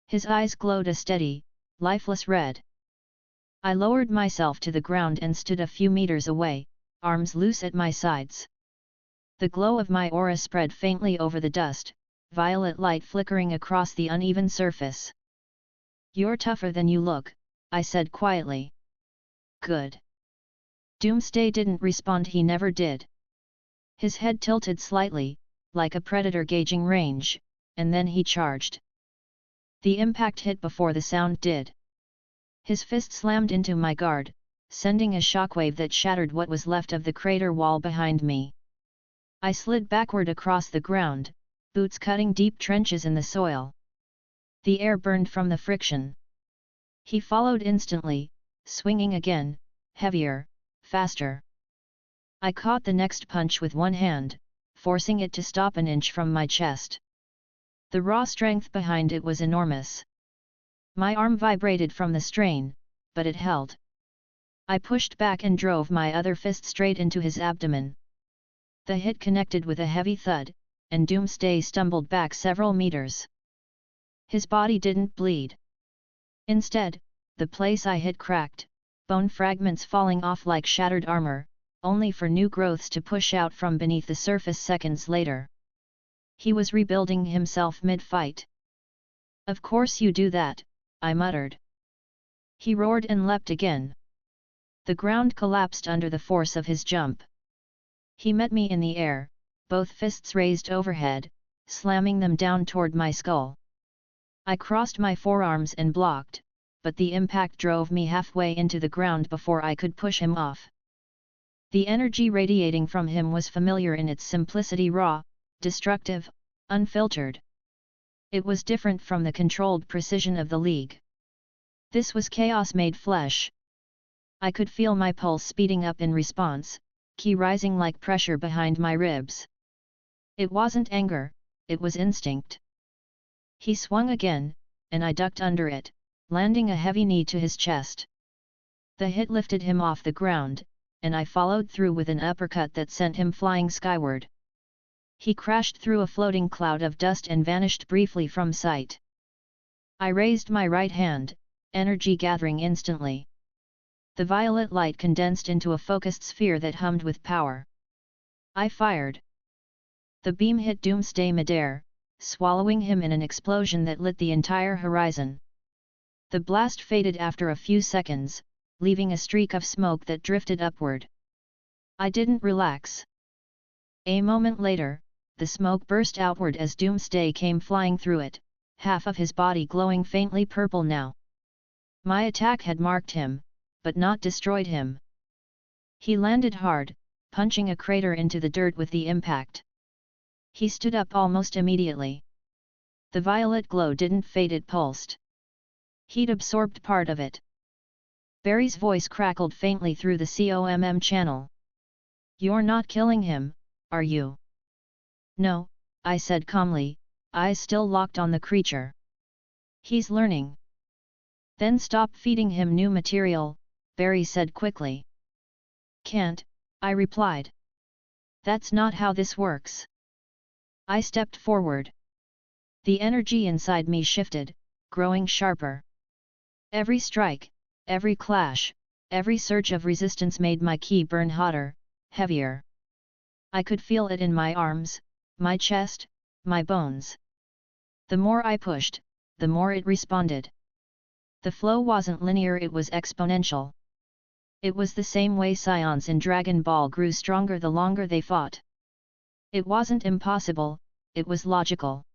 His eyes glowed a steady, lifeless red. I lowered myself to the ground and stood a few meters away, arms loose at my sides. The glow of my aura spread faintly over the dust, violet light flickering across the uneven surface. "You're tougher than you look," I said quietly. "Good." Doomsday didn't respond. He never did. His head tilted slightly, like a predator gauging range, and then he charged. The impact hit before the sound did. His fist slammed into my guard, sending a shockwave that shattered what was left of the crater wall behind me. I slid backward across the ground, boots cutting deep trenches in the soil. The air burned from the friction. He followed instantly, swinging again, heavier, faster. I caught the next punch with one hand, forcing it to stop an inch from my chest. The raw strength behind it was enormous. My arm vibrated from the strain, but it held. I pushed back and drove my other fist straight into his abdomen. The hit connected with a heavy thud, and Doomsday stumbled back several meters. His body didn't bleed. Instead, the place I hit cracked, bone fragments falling off like shattered armor, only for new growths to push out from beneath the surface seconds later. He was rebuilding himself mid-fight. "Of course you do that," I muttered. He roared and leapt again. The ground collapsed under the force of his jump. He met me in the air, both fists raised overhead, slamming them down toward my skull. I crossed my forearms and blocked, but the impact drove me halfway into the ground before I could push him off. The energy radiating from him was familiar in its simplicity, raw, destructive, unfiltered. It was different from the controlled precision of the League. This was chaos made flesh. I could feel my pulse speeding up in response, ki rising like pressure behind my ribs. It wasn't anger, it was instinct. He swung again, and I ducked under it, landing a heavy knee to his chest. The hit lifted him off the ground, and I followed through with an uppercut that sent him flying skyward. He crashed through a floating cloud of dust and vanished briefly from sight. I raised my right hand, energy gathering instantly. The violet light condensed into a focused sphere that hummed with power. I fired. The beam hit Doomsday midair, swallowing him in an explosion that lit the entire horizon. The blast faded after a few seconds, leaving a streak of smoke that drifted upward. I didn't relax. A moment later, the smoke burst outward as Doomsday came flying through it, half of his body glowing faintly purple now. My attack had marked him, but not destroyed him. He landed hard, punching a crater into the dirt with the impact. He stood up almost immediately. The violet glow didn't fade, it pulsed. He'd absorbed part of it. Barry's voice crackled faintly through the COMM channel. "You're not killing him, are you?" "No," I said calmly, eyes still locked on the creature. "He's learning." "Then stop feeding him new material," Barry said quickly. "Can't," I replied. "That's not how this works." I stepped forward. The energy inside me shifted, growing sharper. Every strike, every clash, every surge of resistance made my ki burn hotter, heavier. I could feel it in my arms, my chest, my bones. The more I pushed, the more it responded. The flow wasn't linear, it was exponential. It was the same way Scions in Dragon Ball grew stronger the longer they fought. It wasn't impossible, it was logical.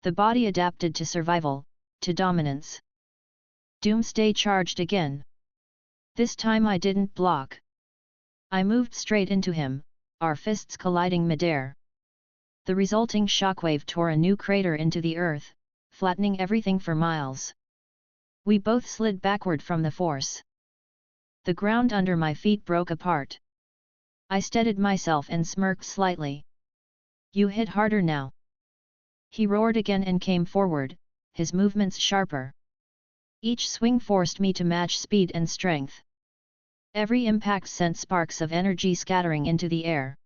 The body adapted to survival, to dominance. Doomsday charged again. This time I didn't block. I moved straight into him, our fists colliding midair. The resulting shockwave tore a new crater into the earth, flattening everything for miles. We both slid backward from the force. The ground under my feet broke apart. I steadied myself and smirked slightly. You hit harder now. He roared again and came forward, his movements sharper. Each swing forced me to match speed and strength. Every impact sent sparks of energy scattering into the air.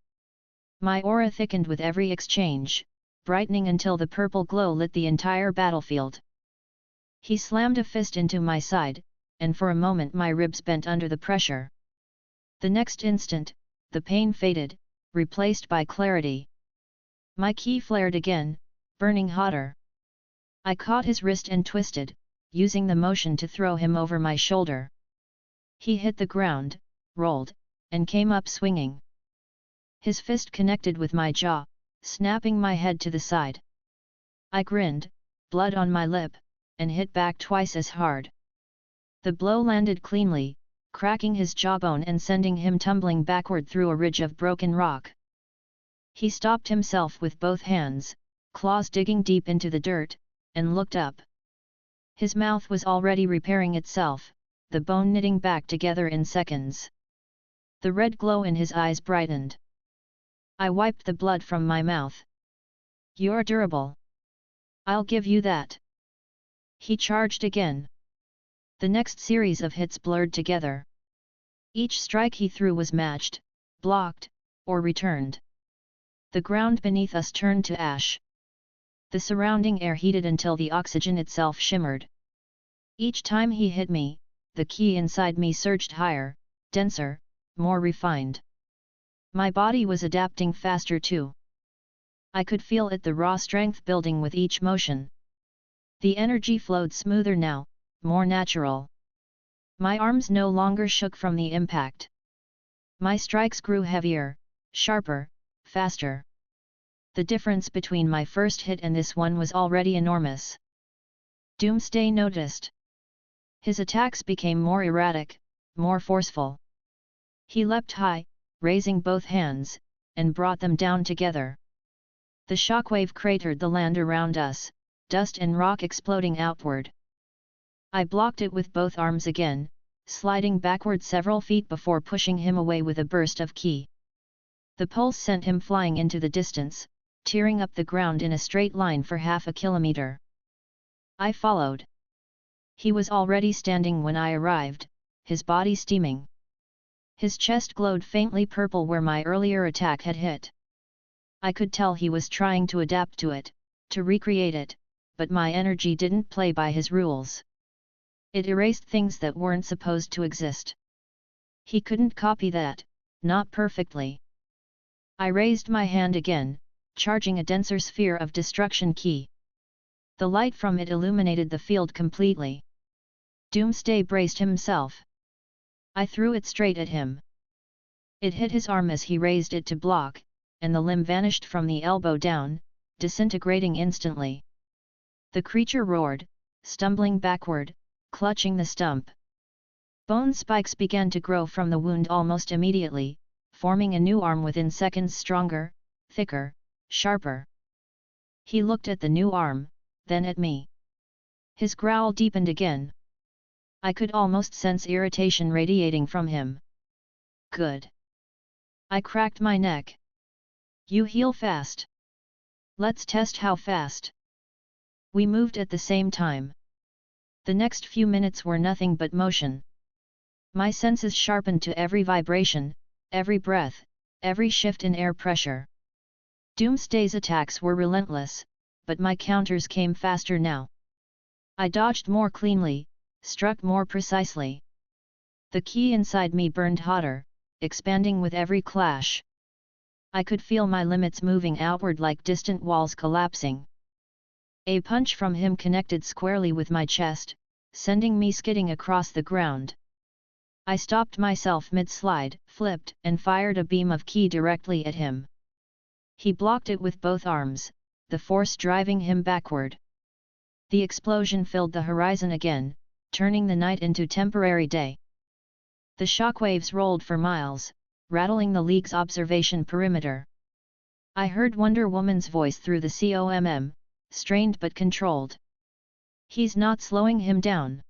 My aura thickened with every exchange, brightening until the purple glow lit the entire battlefield. He slammed a fist into my side, and for a moment my ribs bent under the pressure. The next instant, the pain faded, replaced by clarity. My ki flared again, burning hotter. I caught his wrist and twisted, using the motion to throw him over my shoulder. He hit the ground, rolled, and came up swinging. His fist connected with my jaw, snapping my head to the side. I grinned, blood on my lip, and hit back twice as hard. The blow landed cleanly, cracking his jawbone and sending him tumbling backward through a ridge of broken rock. He stopped himself with both hands, claws digging deep into the dirt, and looked up. His mouth was already repairing itself, the bone knitting back together in seconds. The red glow in his eyes brightened. I wiped the blood from my mouth. You're durable. I'll give you that. He charged again. The next series of hits blurred together. Each strike he threw was matched, blocked, or returned. The ground beneath us turned to ash. The surrounding air heated until the oxygen itself shimmered. Each time he hit me, the ki inside me surged higher, denser, more refined. My body was adapting faster too. I could feel it, the raw strength building with each motion. The energy flowed smoother now, more natural. My arms no longer shook from the impact. My strikes grew heavier, sharper, faster. The difference between my first hit and this one was already enormous. Doomsday noticed. His attacks became more erratic, more forceful. He leapt high, raising both hands, and brought them down together. The shockwave cratered the land around us, dust and rock exploding outward. I blocked it with both arms again, sliding backward several feet before pushing him away with a burst of ki. The pulse sent him flying into the distance, tearing up the ground in a straight line for half a kilometer. I followed. He was already standing when I arrived, his body steaming. His chest glowed faintly purple where my earlier attack had hit. I could tell he was trying to adapt to it, to recreate it, but my energy didn't play by his rules. It erased things that weren't supposed to exist. He couldn't copy that, not perfectly. I raised my hand again, charging a denser sphere of destruction ki. The light from it illuminated the field completely. Doomsday braced himself. I threw it straight at him. It hit his arm as he raised it to block, and the limb vanished from the elbow down, disintegrating instantly. The creature roared, stumbling backward, clutching the stump. Bone spikes began to grow from the wound almost immediately, forming a new arm within seconds, stronger, thicker, sharper. He looked at the new arm, then at me. His growl deepened again. I could almost sense irritation radiating from him. Good. I cracked my neck. You heal fast. Let's test how fast. We moved at the same time. The next few minutes were nothing but motion. My senses sharpened to every vibration, every breath, every shift in air pressure. Doomsday's attacks were relentless, but my counters came faster now. I dodged more cleanly, struck more precisely. The ki inside me burned hotter, expanding with every clash. I could feel my limits moving outward like distant walls collapsing. A punch from him connected squarely with my chest, sending me skidding across the ground. I stopped myself mid-slide, flipped, and fired a beam of ki directly at him. He blocked it with both arms, the force driving him backward. The explosion filled the horizon again, turning the night into temporary day. The shockwaves rolled for miles, rattling the League's observation perimeter. I heard Wonder Woman's voice through the COMM, strained but controlled. He's not slowing him down.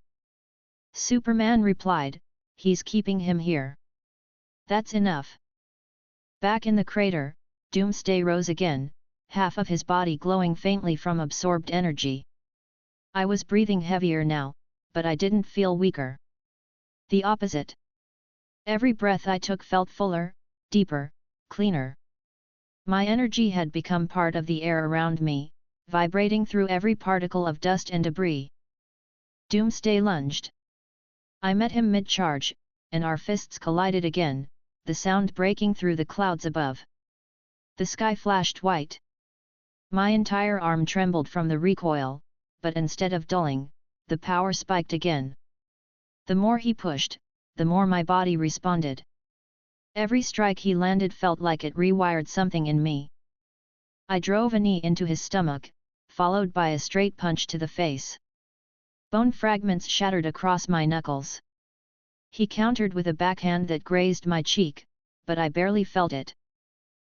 Superman replied, he's keeping him here. That's enough. Back in the crater, Doomsday rose again, half of his body glowing faintly from absorbed energy. I was breathing heavier now, but I didn't feel weaker. The opposite. Every breath I took felt fuller, deeper, cleaner. My energy had become part of the air around me, vibrating through every particle of dust and debris. Doomsday lunged. I met him mid-charge, and our fists collided again, the sound breaking through the clouds above. The sky flashed white. My entire arm trembled from the recoil, but instead of dulling, the power spiked again. The more he pushed, the more my body responded. Every strike he landed felt like it rewired something in me. I drove a knee into his stomach, followed by a straight punch to the face. Bone fragments shattered across my knuckles. He countered with a backhand that grazed my cheek, but I barely felt it.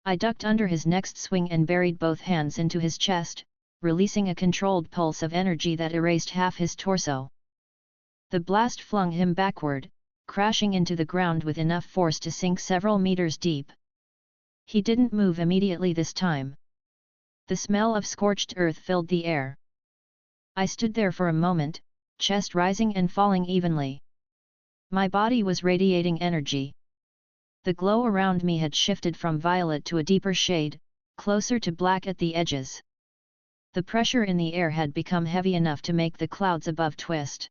I ducked under his next swing and buried both hands into his chest, releasing a controlled pulse of energy that erased half his torso. The blast flung him backward, crashing into the ground with enough force to sink several meters deep. He didn't move immediately this time. The smell of scorched earth filled the air. I stood there for a moment, chest rising and falling evenly. My body was radiating energy. The glow around me had shifted from violet to a deeper shade, closer to black at the edges. The pressure in the air had become heavy enough to make the clouds above twist.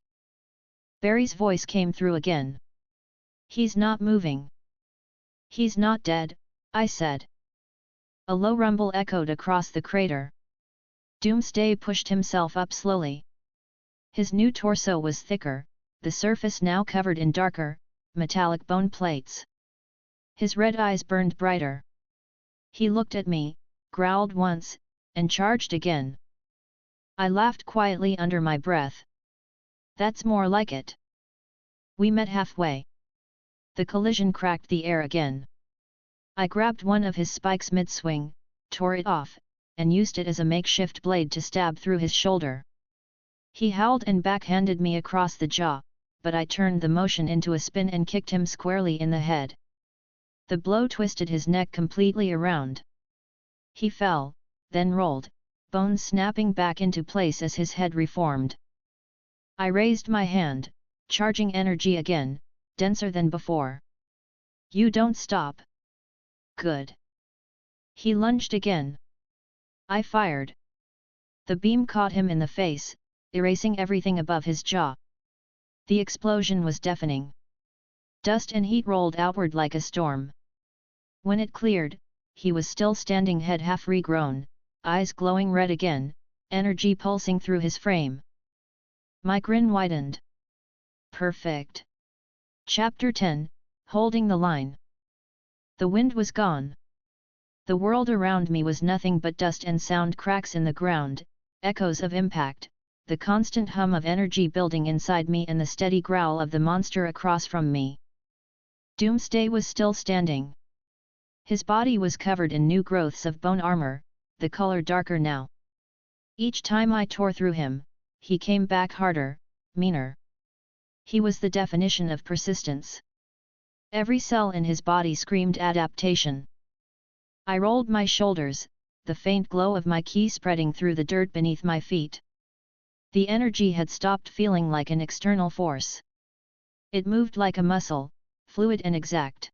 Barry's voice came through again. "He's not moving." "He's not dead," I said. A low rumble echoed across the crater. Doomsday pushed himself up slowly. His new torso was thicker, the surface now covered in darker, metallic bone plates. His red eyes burned brighter. He looked at me, growled once, and charged again. I laughed quietly under my breath. "That's more like it." We met halfway. The collision cracked the air again. I grabbed one of his spikes mid-swing, tore it off, and used it as a makeshift blade to stab through his shoulder. He howled and backhanded me across the jaw, but I turned the motion into a spin and kicked him squarely in the head. The blow twisted his neck completely around. He fell, then rolled, bones snapping back into place as his head reformed. I raised my hand, charging energy again, denser than before. "You don't stop." "Good." He lunged again. I fired. The beam caught him in the face, erasing everything above his jaw. The explosion was deafening. Dust and heat rolled outward like a storm. When it cleared, he was still standing, head half regrown, eyes glowing red again, energy pulsing through his frame. My grin widened. Perfect. Chapter 10, Holding the Line. The wind was gone. The world around me was nothing but dust and sound, cracks in the ground, echoes of impact, the constant hum of energy building inside me and the steady growl of the monster across from me. Doomsday was still standing. His body was covered in new growths of bone armor, the color darker now. Each time I tore through him, he came back harder, meaner. He was the definition of persistence. Every cell in his body screamed adaptation. I rolled my shoulders, the faint glow of my ki spreading through the dirt beneath my feet. The energy had stopped feeling like an external force. It moved like a muscle, fluid and exact.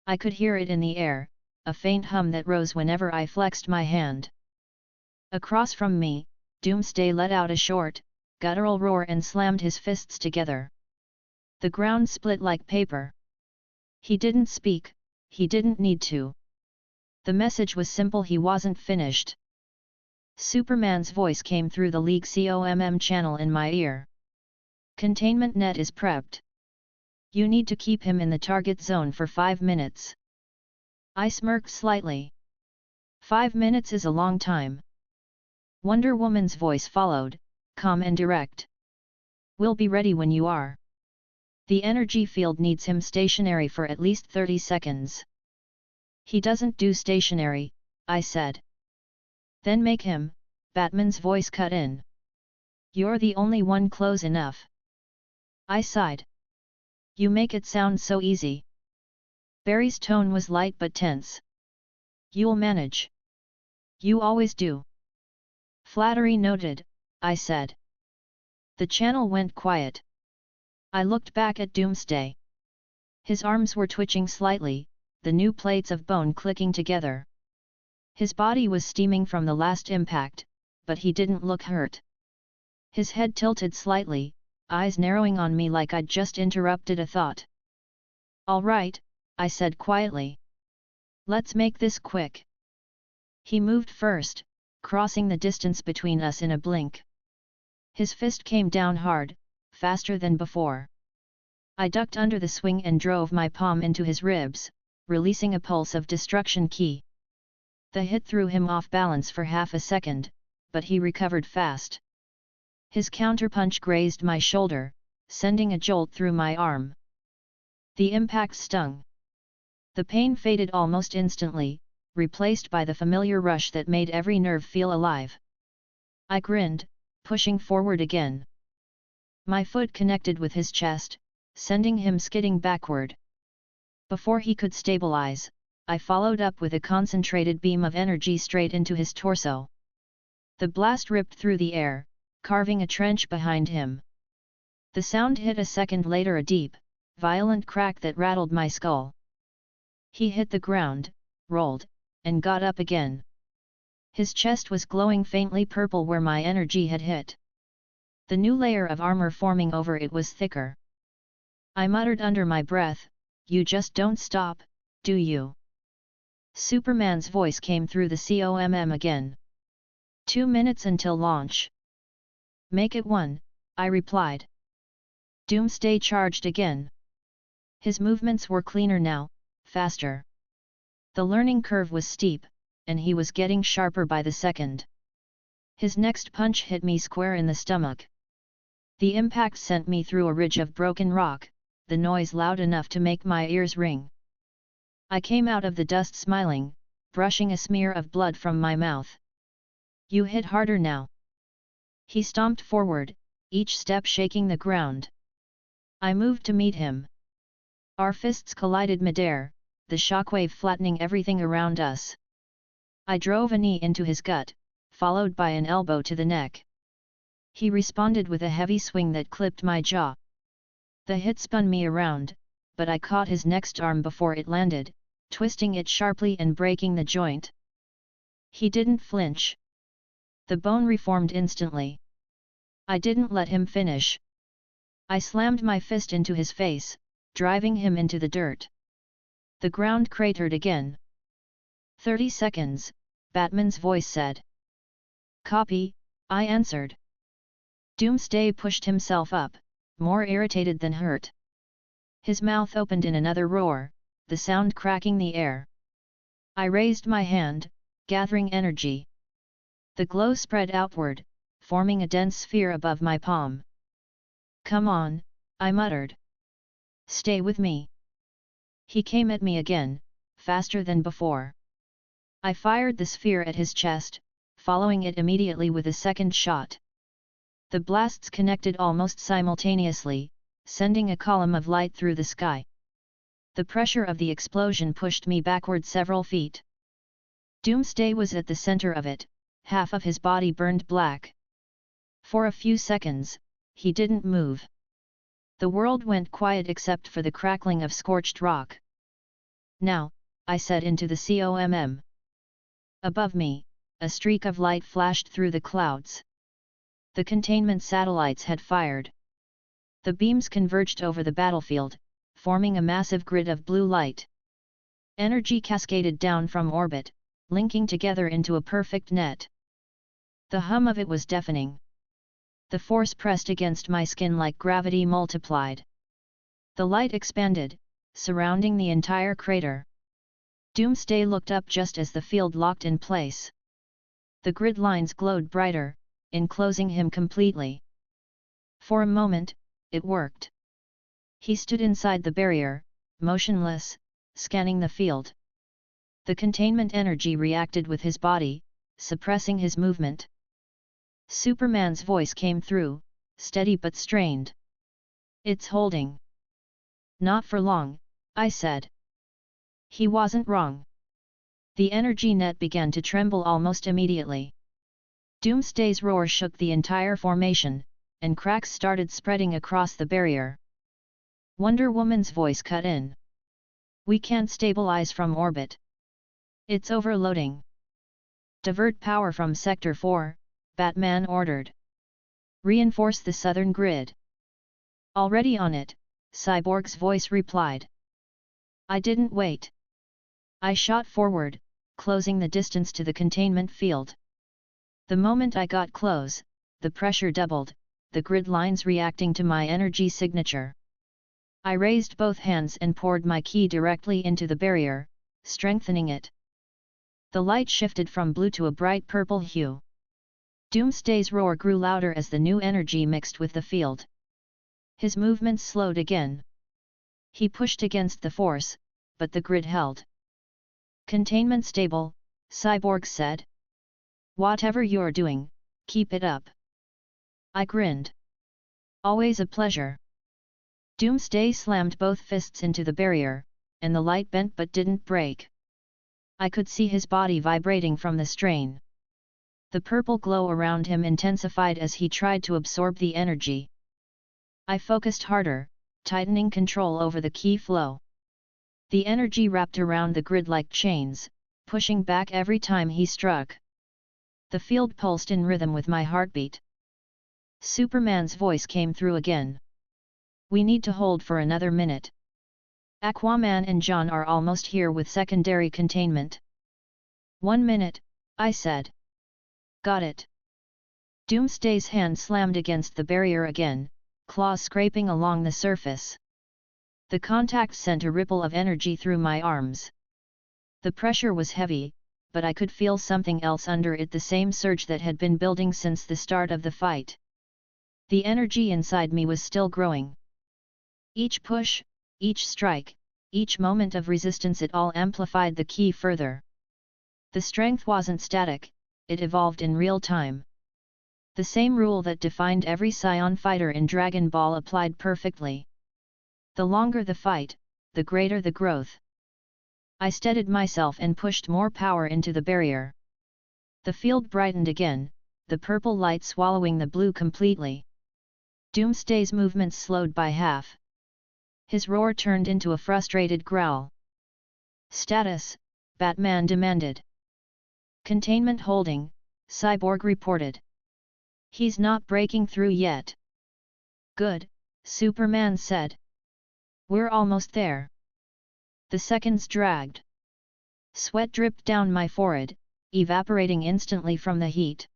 I could hear it in the air, a faint hum that rose whenever I flexed my hand. Across from me, Doomsday let out a short, guttural roar and slammed his fists together. The ground split like paper. He didn't speak, he didn't need to. The message was simple: he wasn't finished. Superman's voice came through the League COMM channel in my ear. "Containment net is prepped. You need to keep him in the target zone for 5 minutes." I smirked slightly. 5 minutes is a long time. Wonder Woman's voice followed, calm and direct. "We'll be ready when you are. The energy field needs him stationary for at least 30 seconds. "He doesn't do stationary," I said. "Then make him," Batman's voice cut in. "You're the only one close enough." I sighed. "You make it sound so easy." Barry's tone was light but tense. "You'll manage." You always do. Flattery noted, I said. The channel went quiet. I looked back at Doomsday. His arms were twitching slightly, the new plates of bone clicking together. His body was steaming from the last impact, but he didn't look hurt. His head tilted slightly, eyes narrowing on me like I'd just interrupted a thought. All right, I said quietly. Let's make this quick. He moved first, crossing the distance between us in a blink. His fist came down hard, faster than before. I ducked under the swing and drove my palm into his ribs, releasing a pulse of destruction ki. The hit threw him off balance for half a second, but he recovered fast. His counterpunch grazed my shoulder, sending a jolt through my arm. The impact stung. The pain faded almost instantly, replaced by the familiar rush that made every nerve feel alive. I grinned, pushing forward again. My foot connected with his chest, sending him skidding backward. Before he could stabilize, I followed up with a concentrated beam of energy straight into his torso. The blast ripped through the air, carving a trench behind him. The sound hit a second later, a deep, violent crack that rattled my skull. He hit the ground, rolled, and got up again. His chest was glowing faintly purple where my energy had hit. The new layer of armor forming over it was thicker. I muttered under my breath, "You just don't stop, do you?" Superman's voice came through the COMM again. 2 minutes until launch. Make it 1, I replied. Doomsday charged again. His movements were cleaner now, faster. The learning curve was steep, and he was getting sharper by the second. His next punch hit me square in the stomach. The impact sent me through a ridge of broken rock, the noise loud enough to make my ears ring. I came out of the dust smiling, brushing a smear of blood from my mouth. You hit harder now. He stomped forward, each step shaking the ground. I moved to meet him. Our fists collided midair, the shockwave flattening everything around us. I drove a knee into his gut, followed by an elbow to the neck. He responded with a heavy swing that clipped my jaw. The hit spun me around, but I caught his next arm before it landed, twisting it sharply and breaking the joint. He didn't flinch. The bone reformed instantly. I didn't let him finish. I slammed my fist into his face, driving him into the dirt. The ground cratered again. 30 seconds, Batman's voice said. Copy, I answered. Doomsday pushed himself up, more irritated than hurt. His mouth opened in another roar, the sound cracking the air. I raised my hand, gathering energy. The glow spread outward, forming a dense sphere above my palm. Come on, I muttered. Stay with me. He came at me again, faster than before. I fired the sphere at his chest, following it immediately with a second shot. The blasts connected almost simultaneously, sending a column of light through the sky. The pressure of the explosion pushed me backward several feet. Doomsday was at the center of it, half of his body burned black. For a few seconds, he didn't move. The world went quiet except for the crackling of scorched rock. Now, I said into the COMM. Above me, a streak of light flashed through the clouds. The containment satellites had fired. The beams converged over the battlefield, forming a massive grid of blue light. Energy cascaded down from orbit, linking together into a perfect net. The hum of it was deafening. The force pressed against my skin like gravity multiplied. The light expanded, surrounding the entire crater. Doomsday looked up just as the field locked in place. The grid lines glowed brighter, enclosing him completely. For a moment, it worked. He stood inside the barrier, motionless, scanning the field. The containment energy reacted with his body, suppressing his movement. Superman's voice came through, steady but strained. It's holding. Not for long, I said. He wasn't wrong. The energy net began to tremble almost immediately. Doomsday's roar shook the entire formation, and cracks started spreading across the barrier. Wonder Woman's voice cut in. "We can't stabilize from orbit. It's overloading. Divert power from Sector 4, Batman ordered. Reinforce the southern grid." "Already on it," Cyborg's voice replied. I didn't wait. I shot forward, closing the distance to the containment field. The moment I got close, the pressure doubled, the grid lines reacting to my energy signature. I raised both hands and poured my ki directly into the barrier, strengthening it. The light shifted from blue to a bright purple hue. Doomsday's roar grew louder as the new energy mixed with the field. His movements slowed again. He pushed against the force, but the grid held. "Containment stable," Cyborg said. "Whatever you're doing, keep it up." I grinned. "Always a pleasure." Doomsday slammed both fists into the barrier, and the light bent but didn't break. I could see his body vibrating from the strain. The purple glow around him intensified as he tried to absorb the energy. I focused harder, tightening control over the ki flow. The energy wrapped around the grid like chains, pushing back every time he struck. The field pulsed in rhythm with my heartbeat. Superman's voice came through again. "We need to hold for another minute. Aquaman and John are almost here with secondary containment." "1 minute," I said. "Got it." Doomsday's hand slammed against the barrier again, claws scraping along the surface. The contact sent a ripple of energy through my arms. The pressure was heavy, but I could feel something else under it, the same surge that had been building since the start of the fight. The energy inside me was still growing. Each push, each strike, each moment of resistance, it all amplified the ki further. The strength wasn't static, it evolved in real time. The same rule that defined every Scion fighter in Dragon Ball applied perfectly. The longer the fight, the greater the growth. I steadied myself and pushed more power into the barrier. The field brightened again, the purple light swallowing the blue completely. Doomsday's movements slowed by half. His roar turned into a frustrated growl. "Status," Batman demanded. "Containment holding," Cyborg reported. "He's not breaking through yet." "Good," Superman said. "We're almost there." The seconds dragged. Sweat dripped down my forehead, evaporating instantly from the heat.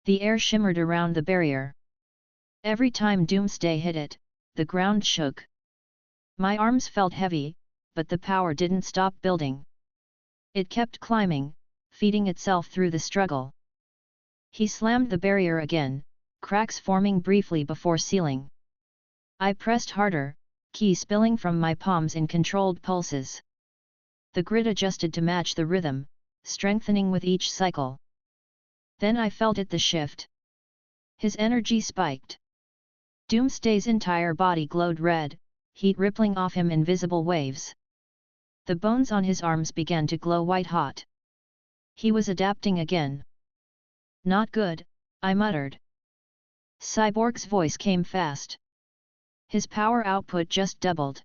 The air shimmered around the barrier. Every time Doomsday hit it, the ground shook. My arms felt heavy, but the power didn't stop building. It kept climbing, feeding itself through the struggle. He slammed the barrier again, cracks forming briefly before sealing. I pressed harder, ki spilling from my palms in controlled pulses. The grid adjusted to match the rhythm, strengthening with each cycle. Then I felt it, the shift. His energy spiked. Doomsday's entire body glowed red, heat rippling off him in visible waves. The bones on his arms began to glow white-hot. He was adapting again. "Not good," I muttered. Cyborg's voice came fast. His power output just doubled.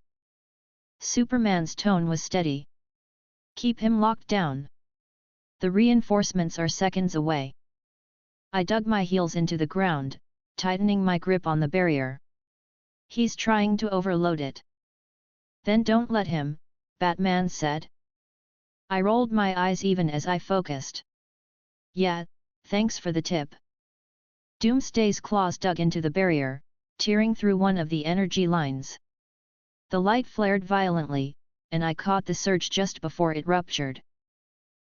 Superman's tone was steady. "Keep him locked down. The reinforcements are seconds away." I dug my heels into the ground, tightening my grip on the barrier. "He's trying to overload it." "Then don't let him," Batman said. I rolled my eyes even as I focused. "Yeah, thanks for the tip." Doomsday's claws dug into the barrier, tearing through one of the energy lines. The light flared violently, and I caught the surge just before it ruptured.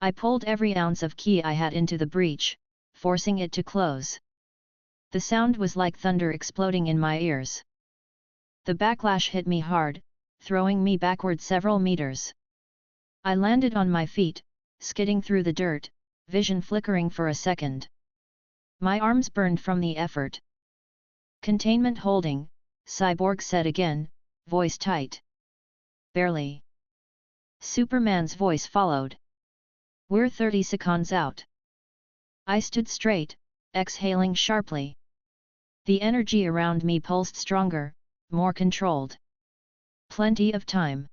I pulled every ounce of ki I had into the breach, forcing it to close. The sound was like thunder exploding in my ears. The backlash hit me hard, throwing me backward several meters. I landed on my feet, skidding through the dirt, vision flickering for a second. My arms burned from the effort. "Containment holding," Cyborg said again, voice tight. "Barely." Superman's voice followed. We're 30 seconds out. I stood straight, exhaling sharply. The energy around me pulsed stronger, more controlled. Plenty of time.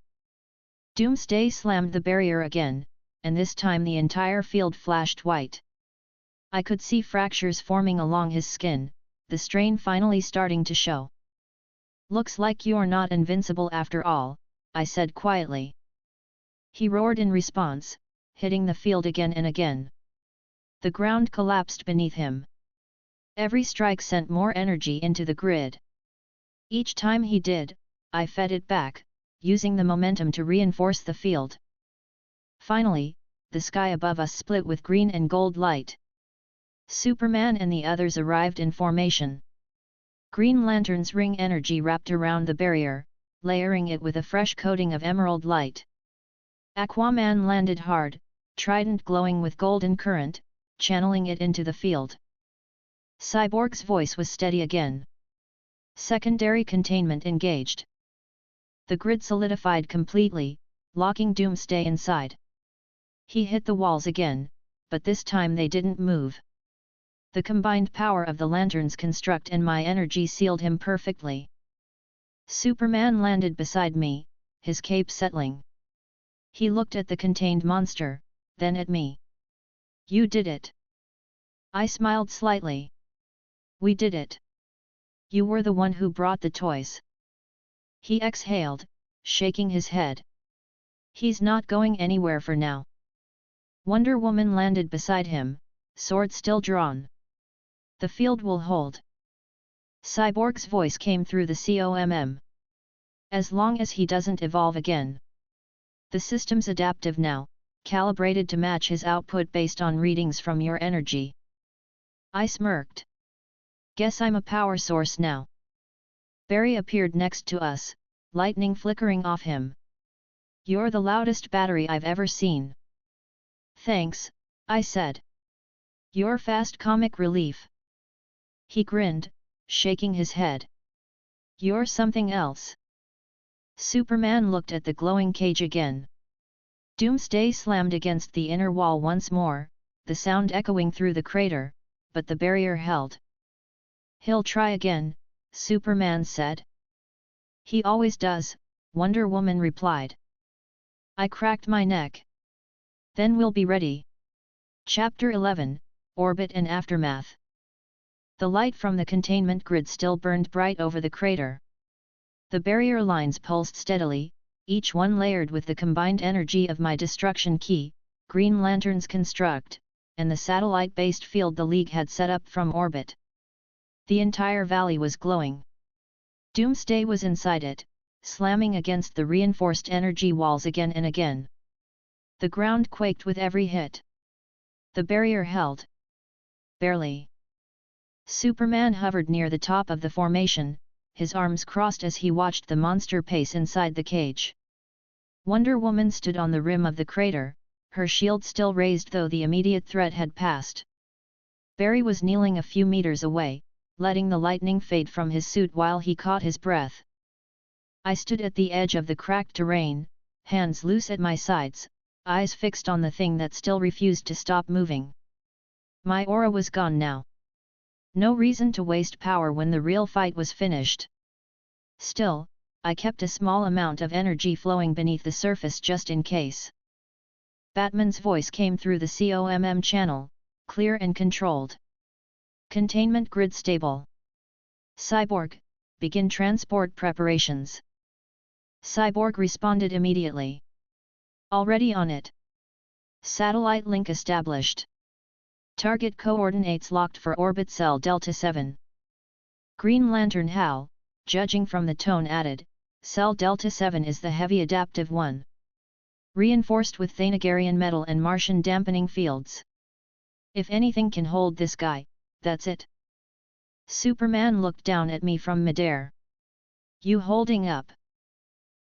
Doomsday slammed the barrier again, and this time the entire field flashed white. I could see fractures forming along his skin, the strain finally starting to show. "Looks like you're not invincible after all," I said quietly. He roared in response, hitting the field again and again. The ground collapsed beneath him. Every strike sent more energy into the grid. Each time he did, I fed it back, using the momentum to reinforce the field. Finally, the sky above us split with green and gold light. Superman and the others arrived in formation. Green Lantern's ring energy wrapped around the barrier, layering it with a fresh coating of emerald light. Aquaman landed hard, trident glowing with golden current, channeling it into the field. Cyborg's voice was steady again. Secondary containment engaged. The grid solidified completely, locking Doomsday inside. He hit the walls again, but this time they didn't move. The combined power of the lantern's construct and my energy sealed him perfectly. Superman landed beside me, his cape settling. He looked at the contained monster, then at me. "You did it." I smiled slightly. "We did it. You were the one who brought the toys." He exhaled, shaking his head. "He's not going anywhere for now." Wonder Woman landed beside him, sword still drawn. "The field will hold." Cyborg's voice came through the COMM. "As long as he doesn't evolve again. The system's adaptive now, calibrated to match his output based on readings from your energy." I smirked. "Guess I'm a power source now." Barry appeared next to us, lightning flickering off him. "You're the loudest battery I've ever seen." "Thanks," I said. "You're fast comic relief." He grinned, shaking his head. "You're something else." Superman looked at the glowing cage again. Doomsday slammed against the inner wall once more, the sound echoing through the crater, but the barrier held. "He'll try again," Superman said. "He always does," Wonder Woman replied. I cracked my neck. "Then we'll be ready." Chapter 11, Orbit and Aftermath. The light from the containment grid still burned bright over the crater. The barrier lines pulsed steadily, each one layered with the combined energy of my destruction key, Green Lantern's construct, and the satellite-based field the League had set up from orbit. The entire valley was glowing. Doomsday was inside it, slamming against the reinforced energy walls again and again. The ground quaked with every hit. The barrier held. Barely. Superman hovered near the top of the formation, his arms crossed as he watched the monster pace inside the cage. Wonder Woman stood on the rim of the crater, her shield still raised though the immediate threat had passed. Barry was kneeling a few meters away, letting the lightning fade from his suit while he caught his breath. I stood at the edge of the cracked terrain, hands loose at my sides, eyes fixed on the thing that still refused to stop moving. My aura was gone now. No reason to waste power when the real fight was finished. Still, I kept a small amount of energy flowing beneath the surface just in case. Batman's voice came through the COMM channel, clear and controlled. "Containment grid stable. Cyborg, begin transport preparations." Cyborg responded immediately. "Already on it." Satellite link established. Target coordinates locked for orbit cell Delta 7. Green Lantern Hal, judging from the tone added, "Cell Delta 7 is the heavy adaptive one. Reinforced with Thanagarian metal and Martian dampening fields. If anything can hold this guy, that's it." Superman looked down at me from midair. "You holding up?"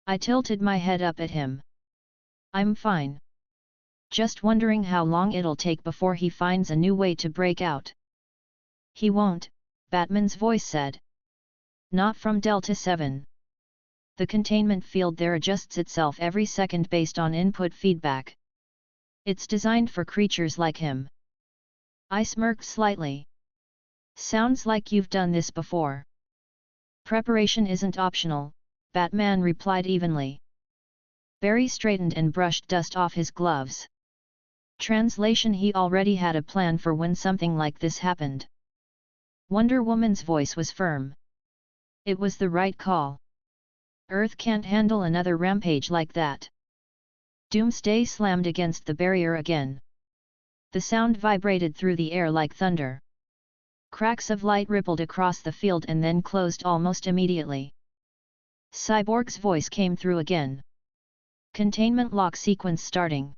I tilted my head up at him. "I'm fine. Just wondering how long it'll take before he finds a new way to break out." "He won't," Batman's voice said. "Not from Delta 7. The containment field there adjusts itself every second based on input feedback. It's designed for creatures like him. I smirked slightly. Sounds like you've done this before. Preparation isn't optional, Batman replied evenly. Barry straightened and brushed dust off his gloves. Translation: he already had a plan for when something like this happened. Wonder Woman's voice was firm. It was the right call. Earth can't handle another rampage like that. Doomsday slammed against the barrier again. The sound vibrated through the air like thunder. Cracks of light rippled across the field and then closed almost immediately. Cyborg's voice came through again. Containment lock sequence starting.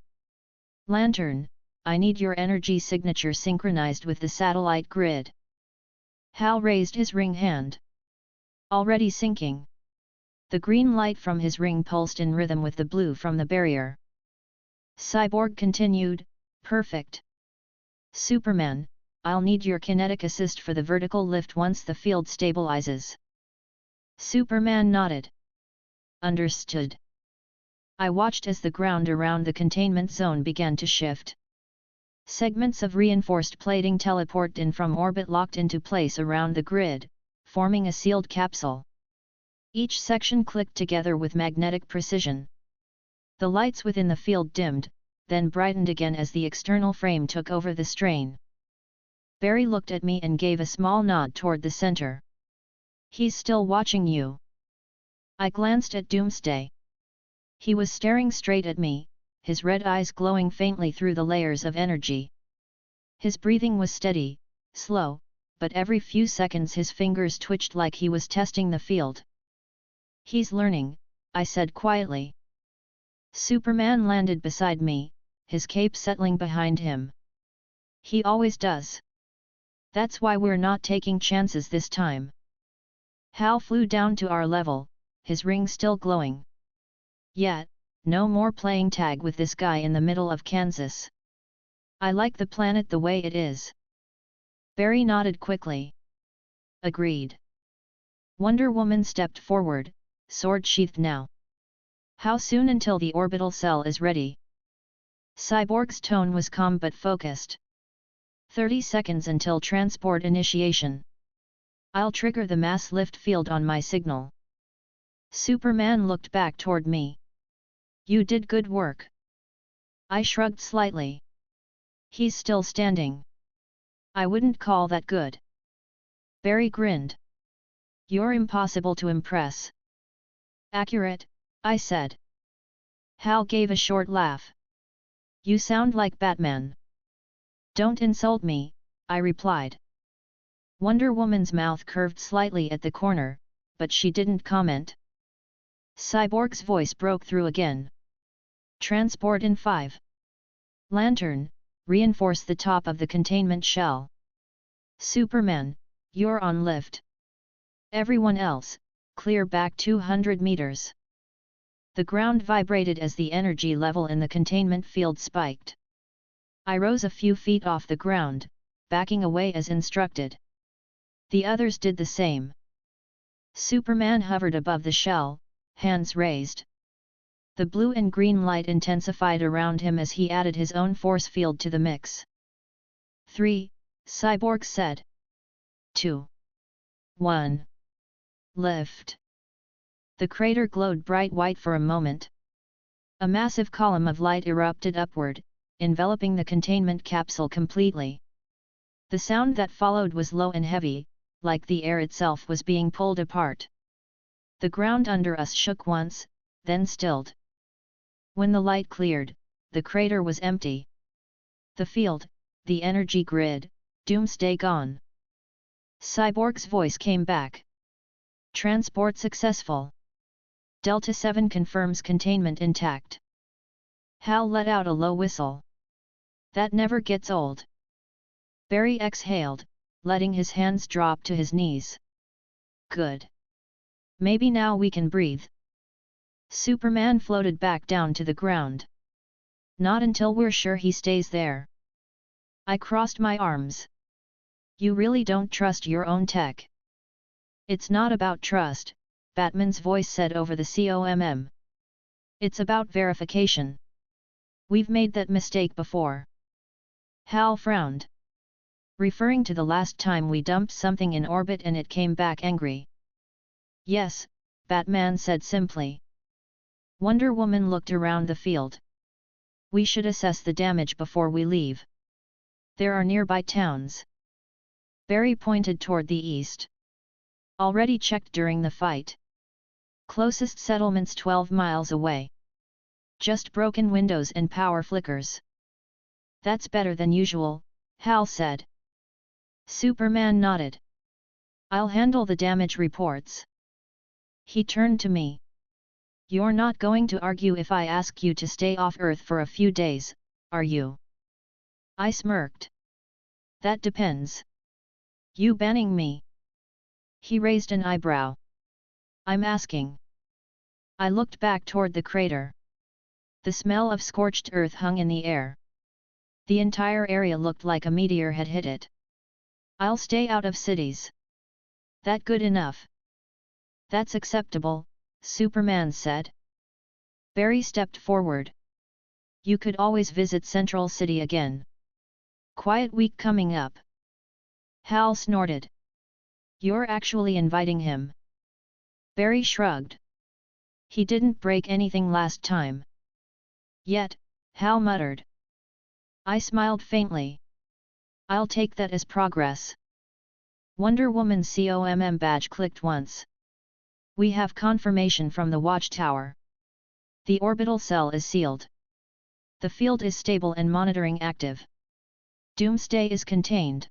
Lantern, I need your energy signature synchronized with the satellite grid. Hal raised his ring hand. Already syncing. The green light from his ring pulsed in rhythm with the blue from the barrier. Cyborg continued, perfect. Superman, I'll need your kinetic assist for the vertical lift once the field stabilizes. Superman nodded. Understood. I watched as the ground around the containment zone began to shift. Segments of reinforced plating teleported in from orbit, locked into place around the grid, forming a sealed capsule. Each section clicked together with magnetic precision. The lights within the field dimmed, then brightened again as the external frame took over the strain. Barry looked at me and gave a small nod toward the center. He's still watching you. I glanced at Doomsday. He was staring straight at me, his red eyes glowing faintly through the layers of energy. His breathing was steady, slow, but every few seconds his fingers twitched like he was testing the field. He's learning, I said quietly. Superman landed beside me, his cape settling behind him. He always does. That's why we're not taking chances this time. Hal flew down to our level, his ring still glowing. Yet, no more playing tag with this guy in the middle of Kansas. I like the planet the way it is. Barry nodded quickly. Agreed. Wonder Woman stepped forward, sword sheathed now. How soon until the orbital cell is ready? Cyborg's tone was calm but focused. 30 seconds until transport initiation. I'll trigger the mass lift field on my signal. Superman looked back toward me. You did good work. I shrugged slightly. He's still standing. I wouldn't call that good. Barry grinned. You're impossible to impress. Accurate, I said. Hal gave a short laugh. You sound like Batman. Don't insult me, I replied. Wonder Woman's mouth curved slightly at the corner, but she didn't comment. Cyborg's voice broke through again. Transport in 5. Lantern, reinforce the top of the containment shell. Superman, you're on lift. Everyone else, clear back 200 meters. The ground vibrated as the energy level in the containment field spiked. I rose a few feet off the ground, backing away as instructed. The others did the same. Superman hovered above the shell, hands raised. The blue and green light intensified around him as he added his own force field to the mix. 3, Cyborg said. 2. 1. Lift. The crater glowed bright white for a moment. A massive column of light erupted upward, enveloping the containment capsule completely. The sound that followed was low and heavy, like the air itself was being pulled apart. The ground under us shook once, then stilled. When the light cleared, the crater was empty. The field, the energy grid, Doomsday gone. Cyborg's voice came back. Transport successful. Delta 7 confirms containment intact. Hal let out a low whistle. That never gets old. Barry exhaled, letting his hands drop to his knees. Good. Maybe now we can breathe. Superman floated back down to the ground. Not until we're sure he stays there. I crossed my arms. You really don't trust your own tech. It's not about trust, Batman's voice said over the COMM. It's about verification. We've made that mistake before. Hal frowned. Referring to the last time we dumped something in orbit and it came back angry. Yes, Batman said simply. Wonder Woman looked around the field. We should assess the damage before we leave. There are nearby towns. Barry pointed toward the east. Already checked during the fight. Closest settlements 12 miles away. Just broken windows and power flickers. That's better than usual, Hal said. Superman nodded. I'll handle the damage reports. He turned to me. You're not going to argue if I ask you to stay off Earth for a few days, are you? I smirked. That depends. You banning me? He raised an eyebrow. I'm asking. I looked back toward the crater. The smell of scorched earth hung in the air. The entire area looked like a meteor had hit it. I'll stay out of cities. That good enough? That's acceptable, Superman said. Barry stepped forward. You could always visit Central City again. Quiet week coming up. Hal snorted. You're actually inviting him. Barry shrugged. He didn't break anything last time. Yet, Hal muttered. I smiled faintly. I'll take that as progress. Wonder Woman's COMM badge clicked once. We have confirmation from the watchtower. The orbital cell is sealed. The field is stable and monitoring active. Doomsday is contained.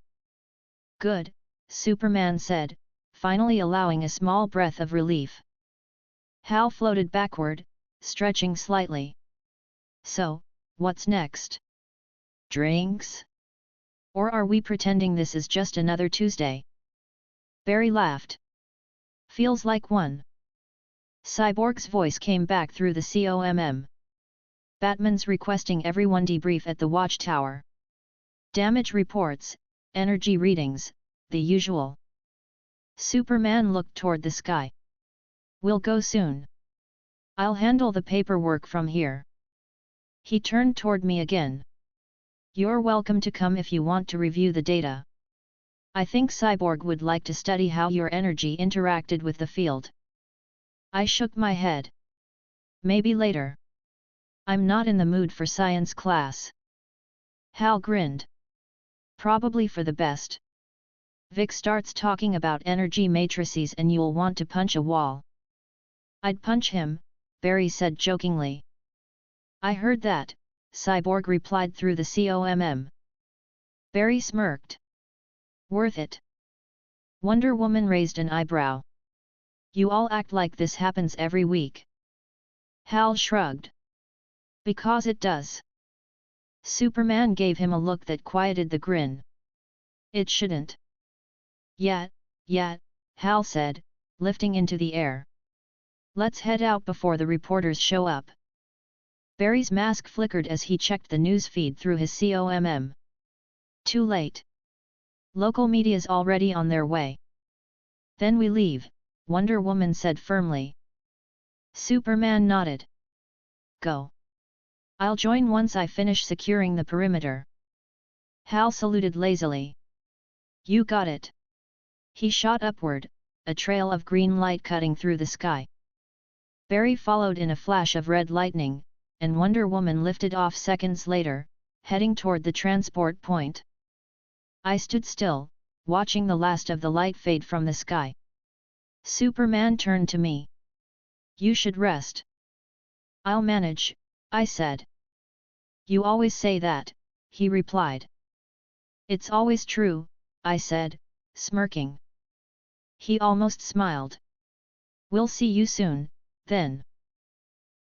Good, Superman said, finally allowing a small breath of relief. Hal floated backward, stretching slightly. So, what's next? Drinks? Or are we pretending this is just another Tuesday? Barry laughed. Feels like one. Cyborg's voice came back through the COMM. Batman's requesting everyone debrief at the watchtower. Damage reports, energy readings, the usual. Superman looked toward the sky. We'll go soon. I'll handle the paperwork from here. He turned toward me again. You're welcome to come if you want to review the data. I think Cyborg would like to study how your energy interacted with the field. I shook my head. Maybe later. I'm not in the mood for science class. Hal grinned. Probably for the best. Vic starts talking about energy matrices and you'll want to punch a wall. I'd punch him, Barry said jokingly. I heard that, Cyborg replied through the COMM. Barry smirked. Worth it. Wonder Woman raised an eyebrow. You all act like this happens every week. Hal shrugged. Because it does. Superman gave him a look that quieted the grin. It shouldn't. Yet, Hal said, lifting into the air. Let's head out before the reporters show up. Barry's mask flickered as he checked the news feed through his COMM. Too late. Local media's already on their way. Then we leave, Wonder Woman said firmly. Superman nodded. Go. I'll join once I finish securing the perimeter. Hal saluted lazily. You got it. He shot upward, a trail of green light cutting through the sky. Barry followed in a flash of red lightning, and Wonder Woman lifted off seconds later, heading toward the transport point. I stood still, watching the last of the light fade from the sky. Superman turned to me. You should rest. I'll manage, I said. You always say that, he replied. It's always true, I said, smirking. He almost smiled. We'll see you soon, then.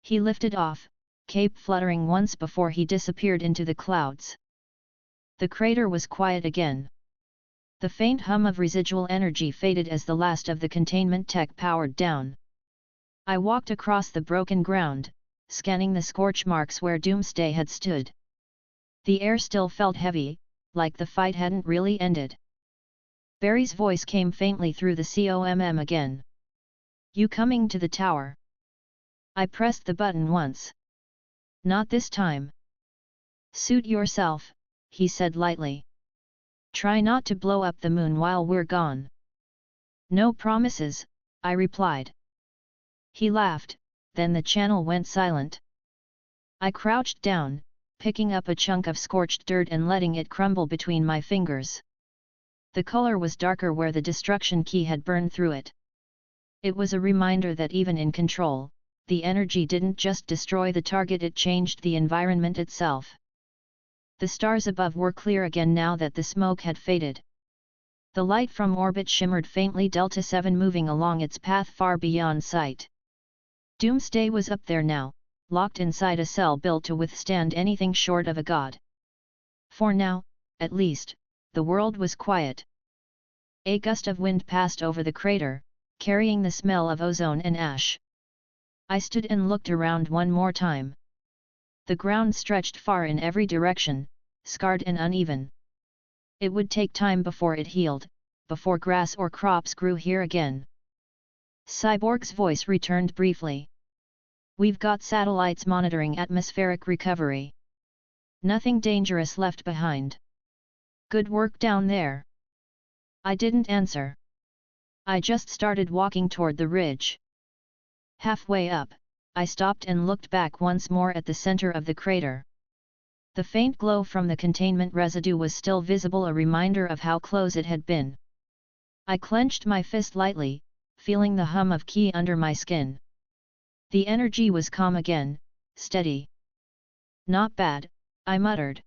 He lifted off, cape fluttering once before he disappeared into the clouds. The crater was quiet again. The faint hum of residual energy faded as the last of the containment tech powered down. I walked across the broken ground, scanning the scorch marks where Doomsday had stood. The air still felt heavy, like the fight hadn't really ended. Barry's voice came faintly through the COMM again. You coming to the tower? I pressed the button once. Not this time. Suit yourself, he said lightly. Try not to blow up the moon while we're gone. No promises, I replied. He laughed, then the channel went silent. I crouched down, picking up a chunk of scorched dirt and letting it crumble between my fingers. The color was darker where the destruction key had burned through it. It was a reminder that even in control, the energy didn't just destroy the target, it changed the environment itself. The stars above were clear again now that the smoke had faded. The light from orbit shimmered faintly, Delta 7 moving along its path far beyond sight. Doomsday was up there now, locked inside a cell built to withstand anything short of a god. For now, at least, the world was quiet. A gust of wind passed over the crater, carrying the smell of ozone and ash. I stood and looked around one more time. The ground stretched far in every direction, scarred and uneven. It would take time before it healed, before grass or crops grew here again. Cyborg's voice returned briefly. We've got satellites monitoring atmospheric recovery. Nothing dangerous left behind. Good work down there. I didn't answer. I just started walking toward the ridge. Halfway up, I stopped and looked back once more at the center of the crater. The faint glow from the containment residue was still visible, a reminder of how close it had been. I clenched my fist lightly, feeling the hum of ki under my skin. The energy was calm again, steady. Not bad, I muttered.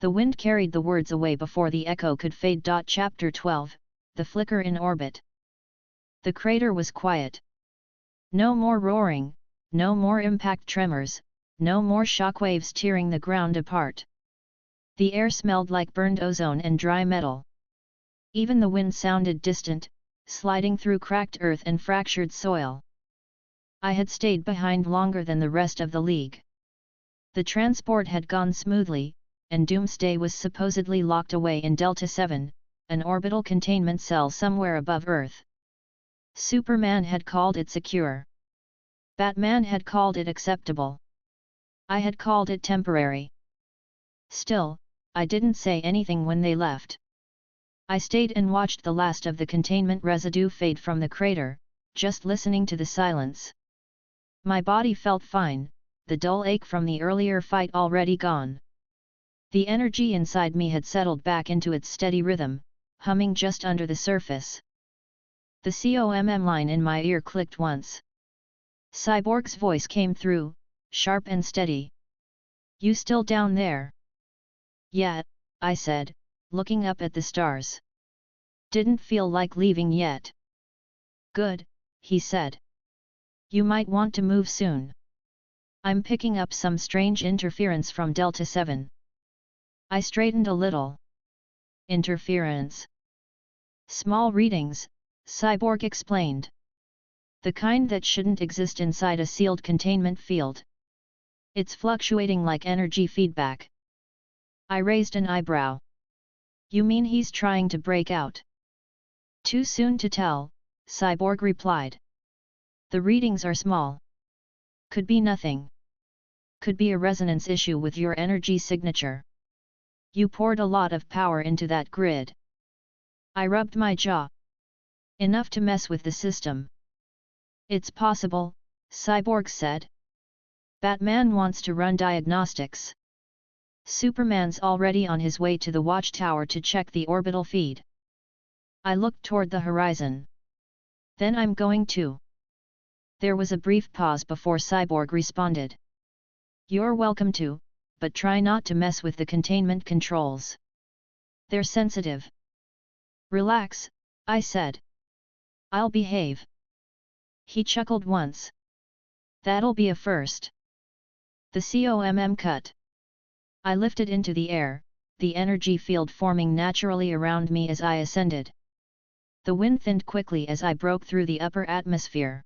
The wind carried the words away before the echo could fade. Chapter 12, The Flicker in Orbit. The crater was quiet. No more roaring, no more impact tremors, no more shockwaves tearing the ground apart. The air smelled like burned ozone and dry metal. Even the wind sounded distant, sliding through cracked earth and fractured soil. I had stayed behind longer than the rest of the League. The transport had gone smoothly, and Doomsday was supposedly locked away in Delta 7, an orbital containment cell somewhere above Earth. Superman had called it secure. Batman had called it acceptable. I had called it temporary. Still, I didn't say anything when they left. I stayed and watched the last of the containment residue fade from the crater, just listening to the silence. My body felt fine, the dull ache from the earlier fight already gone. The energy inside me had settled back into its steady rhythm, humming just under the surface. The COMM line in my ear clicked once. Cyborg's voice came through, sharp and steady. You still down there? Yeah, I said, looking up at the stars. Didn't feel like leaving yet. Good, he said. You might want to move soon. I'm picking up some strange interference from Delta 7. I straightened a little. Interference. Small readings, Cyborg explained. The kind that shouldn't exist inside a sealed containment field. It's fluctuating like energy feedback. I raised an eyebrow. You mean he's trying to break out? Too soon to tell, Cyborg replied. The readings are small. Could be nothing. Could be a resonance issue with your energy signature. You poured a lot of power into that grid. I rubbed my jaw. Enough to mess with the system. It's possible, Cyborg said. Batman wants to run diagnostics. Superman's already on his way to the watchtower to check the orbital feed. I looked toward the horizon. Then I'm going to. There was a brief pause before Cyborg responded. You're welcome to, but try not to mess with the containment controls. They're sensitive. Relax, I said. I'll behave. He chuckled once. That'll be a first. The COMM cut. I lifted into the air, the energy field forming naturally around me as I ascended. The wind thinned quickly as I broke through the upper atmosphere.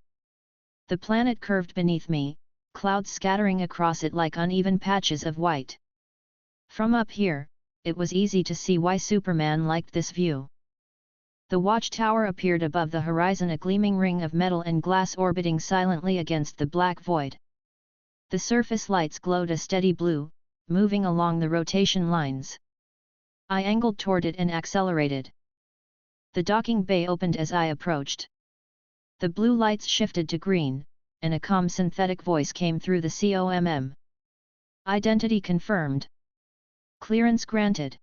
The planet curved beneath me, clouds scattering across it like uneven patches of white. From up here, it was easy to see why Superman liked this view. The watchtower appeared above the horizon, a gleaming ring of metal and glass orbiting silently against the black void. The surface lights glowed a steady blue, moving along the rotation lines. I angled toward it and accelerated. The docking bay opened as I approached. The blue lights shifted to green, and a calm synthetic voice came through the COMM. Identity confirmed. Clearance granted.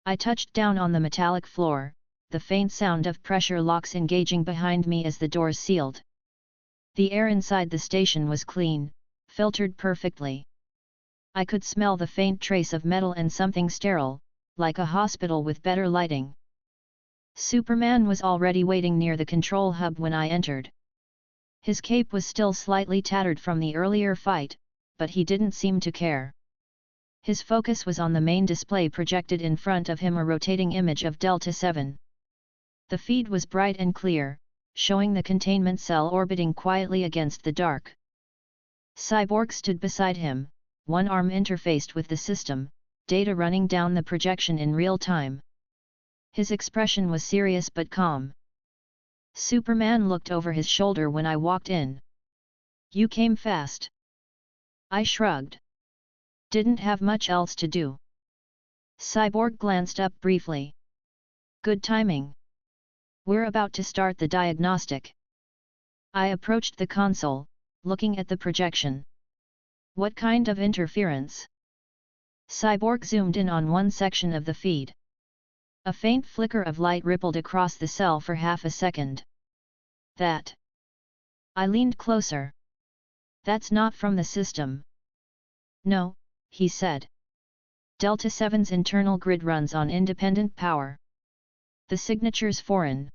I touched down on the metallic floor, the faint sound of pressure locks engaging behind me as the doors sealed. The air inside the station was clean, filtered perfectly. I could smell the faint trace of metal and something sterile, like a hospital with better lighting. Superman was already waiting near the control hub when I entered. His cape was still slightly tattered from the earlier fight, but he didn't seem to care. His focus was on the main display projected in front of him, a rotating image of Delta 7. The feed was bright and clear, showing the containment cell orbiting quietly against the dark. Cyborg stood beside him, one arm interfaced with the system, data running down the projection in real time. His expression was serious but calm. Superman looked over his shoulder when I walked in. "You came fast." I shrugged. "Didn't have much else to do." Cyborg glanced up briefly. "Good timing. We're about to start the diagnostic." I approached the console, looking at the projection. "What kind of interference?" Cyborg zoomed in on one section of the feed. A faint flicker of light rippled across the cell for half a second. "That?" I leaned closer. "That's not from the system." "No," he said. "Delta 7's internal grid runs on independent power. The signature's foreign."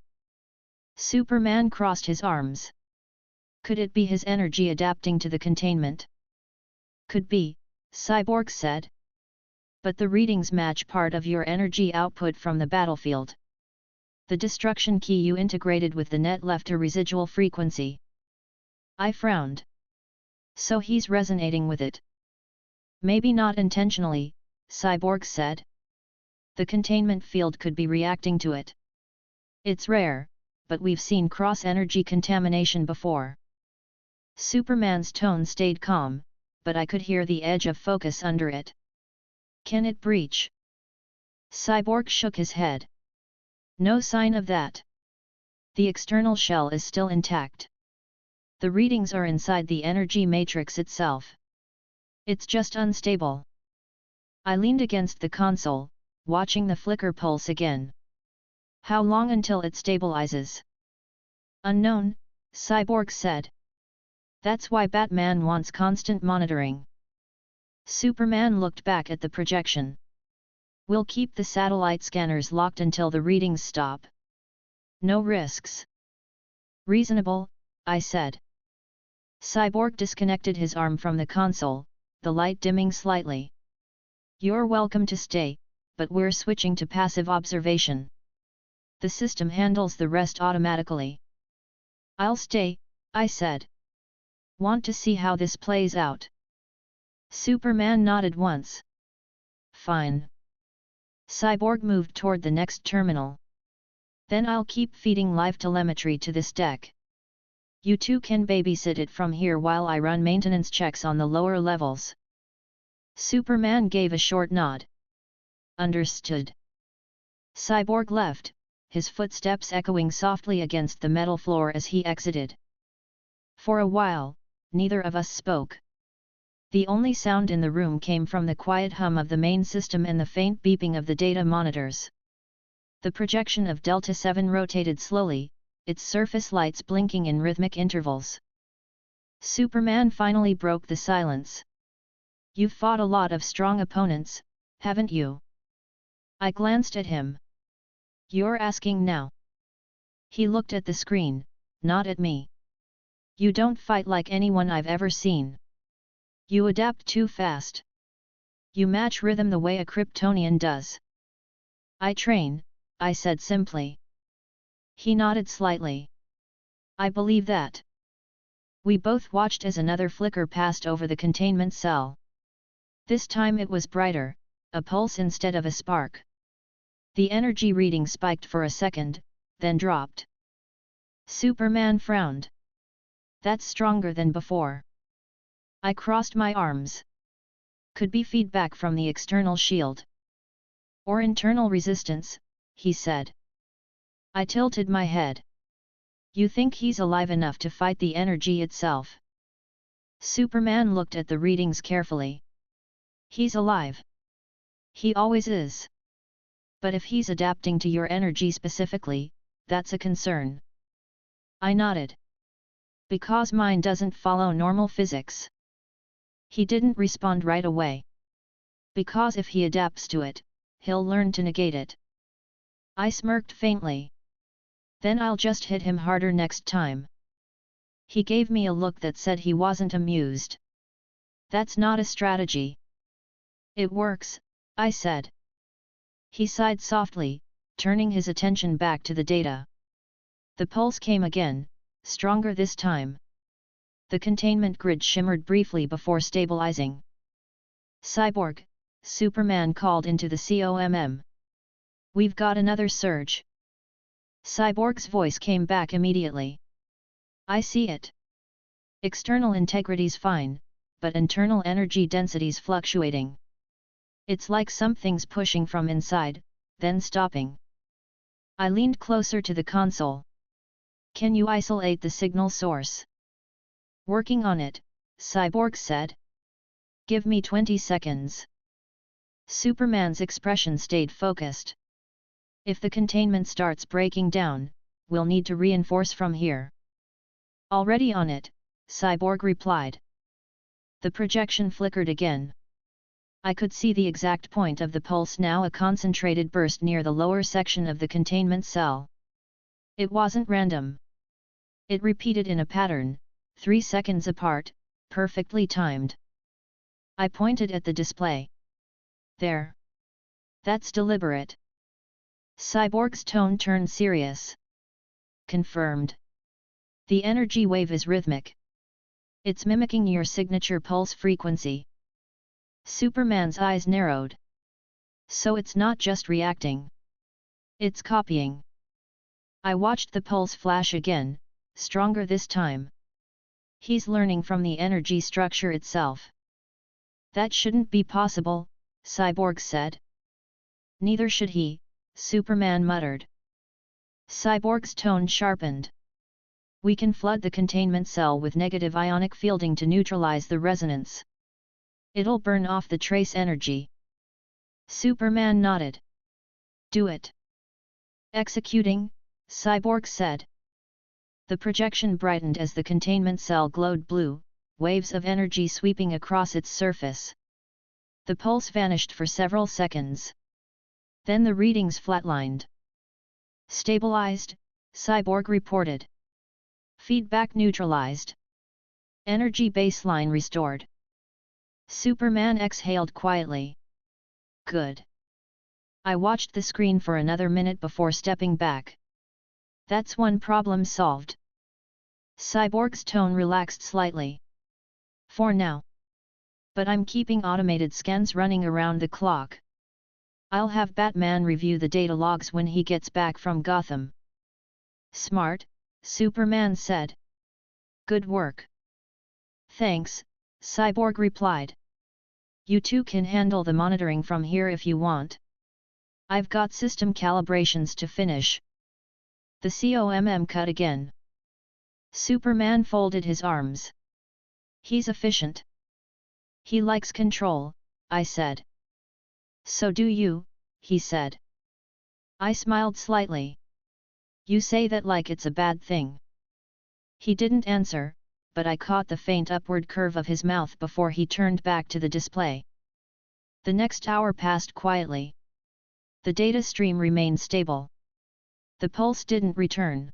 Superman crossed his arms. "Could it be his energy adapting to the containment?" "Could be," Cyborg said. "But the readings match part of your energy output from the battlefield. The destruction key you integrated with the net left a residual frequency." I frowned. "So he's resonating with it." "Maybe not intentionally," Cyborg said. "The containment field could be reacting to it. It's rare, but we've seen cross-energy contamination before." Superman's tone stayed calm, but I could hear the edge of focus under it. "Can it breach?" Cyborg shook his head. "No sign of that. The external shell is still intact. The readings are inside the energy matrix itself. It's just unstable." I leaned against the console, watching the flicker pulse again. "How long until it stabilizes?" "Unknown," Cyborg said. "That's why Batman wants constant monitoring." Superman looked back at the projection. "We'll keep the satellite scanners locked until the readings stop. No risks." "Reasonable," I said. Cyborg disconnected his arm from the console, the light dimming slightly. "You're welcome to stay, but we're switching to passive observation. The system handles the rest automatically." "I'll stay," I said. "Want to see how this plays out?" Superman nodded once. "Fine." Cyborg moved toward the next terminal. "Then I'll keep feeding live telemetry to this deck. You two can babysit it from here while I run maintenance checks on the lower levels." Superman gave a short nod. "Understood." Cyborg left, his footsteps echoing softly against the metal floor as he exited. For a while, neither of us spoke. The only sound in the room came from the quiet hum of the main system and the faint beeping of the data monitors. The projection of Delta 7 rotated slowly, its surface lights blinking in rhythmic intervals. Superman finally broke the silence. "You've fought a lot of strong opponents, haven't you?" I glanced at him. "You're asking now?" He looked at the screen, not at me. "You don't fight like anyone I've ever seen. You adapt too fast. You match rhythm the way a Kryptonian does." "I train," I said simply. He nodded slightly. "I believe that." We both watched as another flicker passed over the containment cell. This time it was brighter, a pulse instead of a spark. The energy reading spiked for a second, then dropped. Superman frowned. "That's stronger than before." I crossed my arms. Could be feedback from the external shield. Or internal resistance, he said. I tilted my head. You think he's alive enough to fight the energy itself? Superman looked at the readings carefully. He's alive. He always is. But if he's adapting to your energy specifically, that's a concern. I nodded. Because mine doesn't follow normal physics. He didn't respond right away. Because if he adapts to it, he'll learn to negate it. I smirked faintly. Then I'll just hit him harder next time. He gave me a look that said he wasn't amused. That's not a strategy. It works, I said. He sighed softly, turning his attention back to the data. The pulse came again, stronger this time. The containment grid shimmered briefly before stabilizing. Cyborg, Superman called into the COMM. We've got another surge. Cyborg's voice came back immediately. I see it. External integrity's fine, but internal energy density's fluctuating. It's like something's pushing from inside, then stopping. I leaned closer to the console. Can you isolate the signal source? Working on it, Cyborg said. Give me 20 seconds. Superman's expression stayed focused. If the containment starts breaking down, we'll need to reinforce from here. Already on it, Cyborg replied. The projection flickered again. I could see the exact point of the pulse now, a concentrated burst near the lower section of the containment cell. It wasn't random. It repeated in a pattern, 3 seconds apart, perfectly timed. I pointed at the display. There. That's deliberate. Cyborg's tone turned serious. Confirmed. The energy wave is rhythmic. It's mimicking your signature pulse frequency. Superman's eyes narrowed. So it's not just reacting. It's copying. I watched the pulse flash again, stronger this time. He's learning from the energy structure itself. That shouldn't be possible, Cyborg said. Neither should he, Superman muttered. Cyborg's tone sharpened. We can flood the containment cell with negative ionic fielding to neutralize the resonance. It'll burn off the trace energy. Superman nodded. Do it. Executing, Cyborg said. The projection brightened as the containment cell glowed blue, waves of energy sweeping across its surface. The pulse vanished for several seconds. Then the readings flatlined. Stabilized, Cyborg reported. Feedback neutralized. Energy baseline restored. Superman exhaled quietly. Good. I watched the screen for another minute before stepping back. That's one problem solved. Cyborg's tone relaxed slightly. For now. But I'm keeping automated scans running around the clock. I'll have Batman review the data logs when he gets back from Gotham. Smart, Superman said. Good work. Thanks, Cyborg replied. You two can handle the monitoring from here if you want. I've got system calibrations to finish. The COMM cut again. Superman folded his arms. He's efficient. He likes control, I said. So do you, he said. I smiled slightly. You say that like it's a bad thing. He didn't answer, but I caught the faint upward curve of his mouth before he turned back to the display. The next hour passed quietly. The data stream remained stable. The pulse didn't return.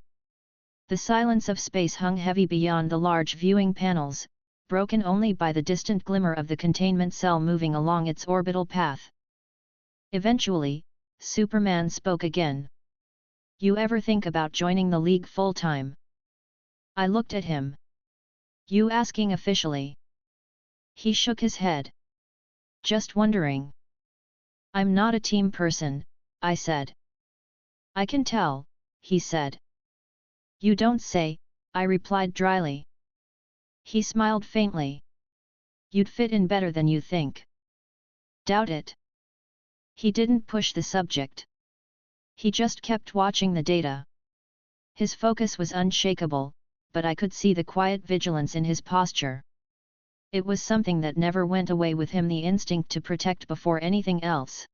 The silence of space hung heavy beyond the large viewing panels, broken only by the distant glimmer of the containment cell moving along its orbital path. Eventually, Superman spoke again. You ever think about joining the League full-time? I looked at him. You asking officially? He shook his head. Just wondering. I'm not a team person, I said. I can tell, he said. You don't say, I replied dryly. He smiled faintly. You'd fit in better than you think. Doubt it. He didn't push the subject. He just kept watching the data. His focus was unshakable, but I could see the quiet vigilance in his posture. It was something that never went away with him, the instinct to protect before anything else.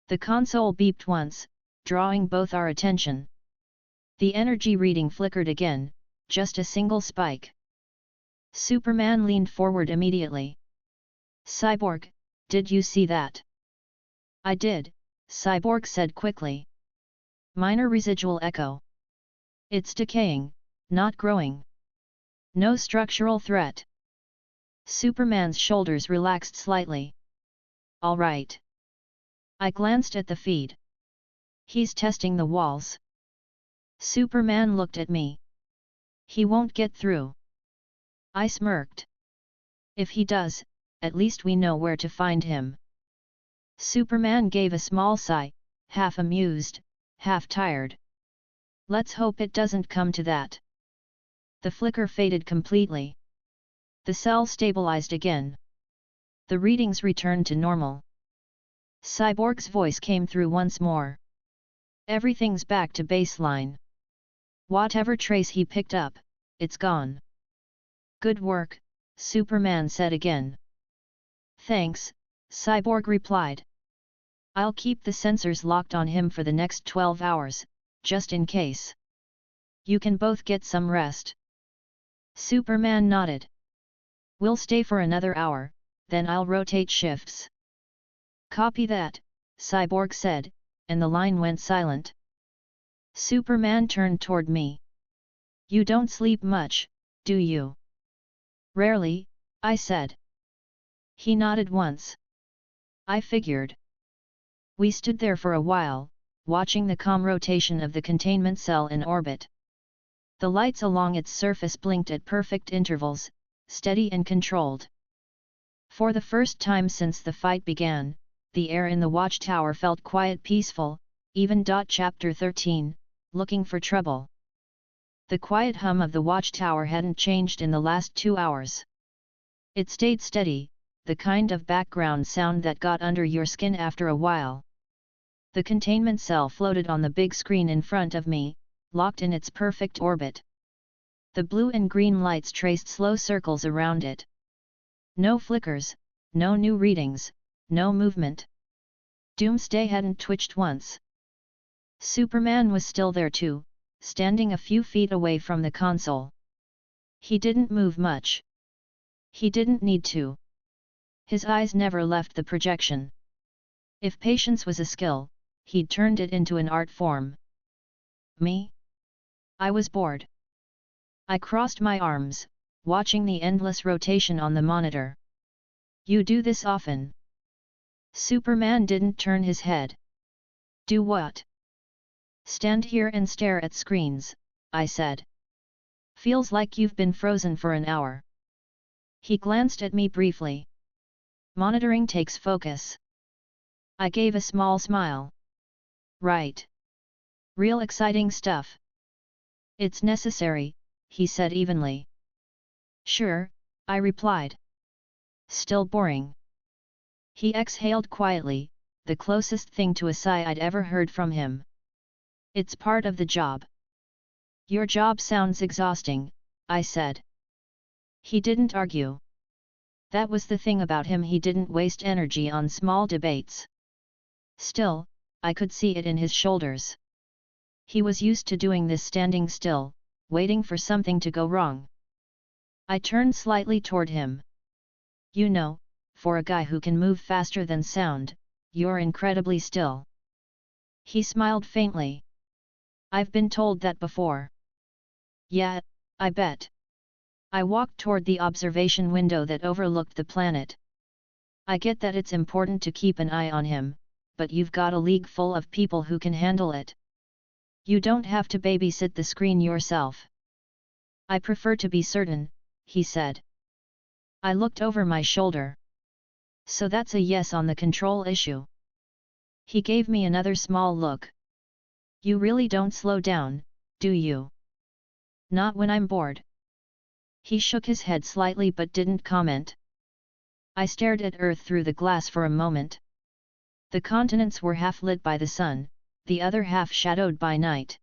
The console beeped once, drawing both our attention. The energy reading flickered again, just a single spike. Superman leaned forward immediately. Cyborg, did you see that? I did, Cyborg said quickly. Minor residual echo. It's decaying, not growing. No structural threat. Superman's shoulders relaxed slightly. All right. I glanced at the feed. He's testing the walls. Superman looked at me. He won't get through. I smirked. If he does, at least we know where to find him. Superman gave a small sigh, half amused, half tired. Let's hope it doesn't come to that. The flicker faded completely. The cell stabilized again. The readings returned to normal. Cyborg's voice came through once more. Everything's back to baseline. Whatever trace he picked up, it's gone. Good work, Superman said again. Thanks, Cyborg replied. I'll keep the sensors locked on him for the next 12 hours, just in case. You can both get some rest. Superman nodded. We'll stay for another hour, then I'll rotate shifts. Copy that, Cyborg said, and the line went silent. Superman turned toward me. You don't sleep much, do you? Rarely, I said. He nodded once. I figured. We stood there for a while, watching the calm rotation of the containment cell in orbit. The lights along its surface blinked at perfect intervals, steady and controlled. For the first time since the fight began, the air in the watchtower felt quiet, peaceful, even. Chapter 13, Looking for Trouble. The quiet hum of the watchtower hadn't changed in the last 2 hours. It stayed steady, the kind of background sound that got under your skin after a while. The containment cell floated on the big screen in front of me, locked in its perfect orbit. The blue and green lights traced slow circles around it. No flickers, no new readings, no movement. Doomsday hadn't twitched once. Superman was still there too, standing a few feet away from the console. He didn't move much. He didn't need to. His eyes never left the projection. If patience was a skill, he'd turned it into an art form. Me? I was bored. I crossed my arms, watching the endless rotation on the monitor. You do this often? Superman didn't turn his head. Do what? Stand here and stare at screens, I said. Feels like you've been frozen for an hour. He glanced at me briefly. Monitoring takes focus. I gave a small smile. Right. Real exciting stuff. It's necessary, he said evenly. Sure, I replied. Still boring. He exhaled quietly, the closest thing to a sigh I'd ever heard from him. It's part of the job. Your job sounds exhausting, I said. He didn't argue. That was the thing about him, he didn't waste energy on small debates. Still, I could see it in his shoulders. He was used to doing this standing still, waiting for something to go wrong. I turned slightly toward him. You know, for a guy who can move faster than sound, you're incredibly still. He smiled faintly. I've been told that before. Yeah, I bet. I walked toward the observation window that overlooked the planet. I get that it's important to keep an eye on him, but you've got a league full of people who can handle it. You don't have to babysit the screen yourself. I prefer to be certain, he said. I looked over my shoulder. So that's a yes on the control issue. He gave me another small look. You really don't slow down, do you? Not when I'm bored. He shook his head slightly but didn't comment. I stared at Earth through the glass for a moment. The continents were half lit by the sun, the other half shadowed by night.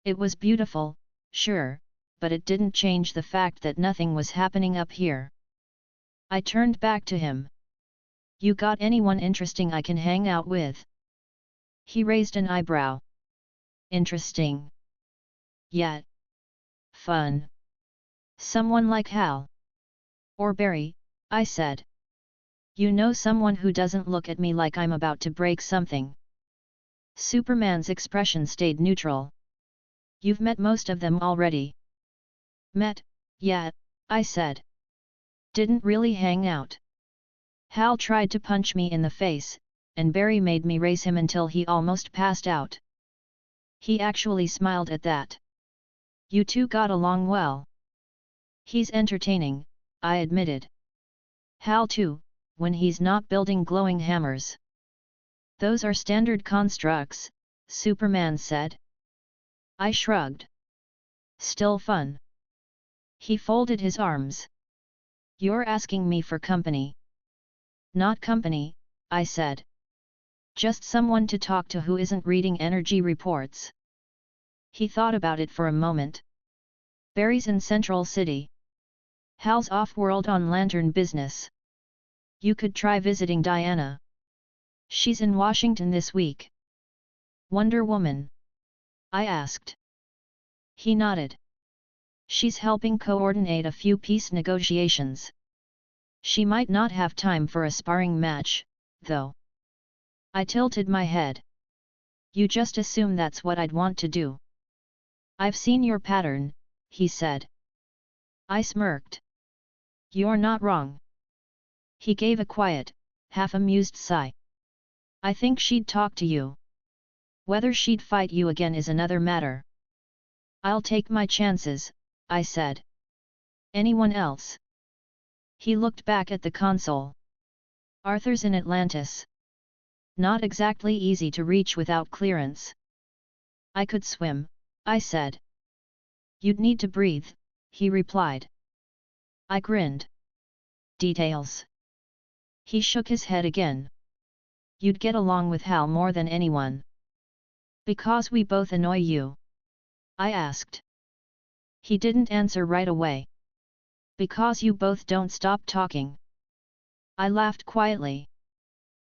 It was beautiful, sure, but it didn't change the fact that nothing was happening up here. I turned back to him. You got anyone interesting I can hang out with? He raised an eyebrow. Interesting. Yet. Fun. Someone like Hal. Or Barry, I said. You know, someone who doesn't look at me like I'm about to break something. Superman's expression stayed neutral. You've met most of them already. Met, yeah, I said. Didn't really hang out. Hal tried to punch me in the face, and Barry made me raise him until he almost passed out. He actually smiled at that. You two got along well. He's entertaining, I admitted. Hal too, when he's not building glowing hammers. Those are standard constructs, Superman said. I shrugged. Still fun. He folded his arms. You're asking me for company. Not company, I said. Just someone to talk to who isn't reading energy reports. He thought about it for a moment. Barry's in Central City. Hal's off-world on Lantern business. You could try visiting Diana. She's in Washington this week. Wonder Woman? I asked. He nodded. She's helping coordinate a few peace negotiations. She might not have time for a sparring match, though. I tilted my head. You just assume that's what I'd want to do. I've seen your pattern, he said. I smirked. You're not wrong. He gave a quiet, half-amused sigh. I think she'd talk to you. Whether she'd fight you again is another matter. I'll take my chances, I said. Anyone else? He looked back at the console. Arthur's in Atlantis. Not exactly easy to reach without clearance. I could swim, I said. You'd need to breathe, he replied. I grinned. Details. He shook his head again. You'd get along with Hal more than anyone. Because we both annoy you? I asked. He didn't answer right away. Because you both don't stop talking. I laughed quietly.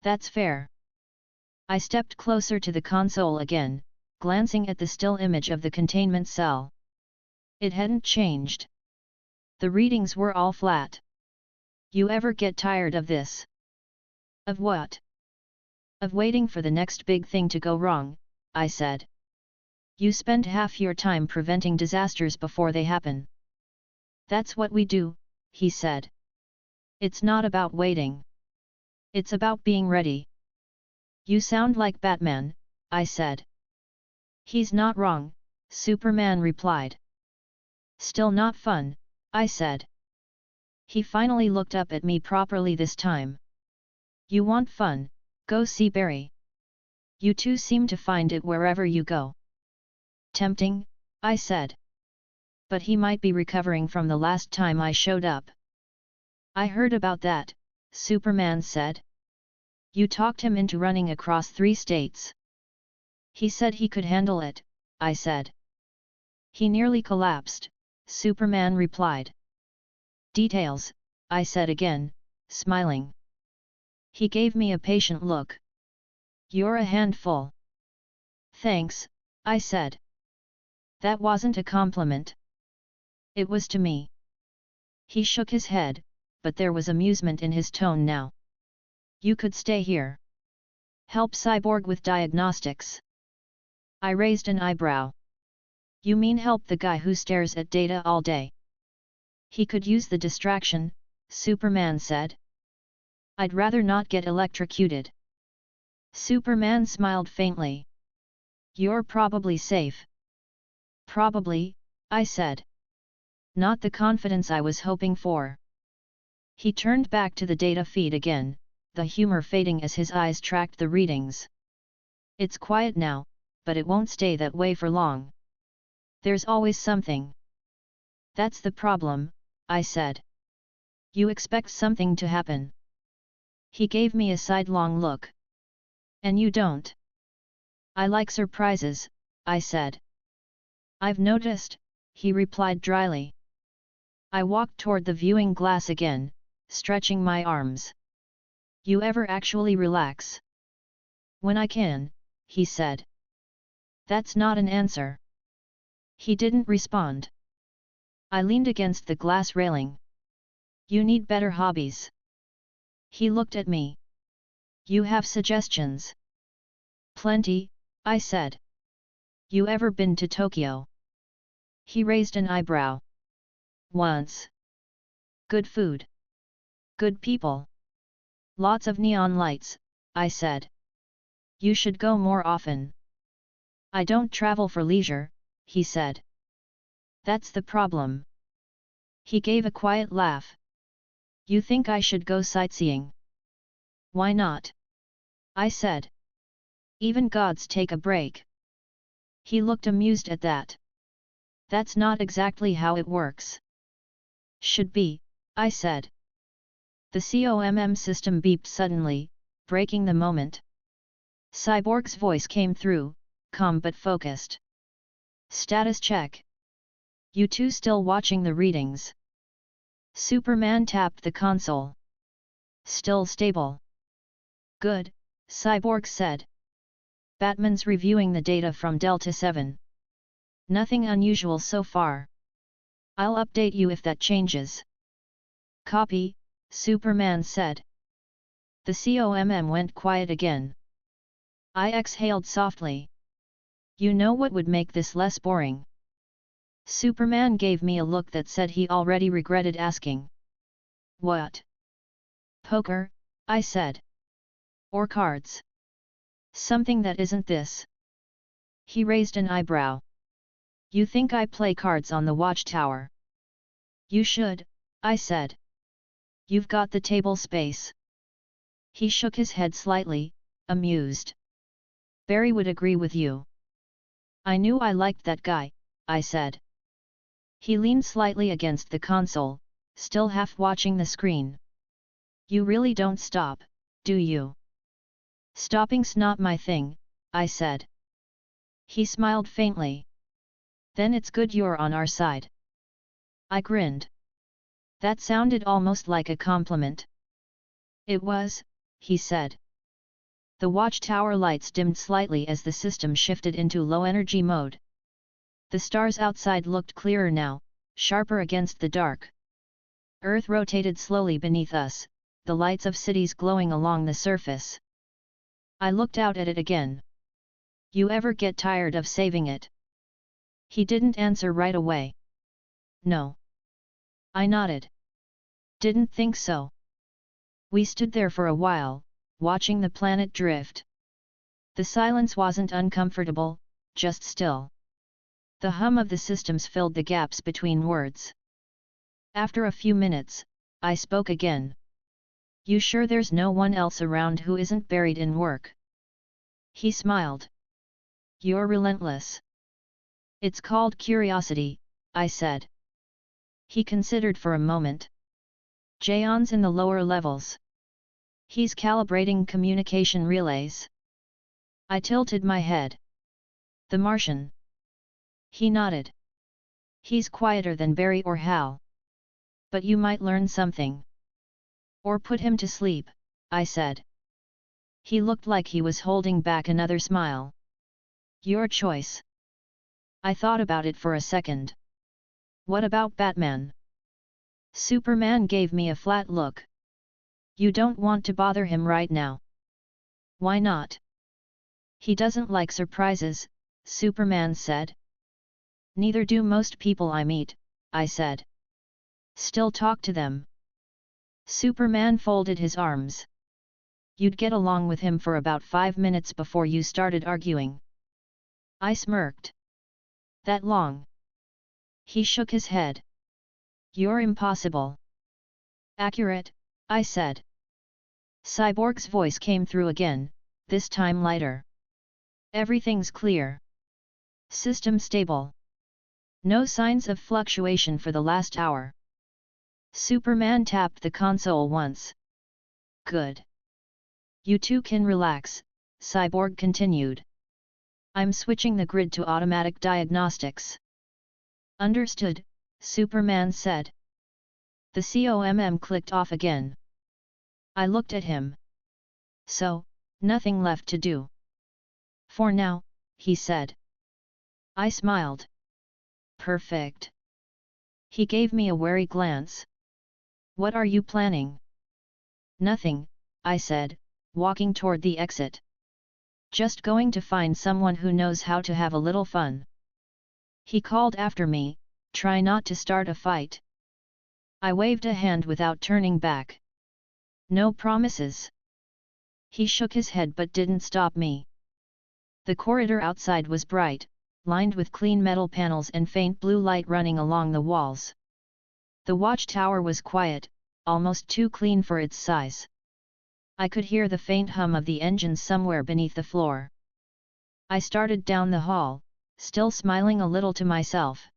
That's fair. I stepped closer to the console again, glancing at the still image of the containment cell. It hadn't changed. The readings were all flat. You ever get tired of this? Of what? Of waiting for the next big thing to go wrong, I said. You spend half your time preventing disasters before they happen. That's what we do, he said. It's not about waiting. It's about being ready. You sound like Batman, I said. He's not wrong, Superman replied. Still not fun, I said. He finally looked up at me properly this time. You want fun, go see Barry. You two seem to find it wherever you go. Tempting, I said. But he might be recovering from the last time I showed up. I heard about that, Superman said. You talked him into running across 3 states. He said he could handle it, I said. He nearly collapsed, Superman replied. Details, I said again, smiling. He gave me a patient look. You're a handful. Thanks, I said. That wasn't a compliment. It was to me. He shook his head, but there was amusement in his tone now. You could stay here. Help Cyborg with diagnostics. I raised an eyebrow. You mean help the guy who stares at data all day? He could use the distraction, Superman said. I'd rather not get electrocuted. Superman smiled faintly. You're probably safe. Probably, I said. Not the confidence I was hoping for. He turned back to the data feed again, the humor fading as his eyes tracked the readings. It's quiet now, but it won't stay that way for long. There's always something. That's the problem, I said. You expect something to happen. He gave me a sidelong look. And you don't. I like surprises, I said. I've noticed, he replied dryly. I walked toward the viewing glass again, stretching my arms. You ever actually relax? When I can, he said. That's not an answer. He didn't respond. I leaned against the glass railing. You need better hobbies. He looked at me. You have suggestions? Plenty, I said. You ever been to Tokyo? He raised an eyebrow. Once. Good food. Good people. Lots of neon lights, I said. You should go more often. I don't travel for leisure, he said. That's the problem. He gave a quiet laugh. You think I should go sightseeing? Why not? I said. Even gods take a break. He looked amused at that. That's not exactly how it works. Should be, I said. The COMM system beeped suddenly, breaking the moment. Cyborg's voice came through, calm but focused. Status check. You two still watching the readings? Superman tapped the console. Still stable. Good, Cyborg said. Batman's reviewing the data from Delta 7. Nothing unusual so far. I'll update you if that changes. Copy, Superman said. The COMM went quiet again. I exhaled softly. You know what would make this less boring? Superman gave me a look that said he already regretted asking. What? Poker, I said. Or cards. Something that isn't this. He raised an eyebrow. You think I play cards on the watchtower? You should, I said. You've got the table space. He shook his head slightly, amused. Barry would agree with you. I knew I liked that guy, I said. He leaned slightly against the console, still half watching the screen. You really don't stop, do you? Stopping's not my thing, I said. He smiled faintly. Then it's good you're on our side. I grinned. That sounded almost like a compliment. It was, he said. The watchtower lights dimmed slightly as the system shifted into low-energy mode. The stars outside looked clearer now, sharper against the dark. Earth rotated slowly beneath us, the lights of cities glowing along the surface. I looked out at it again. You ever get tired of saving it? He didn't answer right away. No. I nodded. Didn't think so. We stood there for a while, watching the planet drift. The silence wasn't uncomfortable, just still. The hum of the systems filled the gaps between words. After a few minutes, I spoke again. You sure there's no one else around who isn't buried in work? He smiled. You're relentless. It's called curiosity, I said. He considered for a moment. Jaeon's in the lower levels. He's calibrating communication relays. I tilted my head. The Martian. He nodded. He's quieter than Barry or Hal. But you might learn something. Or put him to sleep, I said. He looked like he was holding back another smile. Your choice. I thought about it for a second. What about Batman? Superman gave me a flat look. You don't want to bother him right now. Why not? He doesn't like surprises, Superman said. Neither do most people I meet, I said. Still talk to them. Superman folded his arms. You'd get along with him for about 5 minutes before you started arguing. I smirked. That long? He shook his head. You're impossible. Accurate, I said. Cyborg's voice came through again, this time lighter. Everything's clear. System stable. No signs of fluctuation for the last hour. Superman tapped the console once. Good. You two can relax, Cyborg continued. I'm switching the grid to automatic diagnostics. Understood, Superman said. The COMM clicked off again. I looked at him. So, nothing left to do. For now, he said. I smiled. Perfect. He gave me a wary glance. What are you planning? Nothing, I said, walking toward the exit. Just going to find someone who knows how to have a little fun. He called after me, try not to start a fight. I waved a hand without turning back. No promises. He shook his head but didn't stop me. The corridor outside was bright, lined with clean metal panels and faint blue light running along the walls. The watchtower was quiet, almost too clean for its size. I could hear the faint hum of the engines somewhere beneath the floor. I started down the hall, still smiling a little to myself.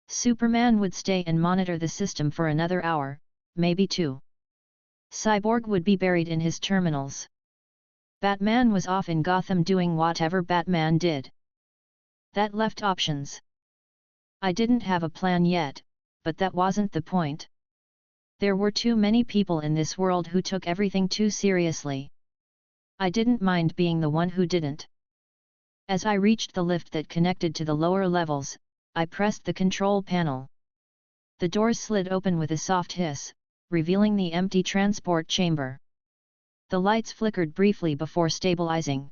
Superman would stay and monitor the system for another hour, maybe 2. Cyborg would be buried in his terminals. Batman was off in Gotham doing whatever Batman did. That left options. I didn't have a plan yet, but that wasn't the point. There were too many people in this world who took everything too seriously. I didn't mind being the one who didn't. As I reached the lift that connected to the lower levels, I pressed the control panel. The doors slid open with a soft hiss, revealing the empty transport chamber. The lights flickered briefly before stabilizing.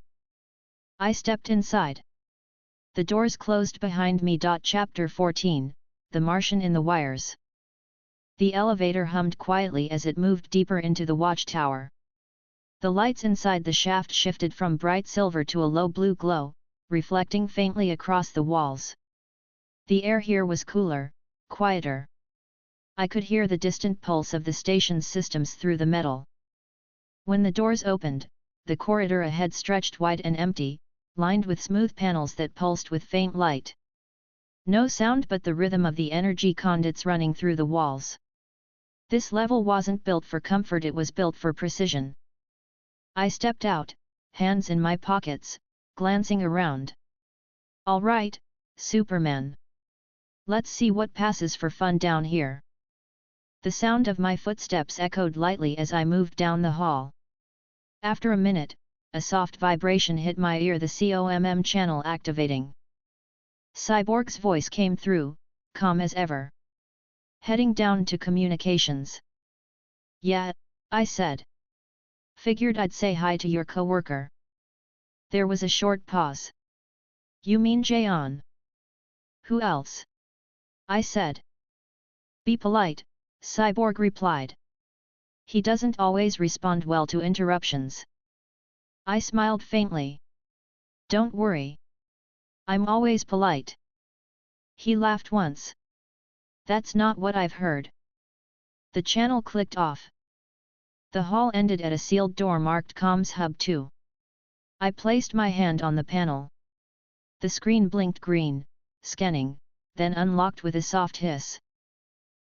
I stepped inside. The doors closed behind me. Chapter 14, The Martian in the Wires. The elevator hummed quietly as it moved deeper into the watchtower. The lights inside the shaft shifted from bright silver to a low blue glow, reflecting faintly across the walls. The air here was cooler, quieter. I could hear the distant pulse of the station's systems through the metal. When the doors opened, the corridor ahead stretched wide and empty, lined with smooth panels that pulsed with faint light. No sound but the rhythm of the energy conduits running through the walls. This level wasn't built for comfort, it was built for precision. I stepped out, hands in my pockets, glancing around. All right, Superman. Let's see what passes for fun down here. The sound of my footsteps echoed lightly as I moved down the hall. After a minute, a soft vibration hit my ear, the COMM channel activating. Cyborg's voice came through, calm as ever. Heading down to communications. Yeah, I said. Figured I'd say hi to your coworker. There was a short pause. You mean Jayon? Who else? I said. Be polite, Cyborg replied. He doesn't always respond well to interruptions. I smiled faintly. Don't worry. I'm always polite. He laughed once. That's not what I've heard. The channel clicked off. The hall ended at a sealed door marked Comms Hub 2. I placed my hand on the panel. The screen blinked green, scanning, then unlocked with a soft hiss.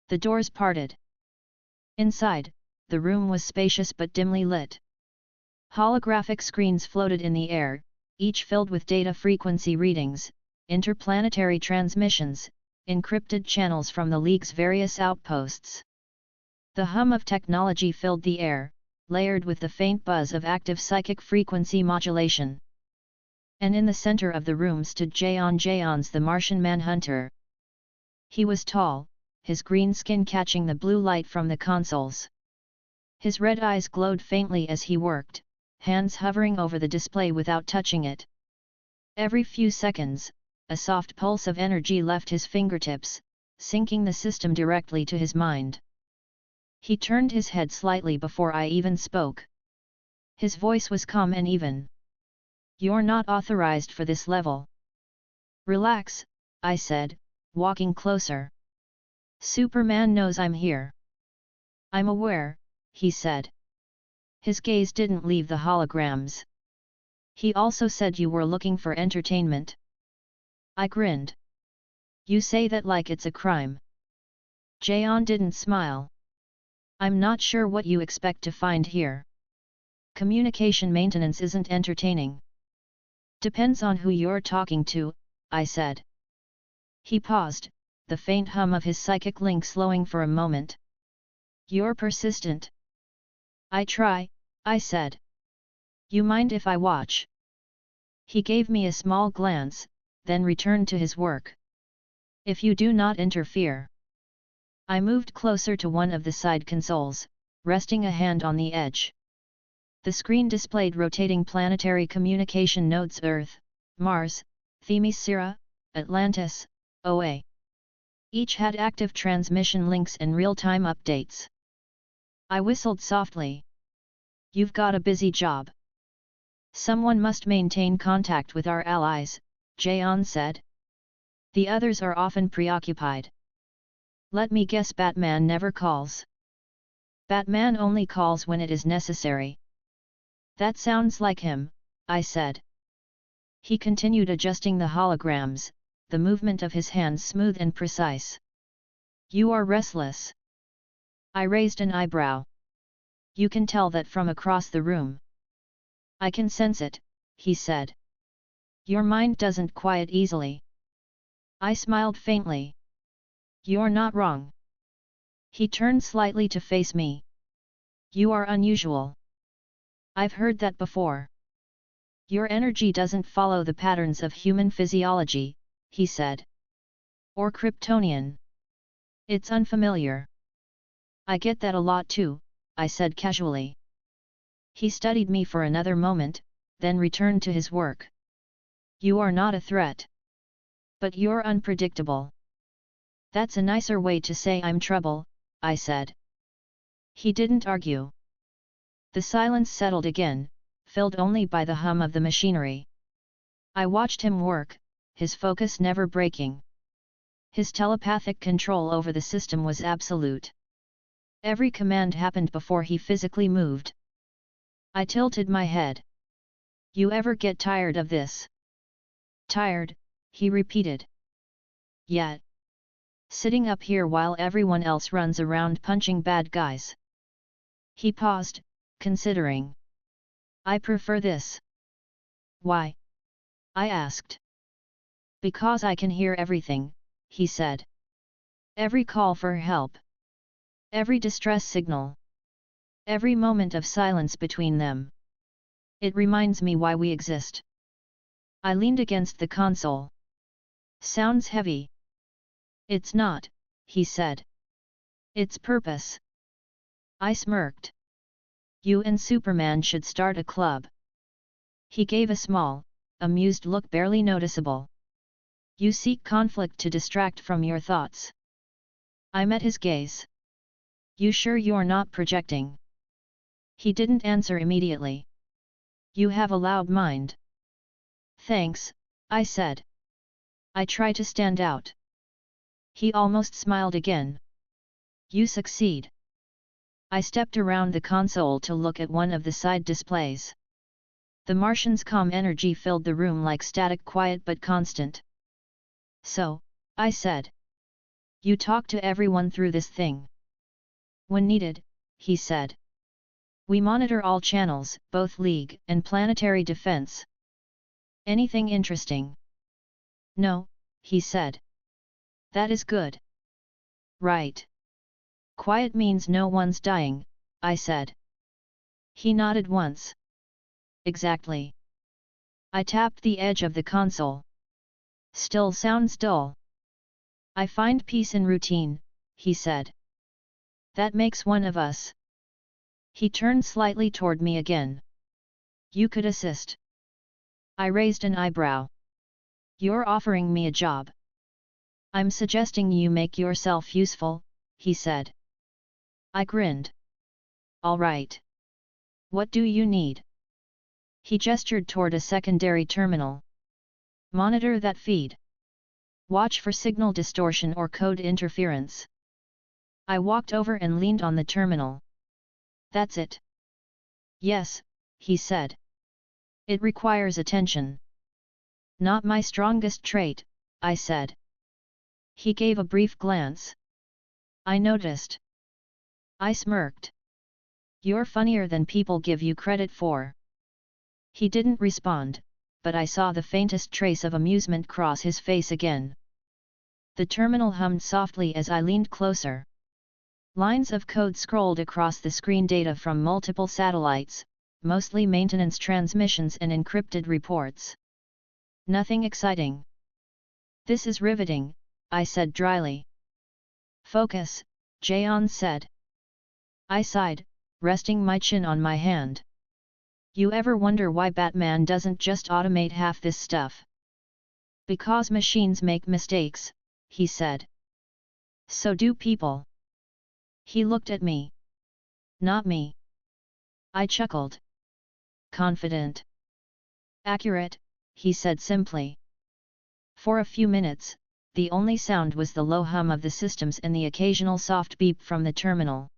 The doors parted. Inside, the room was spacious but dimly lit. Holographic screens floated in the air, each filled with data frequency readings, interplanetary transmissions, encrypted channels from the League's various outposts. The hum of technology filled the air, layered with the faint buzz of active psychic frequency modulation. And in the center of the room stood Jayons the Martian Manhunter. He was tall, his green skin catching the blue light from the consoles. His red eyes glowed faintly as he worked, hands hovering over the display without touching it. Every few seconds, a soft pulse of energy left his fingertips, syncing the system directly to his mind. He turned his head slightly before I even spoke. His voice was calm and even. You're not authorized for this level. Relax, I said, walking closer. Superman knows I'm here. I'm aware, he said. His gaze didn't leave the holograms. He also said you were looking for entertainment. I grinned. You say that like it's a crime. Jayon didn't smile. I'm not sure what you expect to find here. Communication maintenance isn't entertaining. Depends on who you're talking to, I said. He paused, the faint hum of his psychic link slowing for a moment. You're persistent. I try, I said. You mind if I watch? He gave me a small glance, then returned to his work. If you do not interfere. I moved closer to one of the side consoles, resting a hand on the edge. The screen displayed rotating planetary communication nodes: Earth, Mars, Themyscira, Atlantis, OA. Each had active transmission links and real-time updates. I whistled softly. You've got a busy job. Someone must maintain contact with our allies, Jayon said. The others are often preoccupied. Let me guess, Batman never calls. Batman only calls when it is necessary. That sounds like him, I said. He continued adjusting the holograms, the movement of his hands smooth and precise. You are restless. I raised an eyebrow. You can tell that from across the room. I can sense it, he said. Your mind doesn't quiet easily. I smiled faintly. You're not wrong. He turned slightly to face me. You are unusual. I've heard that before. Your energy doesn't follow the patterns of human physiology, he said. Or Kryptonian. It's unfamiliar. I get that a lot too, I said casually. He studied me for another moment, then returned to his work. You are not a threat. But you're unpredictable. That's a nicer way to say I'm trouble, I said. He didn't argue. The silence settled again, filled only by the hum of the machinery. I watched him work, his focus never breaking. His telepathic control over the system was absolute. Every command happened before he physically moved. I tilted my head. You ever get tired of this? Tired, he repeated. Yet. Sitting up here while everyone else runs around punching bad guys. He paused, considering. I prefer this. Why? I asked. Because I can hear everything, he said. Every call for help. Every distress signal. Every moment of silence between them. It reminds me why we exist. I leaned against the console. Sounds heavy. It's not, he said. It's purpose. I smirked. You and Superman should start a club. He gave a small, amused look barely noticeable. You seek conflict to distract from your thoughts. I met his gaze. You sure you're not projecting? He didn't answer immediately. You have a loud mind. Thanks, I said. I try to stand out. He almost smiled again. You succeed. I stepped around the console to look at one of the side displays. The Martian's comm energy filled the room like static, quiet but constant. So, I said. You talk to everyone through this thing. When needed, he said. We monitor all channels, both League and Planetary Defense. Anything interesting? No, he said. That is good. Right. Quiet means no one's dying, I said. He nodded once. Exactly. I tapped the edge of the console. Still sounds dull. I find peace in routine, he said. That makes one of us. He turned slightly toward me again. You could assist. I raised an eyebrow. You're offering me a job. I'm suggesting you make yourself useful, he said. I grinned. All right. What do you need? He gestured toward a secondary terminal. Monitor that feed. Watch for signal distortion or code interference. I walked over and leaned on the terminal. That's it. Yes, he said. It requires attention. Not my strongest trait, I said. He gave a brief glance. I noticed. I smirked. You're funnier than people give you credit for. He didn't respond, but I saw the faintest trace of amusement cross his face again. The terminal hummed softly as I leaned closer. Lines of code scrolled across the screen, data from multiple satellites, mostly maintenance transmissions and encrypted reports. Nothing exciting. This is riveting, I said dryly. Focus, Jaeon said. I sighed, resting my chin on my hand. You ever wonder why Batman doesn't just automate half this stuff? Because machines make mistakes, he said. So do people. He looked at me. Not me. I chuckled. Confident. Accurate, he said simply. For a few minutes, the only sound was the low hum of the systems and the occasional soft beep from the terminal.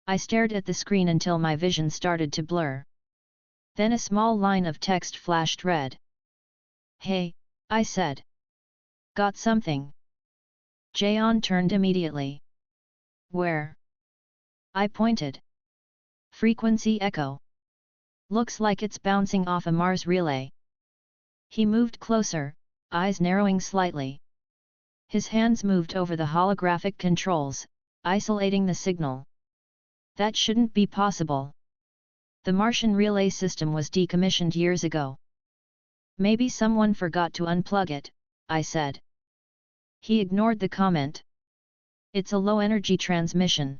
I stared at the screen until my vision started to blur. Then a small line of text flashed red. Hey, I said. Got something? Jaeon turned immediately. Where? I pointed. Frequency echo. Looks like it's bouncing off a Mars relay. He moved closer, eyes narrowing slightly. His hands moved over the holographic controls, isolating the signal. That shouldn't be possible. The Martian relay system was decommissioned years ago. Maybe someone forgot to unplug it, I said. He ignored the comment. It's a low-energy transmission.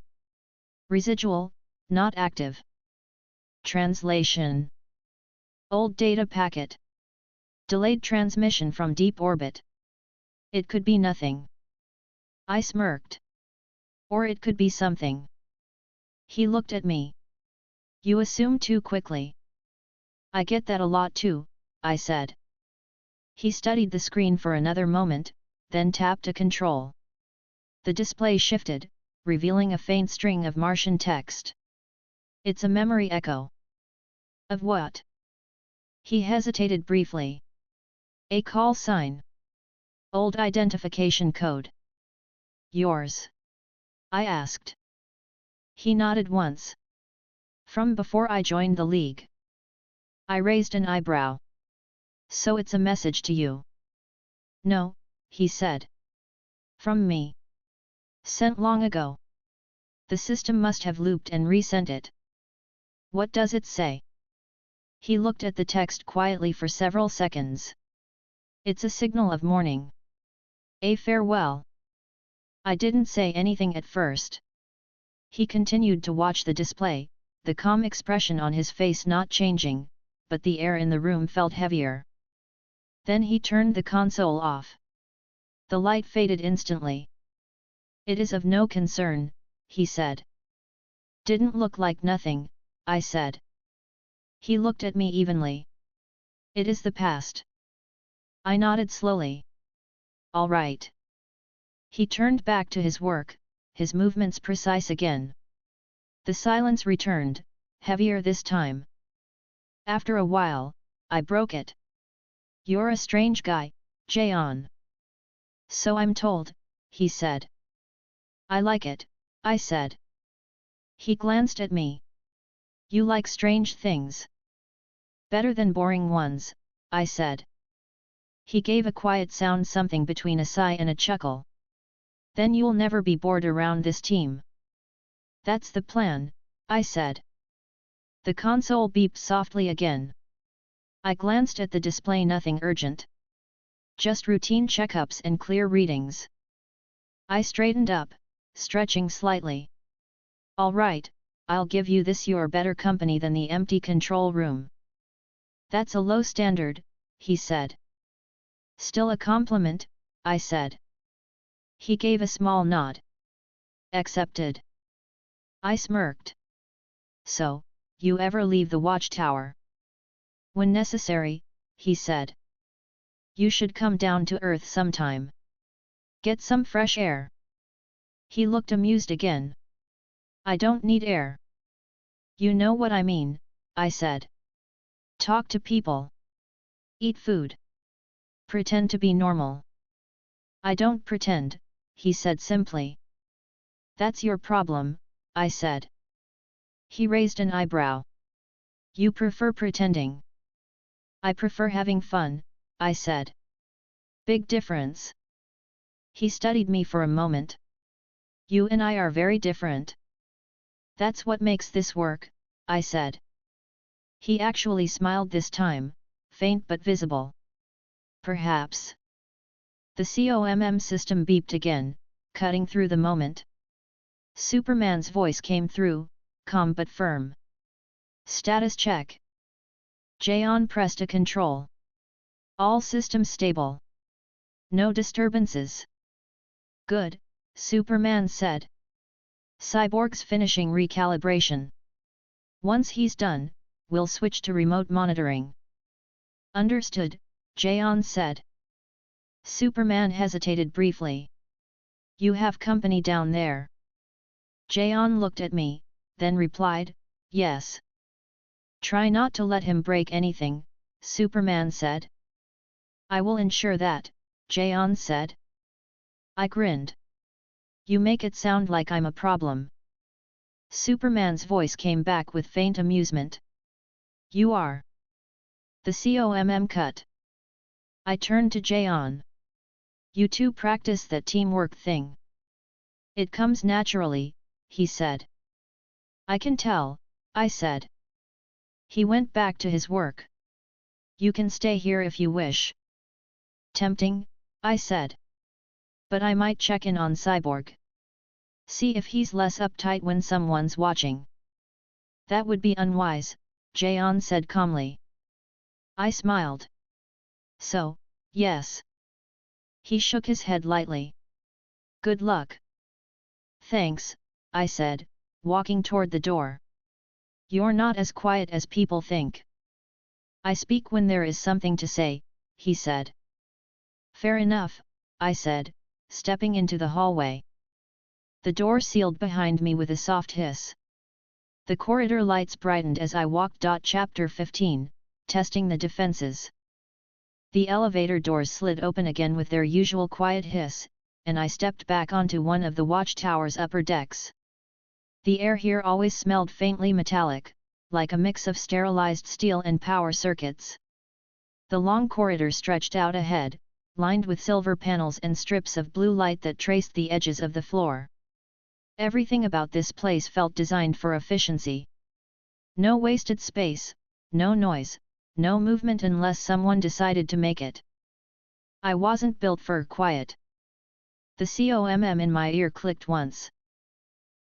Residual, not active. Translation. Old data packet. Delayed transmission from deep orbit. It could be nothing. I smirked. Or it could be something. He looked at me. You assume too quickly. I get that a lot too, I said. He studied the screen for another moment, then tapped a control. The display shifted, revealing a faint string of Martian text. It's a memory echo. Of what? He hesitated briefly. A call sign. Old identification code. Yours? I asked. He nodded once. From before I joined the League. I raised an eyebrow. So it's a message to you? No, he said. From me. Sent long ago. The system must have looped and resent it. What does it say? He looked at the text quietly for several seconds. It's a signal of mourning. A farewell. I didn't say anything at first. He continued to watch the display, the calm expression on his face not changing, but the air in the room felt heavier. Then he turned the console off. The light faded instantly. It is of no concern, he said. Didn't look like nothing, I said. He looked at me evenly. It is the past. I nodded slowly. All right. He turned back to his work, his movements precise again. The silence returned, heavier this time. After a while, I broke it. You're a strange guy, Jaeon. So I'm told, he said. I like it, I said. He glanced at me. You like strange things. Better than boring ones, I said. He gave a quiet sound, something between a sigh and a chuckle. Then you'll never be bored around this team. That's the plan, I said. The console beeped softly again. I glanced at the display, nothing urgent. Just routine checkups and clear readings. I straightened up, stretching slightly. All right, I'll give you this, you're better company than the empty control room. That's a low standard, he said. Still a compliment, I said. He gave a small nod. Accepted. I smirked. So, you ever leave the watchtower? When necessary, he said. You should come down to Earth sometime. Get some fresh air. He looked amused again. I don't need air. You know what I mean, I said. Talk to people. Eat food. Pretend to be normal. I don't pretend, he said simply. That's your problem, I said. He raised an eyebrow. You prefer pretending. I prefer having fun, I said. Big difference. He studied me for a moment. You and I are very different. That's what makes this work, I said. He actually smiled this time, faint but visible. Perhaps. The COMM system beeped again, cutting through the moment. Superman's voice came through, calm but firm. Status check. Jaeon pressed a control. All systems stable. No disturbances. Good, Superman said. Cyborg's finishing recalibration. Once he's done, we'll switch to remote monitoring. Understood, Jaeon said. Superman hesitated briefly. You have company down there. Jaeon looked at me, then replied, yes. Try not to let him break anything, Superman said. I will ensure that, Jaeon said. I grinned. You make it sound like I'm a problem. Superman's voice came back with faint amusement. You are. The COMM cut. I turned to Jaeon. You two practice that teamwork thing. It comes naturally, he said. I can tell, I said. He went back to his work. You can stay here if you wish. Tempting, I said. But I might check in on Cyborg. See if he's less uptight when someone's watching. That would be unwise, Jaeon said calmly. I smiled. So, yes. He shook his head lightly. Good luck. Thanks, I said, walking toward the door. You're not as quiet as people think. I speak when there is something to say, he said. Fair enough, I said, stepping into the hallway. The door sealed behind me with a soft hiss. The corridor lights brightened as I walked. Chapter 15, Testing the Defenses. The elevator doors slid open again with their usual quiet hiss, and I stepped back onto one of the watchtower's upper decks. The air here always smelled faintly metallic, like a mix of sterilized steel and power circuits. The long corridor stretched out ahead, lined with silver panels and strips of blue light that traced the edges of the floor. Everything about this place felt designed for efficiency. No wasted space, no noise, no movement unless someone decided to make it. I wasn't built for quiet. The COMM in my ear clicked once.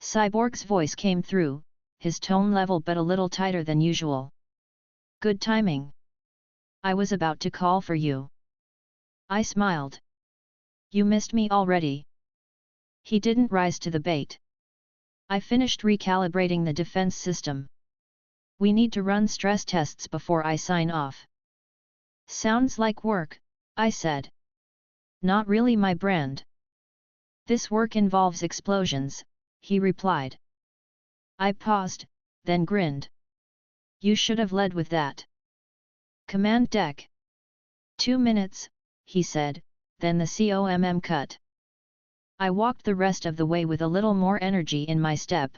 Cyborg's voice came through, his tone level but a little tighter than usual. Good timing. I was about to call for you. I smiled. You missed me already. He didn't rise to the bait. I finished recalibrating the defense system. We need to run stress tests before I sign off. Sounds like work, I said. Not really my brand. This work involves explosions, he replied. I paused, then grinned. You should have led with that. Command deck. 2 minutes, he said, then the COMM cut. I walked the rest of the way with a little more energy in my step.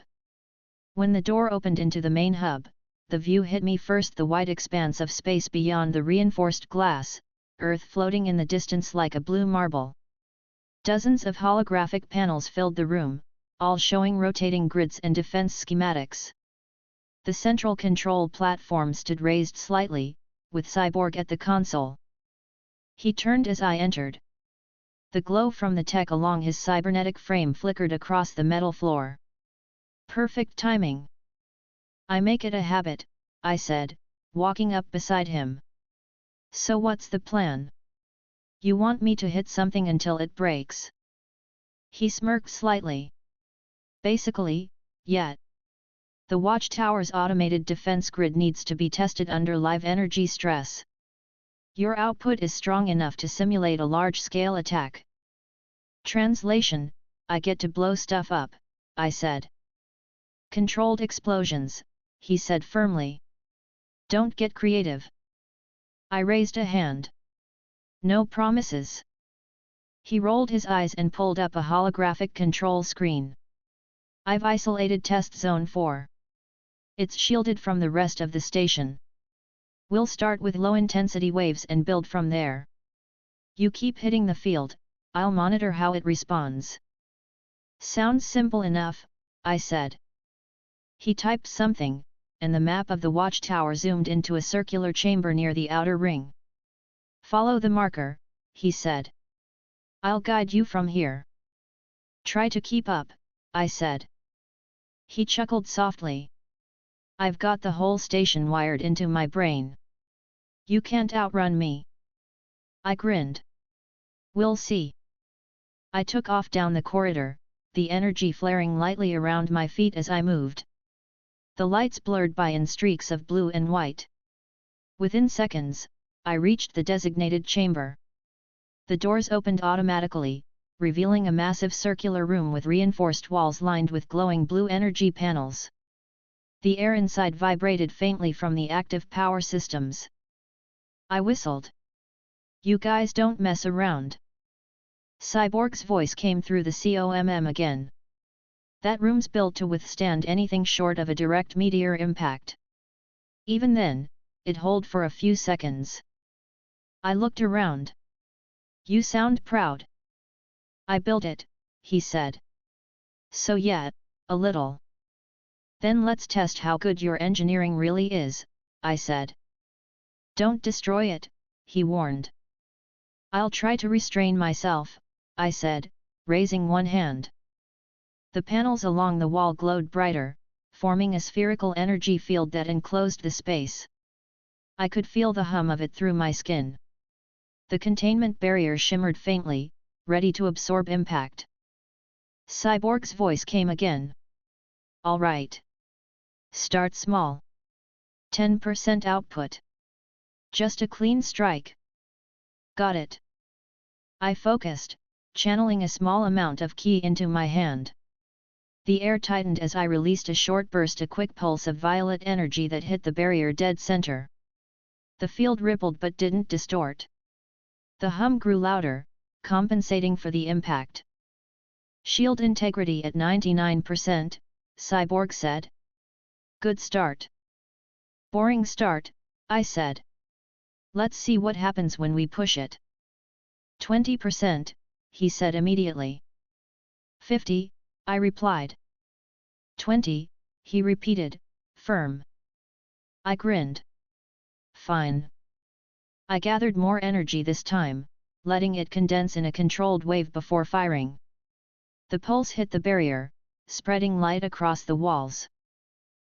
When the door opened into the main hub, the view hit me first: the wide expanse of space beyond the reinforced glass, Earth floating in the distance like a blue marble. Dozens of holographic panels filled the room, all showing rotating grids and defense schematics. The central control platform stood raised slightly, with Cyborg at the console. He turned as I entered. The glow from the tech along his cybernetic frame flickered across the metal floor. Perfect timing. I make it a habit, I said, walking up beside him. So what's the plan? You want me to hit something until it breaks? He smirked slightly. Basically, yeah. The watchtower's automated defense grid needs to be tested under live energy stress. Your output is strong enough to simulate a large-scale attack. Translation: I get to blow stuff up, I said. Controlled explosions, he said firmly. Don't get creative. I raised a hand. No promises. He rolled his eyes and pulled up a holographic control screen. I've isolated Test Zone 4. It's shielded from the rest of the station. We'll start with low-intensity waves and build from there. You keep hitting the field, I'll monitor how it responds. Sounds simple enough, I said. He typed something, and the map of the watchtower zoomed into a circular chamber near the outer ring. Follow the marker, he said. I'll guide you from here. Try to keep up, I said. He chuckled softly. I've got the whole station wired into my brain. You can't outrun me. I grinned. We'll see. I took off down the corridor, the energy flaring lightly around my feet as I moved. The lights blurred by in streaks of blue and white. Within seconds, I reached the designated chamber. The doors opened automatically, revealing a massive circular room with reinforced walls lined with glowing blue energy panels. The air inside vibrated faintly from the active power systems. I whistled. You guys don't mess around. Cyborg's voice came through the COMM again. That room's built to withstand anything short of a direct meteor impact. Even then, it'd hold for a few seconds. I looked around. You sound proud. I built it, he said. So yeah, a little. Then let's test how good your engineering really is, I said. Don't destroy it, he warned. I'll try to restrain myself, I said, raising one hand. The panels along the wall glowed brighter, forming a spherical energy field that enclosed the space. I could feel the hum of it through my skin. The containment barrier shimmered faintly, ready to absorb impact. Cyborg's voice came again. All right. Start small. 10% output. Just a clean strike. Got it. I focused, channeling a small amount of ki into my hand. The air tightened as I released a short burst, a quick pulse of violet energy that hit the barrier dead center. The field rippled but didn't distort. The hum grew louder, compensating for the impact. Shield integrity at 99%, Cyborg said. Good start. Boring start, I said. Let's see what happens when we push it. 20%, he said immediately. 50, I replied. 20, he repeated, firm. I grinned. Fine. I gathered more energy this time, letting it condense in a controlled wave before firing. The pulse hit the barrier, spreading light across the walls.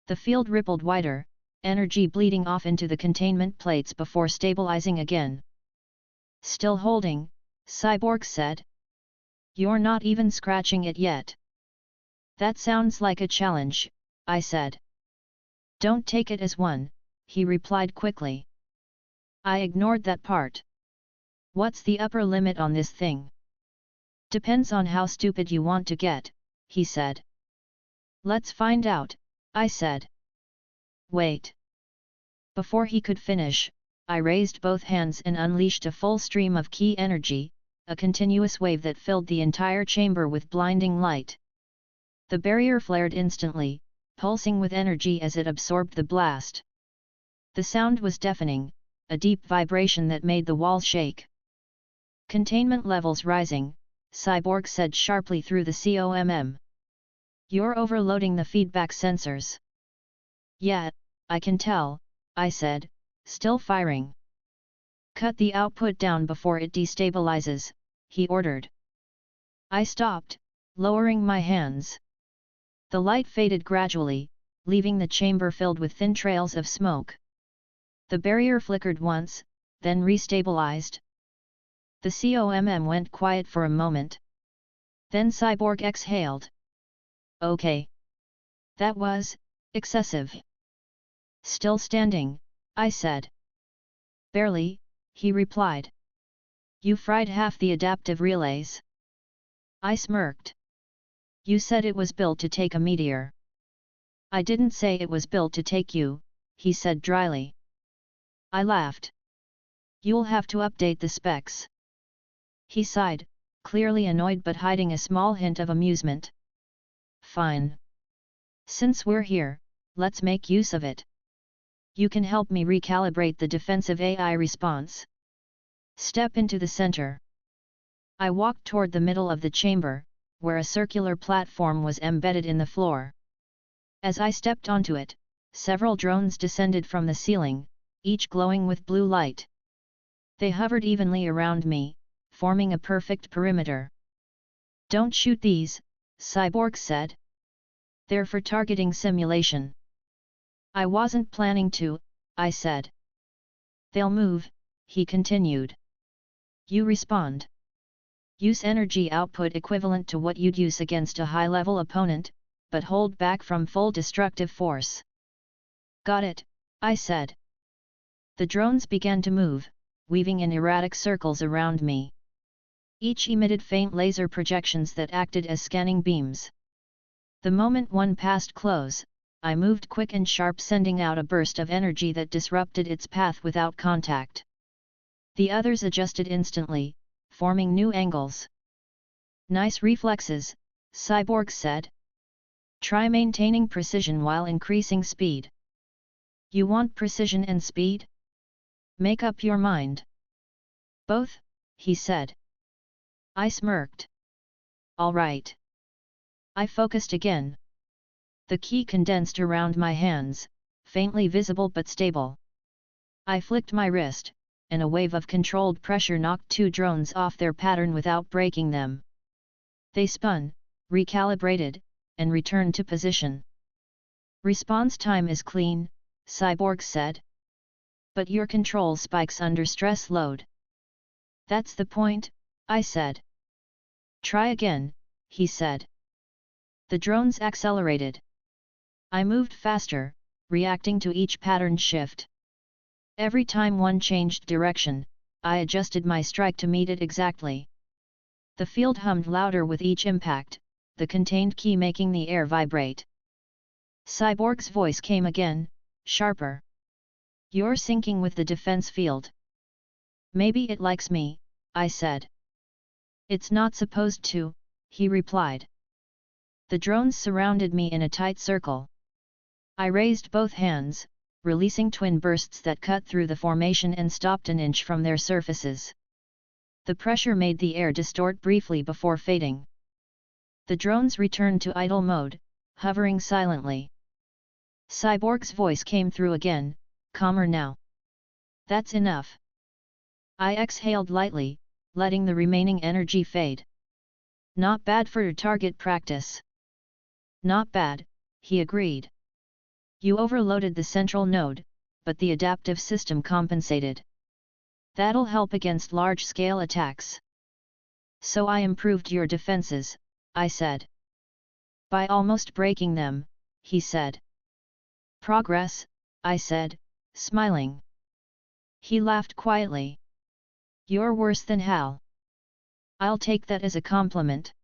The field rippled wider, energy bleeding off into the containment plates before stabilizing again. Still holding, Cyborg said. You're not even scratching it yet. That sounds like a challenge, I said. Don't take it as one, he replied quickly. I ignored that part. What's the upper limit on this thing? Depends on how stupid you want to get, he said. Let's find out, I said. Wait. Before he could finish, I raised both hands and unleashed a full stream of ki energy, a continuous wave that filled the entire chamber with blinding light. The barrier flared instantly, pulsing with energy as it absorbed the blast. The sound was deafening, a deep vibration that made the walls shake. Containment levels rising, Cyborg said sharply through the COMM. You're overloading the feedback sensors. Yeah, I can tell, I said, still firing. Cut the output down before it destabilizes, he ordered. I stopped, lowering my hands. The light faded gradually, leaving the chamber filled with thin trails of smoke. The barrier flickered once, then restabilized. The COMM went quiet for a moment. Then Cyborg exhaled. Okay. That was excessive. Still standing, I said. Barely, he replied. You fried half the adaptive relays. I smirked. You said it was built to take a meteor. I didn't say it was built to take you, he said dryly. I laughed. You'll have to update the specs. He sighed, clearly annoyed but hiding a small hint of amusement. Fine. Since we're here, let's make use of it. You can help me recalibrate the defensive AI response. Step into the center. I walked toward the middle of the chamber, where a circular platform was embedded in the floor. As I stepped onto it, several drones descended from the ceiling, each glowing with blue light. They hovered evenly around me, forming a perfect perimeter. "Don't shoot these," Cyborg said. "They're for targeting simulation." "I wasn't planning to," I said. "They'll move," he continued. "You respond. Use energy output equivalent to what you'd use against a high-level opponent, but hold back from full destructive force." "Got it," I said. The drones began to move, weaving in erratic circles around me. Each emitted faint laser projections that acted as scanning beams. The moment one passed close, I moved quick and sharp, sending out a burst of energy that disrupted its path without contact. The others adjusted instantly, forming new angles. "Nice reflexes," Cyborg said. "Try maintaining precision while increasing speed." "You want precision and speed? Make up your mind." "Both," he said. I smirked. "All right." I focused again. The key condensed around my hands, faintly visible but stable. I flicked my wrist, and a wave of controlled pressure knocked 2 drones off their pattern without breaking them. They spun, recalibrated, and returned to position. "Response time is clean," Cyborg said. "But your control spikes under stress load." "That's the point," I said. "Try again," he said. The drones accelerated. I moved faster, reacting to each pattern shift. Every time one changed direction, I adjusted my strike to meet it exactly. The field hummed louder with each impact, the contained key making the air vibrate. Cyborg's voice came again, sharper. "You're syncing with the defense field." "Maybe it likes me," I said. "It's not supposed to," he replied. The drones surrounded me in a tight circle. I raised both hands, releasing twin bursts that cut through the formation and stopped an inch from their surfaces. The pressure made the air distort briefly before fading. The drones returned to idle mode, hovering silently. Cyborg's voice came through again, calmer now. "That's enough." I exhaled lightly, letting the remaining energy fade. "Not bad for your target practice." "Not bad," he agreed. "You overloaded the central node, but the adaptive system compensated. That'll help against large-scale attacks." "So I improved your defenses," I said. "By almost breaking them," he said. "Progress," I said, smiling. He laughed quietly. "You're worse than Hal." "I'll take that as a compliment."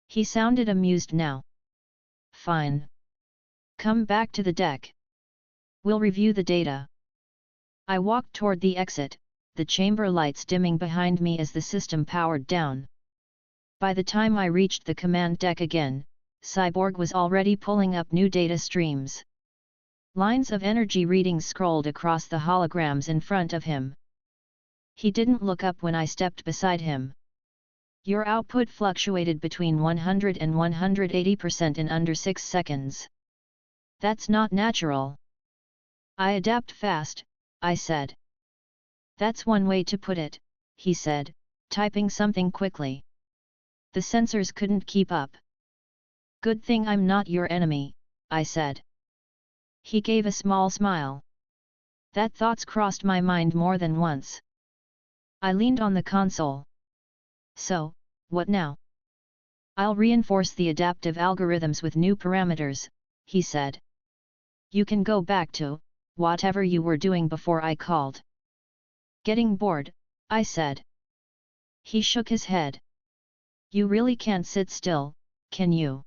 He sounded amused now. "Fine. Come back to the deck. We'll review the data." I walked toward the exit, the chamber lights dimming behind me as the system powered down. By the time I reached the command deck again, Cyborg was already pulling up new data streams. Lines of energy readings scrolled across the holograms in front of him. He didn't look up when I stepped beside him. "Your output fluctuated between 100 and 180% in under 6 seconds. That's not natural." "I adapt fast," I said. "That's one way to put it," he said, typing something quickly. "The sensors couldn't keep up." "Good thing I'm not your enemy," I said. He gave a small smile. That thought's crossed my mind more than once. I leaned on the console. "So, what now?" "I'll reinforce the adaptive algorithms with new parameters," he said. "You can go back to whatever you were doing before I called." "Getting bored," I said. He shook his head. "You really can't sit still, can you?"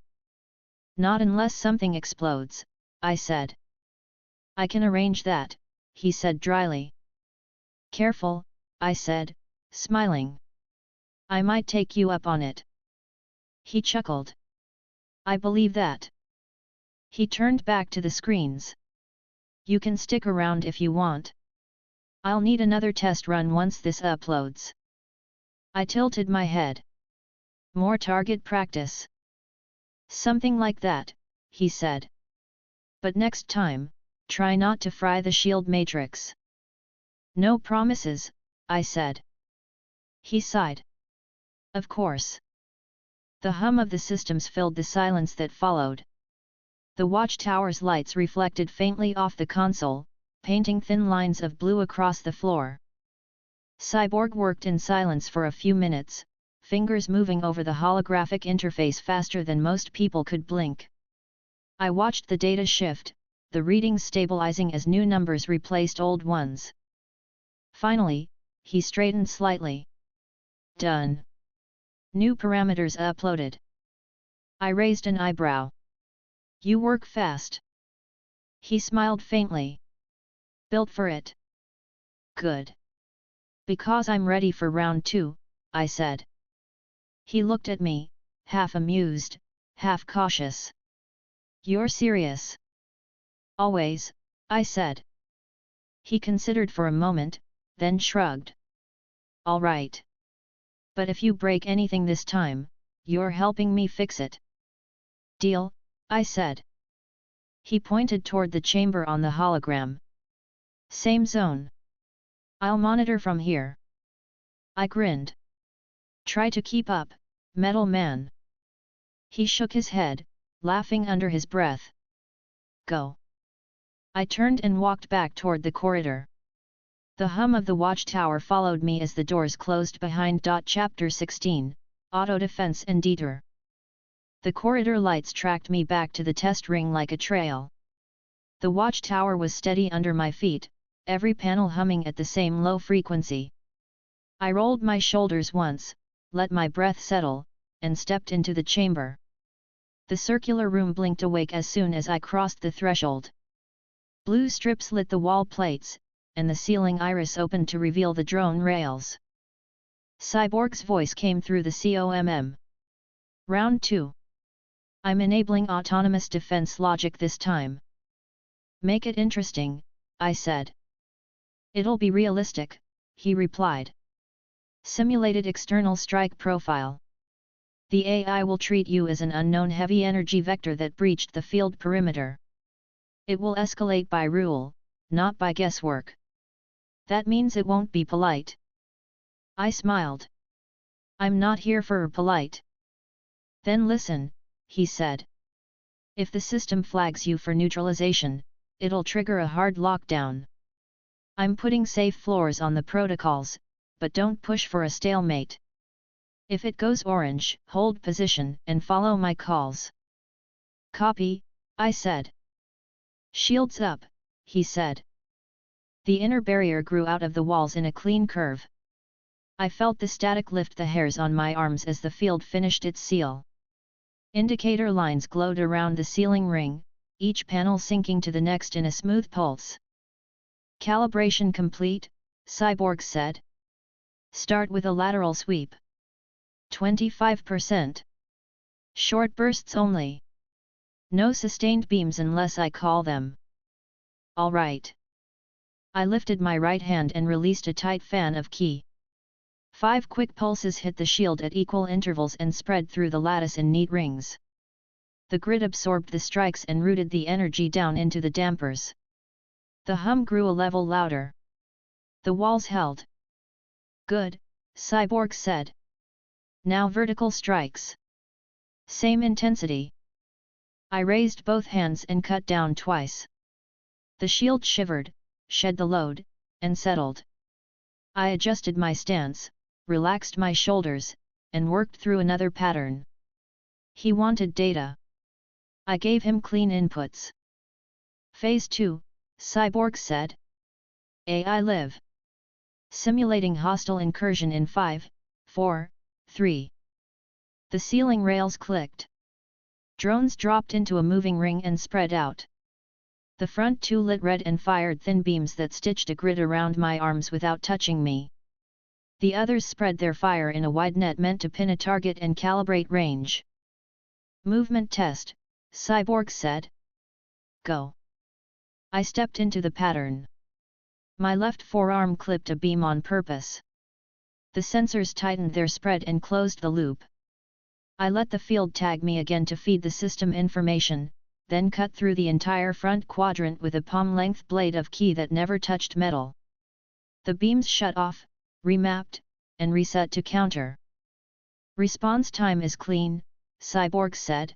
"Not unless something explodes," I said. "I can arrange that," he said dryly. "Careful," I said, smiling. "I might take you up on it." He chuckled. I believe that. He turned back to the screens. You can stick around if you want. I'll need another test run once this uploads. I tilted my head. More target practice. Something like that, he said. But next time, try not to fry the shield matrix. No promises, I said. He sighed. Of course. The hum of the systems filled the silence that followed. The watchtower's lights reflected faintly off the console, painting thin lines of blue across the floor. Cyborg worked in silence for a few minutes, fingers moving over the holographic interface faster than most people could blink. I watched the data shift, the readings stabilizing as new numbers replaced old ones. Finally, he straightened slightly. Done. New parameters uploaded. I raised an eyebrow. You work fast. He smiled faintly. Built for it. Good. Because I'm ready for round 2, I said. He looked at me, half amused, half cautious. You're serious? Always, I said. He considered for a moment, then shrugged. All right. But if you break anything this time, you're helping me fix it. Deal, I said. He pointed toward the chamber on the hologram. Same zone. I'll monitor from here. I grinned. Try to keep up, Metal Man. He shook his head, laughing under his breath. Go. I turned and walked back toward the corridor. The hum of the watchtower followed me as the doors closed behind. Chapter 16, Auto Defense and Detour. The corridor lights tracked me back to the test ring like a trail. The watchtower was steady under my feet, every panel humming at the same low frequency. I rolled my shoulders once, let my breath settle, and stepped into the chamber. The circular room blinked awake as soon as I crossed the threshold. Blue strips lit the wall plates, and the ceiling iris opened to reveal the drone rails. Cyborg's voice came through the COMM. Round 2. I'm enabling autonomous defense logic this time. Make it interesting, I said. It'll be realistic, he replied. Simulated external strike profile. The AI will treat you as an unknown heavy energy vector that breached the field perimeter. It will escalate by rule, not by guesswork. That means it won't be polite. I smiled. I'm not here for polite. Then listen, he said. If the system flags you for neutralization, it'll trigger a hard lockdown. I'm putting safe floors on the protocols, but don't push for a stalemate. If it goes orange, hold position and follow my calls. Copy, I said. Shields up, he said. The inner barrier grew out of the walls in a clean curve. I felt the static lift the hairs on my arms as the field finished its seal. Indicator lines glowed around the ceiling ring, each panel syncing to the next in a smooth pulse. Calibration complete, Cyborg said. Start with a lateral sweep. 25%. Short bursts only. No sustained beams unless I call them. All right. I lifted my right hand and released a tight fan of ki. 5 quick pulses hit the shield at equal intervals and spread through the lattice in neat rings. The grid absorbed the strikes and routed the energy down into the dampers. The hum grew a level louder. The walls held. Good, Cyborg said. Now vertical strikes. Same intensity. I raised both hands and cut down twice. The shield shivered, shed the load, and settled. I adjusted my stance, relaxed my shoulders, and worked through another pattern. He wanted data. I gave him clean inputs. Phase 2, Cyborg said. AI live. Simulating hostile incursion in 5, 4, 3. The ceiling rails clicked. Drones dropped into a moving ring and spread out. The front 2 lit red and fired thin beams that stitched a grid around my arms without touching me. The others spread their fire in a wide net meant to pin a target and calibrate range. Movement test, Cyborg said. Go. I stepped into the pattern. My left forearm clipped a beam on purpose. The sensors tightened their spread and closed the loop. I let the field tag me again to feed the system information, then cut through the entire front quadrant with a palm-length blade of key that never touched metal. The beams shut off, remapped, and reset to counter. Response time is clean, Cyborg said.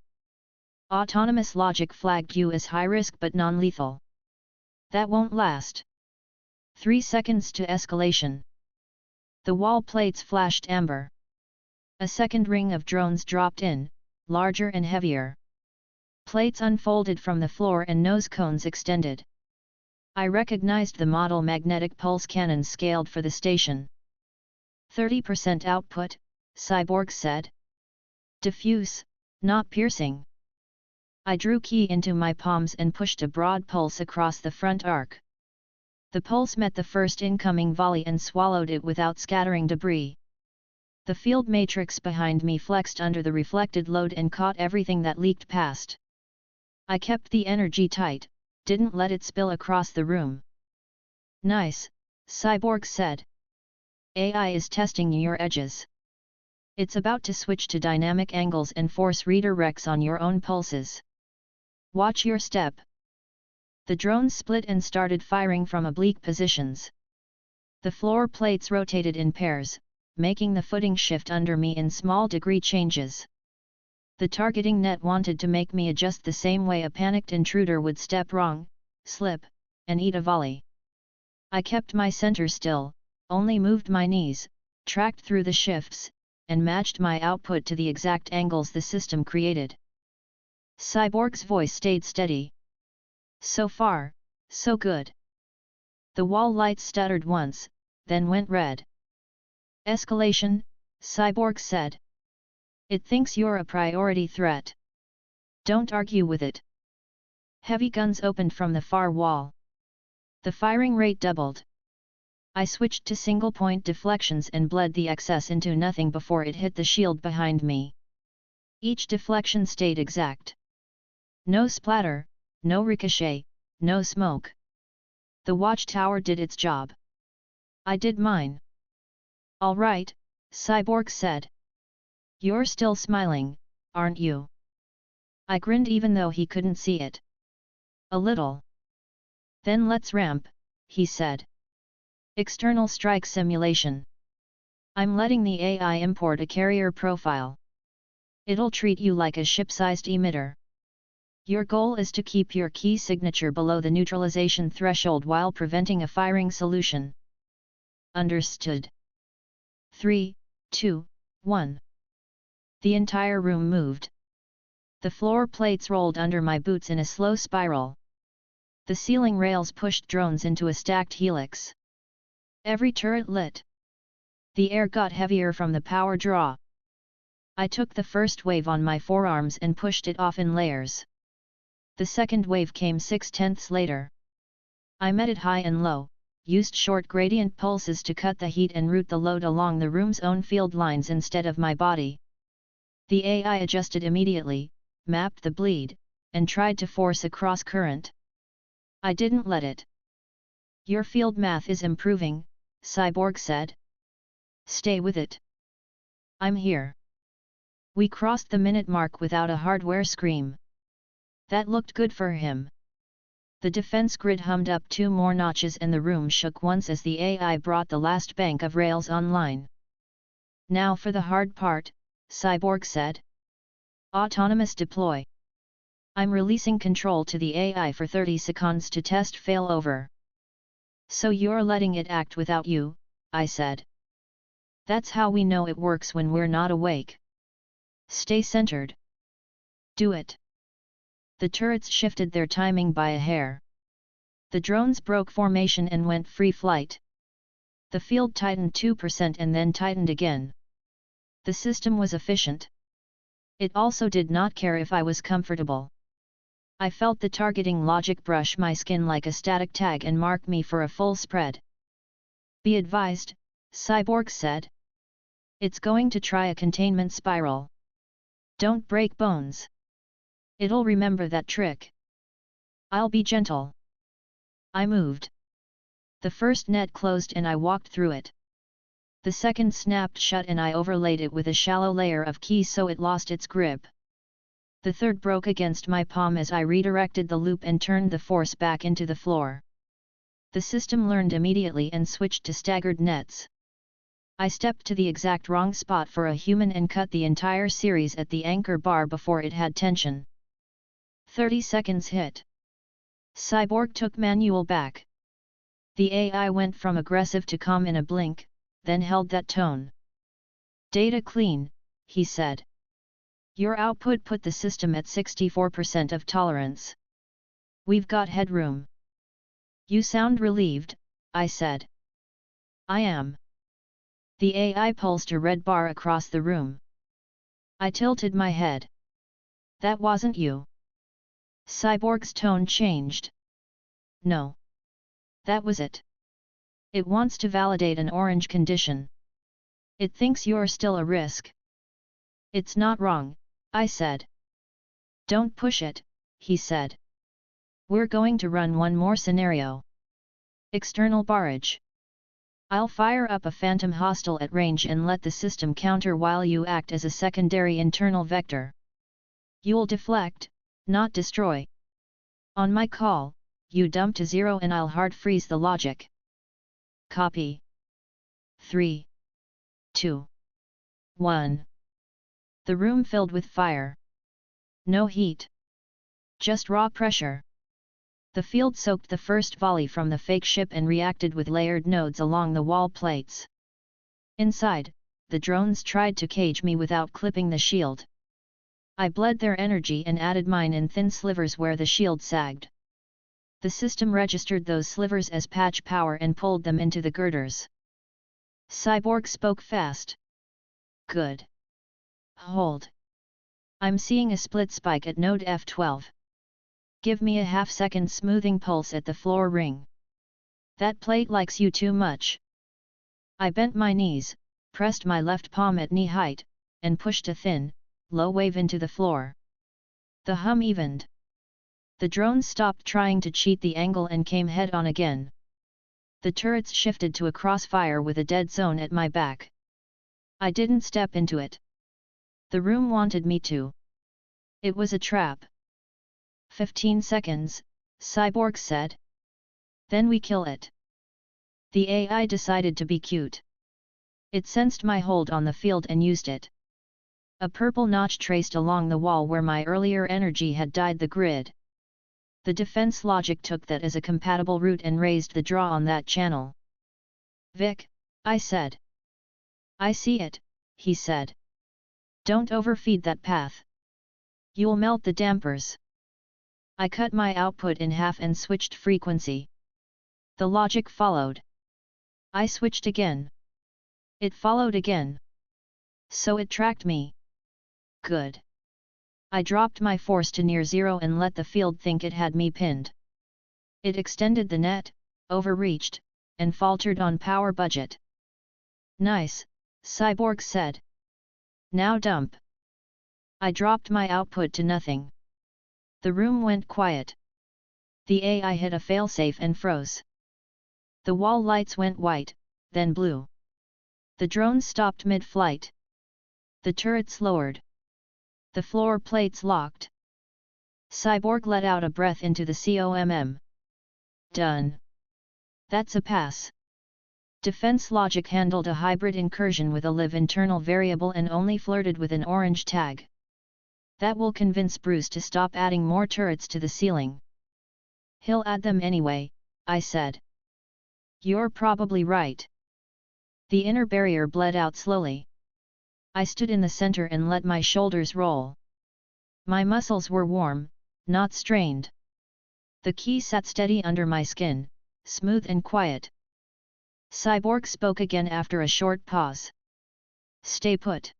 Autonomous logic flagged you as high risk but non-lethal. That won't last. 3 seconds to escalation. The wall plates flashed amber. A second ring of drones dropped in, larger and heavier. Plates unfolded from the floor and nose cones extended. I recognized the model magnetic pulse cannons scaled for the station. 30% output, Cyborg said. Diffuse, not piercing. I drew key into my palms and pushed a broad pulse across the front arc. The pulse met the first incoming volley and swallowed it without scattering debris. The field matrix behind me flexed under the reflected load and caught everything that leaked past. I kept the energy tight, didn't let it spill across the room. Nice, Cyborg said. AI is testing your edges. It's about to switch to dynamic angles and force redirects on your own pulses. Watch your step. The drones split and started firing from oblique positions. The floor plates rotated in pairs, making the footing shift under me in small degree changes. The targeting net wanted to make me adjust the same way a panicked intruder would step wrong, slip, and eat a volley. I kept my center still, only moved my knees, tracked through the shifts, and matched my output to the exact angles the system created. Cyborg's voice stayed steady. So far, so good. The wall lights stuttered once, then went red. Escalation, Cyborg said. It thinks you're a priority threat. Don't argue with it. Heavy guns opened from the far wall. The firing rate doubled. I switched to single-point deflections and bled the excess into nothing before it hit the shield behind me. Each deflection stayed exact. No splatter, no ricochet, no smoke. The watchtower did its job. I did mine. All right, Cyborg said. You're still smiling, aren't you? I grinned even though he couldn't see it. A little. Then let's ramp, he said. External strike simulation. I'm letting the AI import a carrier profile. It'll treat you like a ship-sized emitter. Your goal is to keep your key signature below the neutralization threshold while preventing a firing solution. Understood. 3, 2, 1. The entire room moved. The floor plates rolled under my boots in a slow spiral. The ceiling rails pushed drones into a stacked helix. Every turret lit. The air got heavier from the power draw. I took the first wave on my forearms and pushed it off in layers. The second wave came 6/10 later. I met it high and low, used short gradient pulses to cut the heat and route the load along the room's own field lines instead of my body. The AI adjusted immediately, mapped the bleed, and tried to force a cross current. I didn't let it. Your field math is improving, Cyborg said. Stay with it. I'm here. We crossed the minute mark without a hardware scream. That looked good for him. The defense grid hummed up 2 more notches and the room shook once as the AI brought the last bank of rails online. Now for the hard part, Cyborg said. Autonomous deploy. I'm releasing control to the AI for 30 seconds to test failover. So you're letting it act without you, I said. That's how we know it works when we're not awake. Stay centered. Do it. The turrets shifted their timing by a hair. The drones broke formation and went free flight. The field tightened 2% and then tightened again. The system was efficient. It also did not care if I was comfortable. I felt the targeting logic brush my skin like a static tag and mark me for a full spread. Be advised, Cyborg said. It's going to try a containment spiral. Don't break bones. It'll remember that trick. I'll be gentle. I moved. The first net closed and I walked through it. The second snapped shut and I overlaid it with a shallow layer of key so it lost its grip. The third broke against my palm as I redirected the loop and turned the force back into the floor. The system learned immediately and switched to staggered nets. I stepped to the exact wrong spot for a human and cut the entire series at the anchor bar before it had tension. 30 seconds hit. Cyborg took manual back. The AI went from aggressive to calm in a blink, then held that tone. Data clean, he said. Your output put the system at 64% of tolerance. We've got headroom. You sound relieved, I said. I am. The AI pulsed a red bar across the room. I tilted my head. That wasn't you. Cyborg's tone changed. No. That was it. It wants to validate an orange condition. It thinks you're still a risk. It's not wrong, I said. Don't push it, he said. We're going to run one more scenario. External barrage. I'll fire up a phantom hostile at range and let the system counter while you act as a secondary internal vector. You'll deflect, not destroy. On my call, you dump to 0 and I'll hard freeze the logic. Copy. 3, 2, 1. The room filled with fire. No heat. Just raw pressure. The field soaked the first volley from the fake ship and reacted with layered nodes along the wall plates. Inside, the drones tried to cage me without clipping the shield. I bled their energy and added mine in thin slivers where the shield sagged. The system registered those slivers as patch power and pulled them into the girders. Cyborg spoke fast. Good. Hold. I'm seeing a split spike at node F12. Give me a half-second smoothing pulse at the floor ring. That plate likes you too much. I bent my knees, pressed my left palm at knee height, and pushed a thin, low wave into the floor. The hum evened. The drones stopped trying to cheat the angle and came head-on again. The turrets shifted to a crossfire with a dead zone at my back. I didn't step into it. The room wanted me to. It was a trap. 15 seconds, Cyborg said. Then we kill it. The AI decided to be cute. It sensed my hold on the field and used it. A purple notch traced along the wall where my earlier energy had dyed the grid. The defense logic took that as a compatible route and raised the draw on that channel. Vic, I said. I see it, he said. Don't overfeed that path. You'll melt the dampers. I cut my output in half and switched frequency. The logic followed. I switched again. It followed again. So it tracked me. Good. I dropped my force to near 0 and let the field think it had me pinned. It extended the net, overreached, and faltered on power budget. Nice, Cyborg said. Now dump. I dropped my output to nothing. The room went quiet. The AI hit a failsafe and froze. The wall lights went white, then blue. The drones stopped mid-flight. The turrets lowered. The floor plates locked. Cyborg let out a breath into the COMM. Done. That's a pass. Defense logic handled a hybrid incursion with a live internal variable and only flirted with an orange tag. That will convince Bruce to stop adding more turrets to the ceiling. He'll add them anyway, I said. You're probably right. The inner barrier bled out slowly. I stood in the center and let my shoulders roll. My muscles were warm, not strained. The key sat steady under my skin, smooth and quiet. Cyborg spoke again after a short pause. Stay put.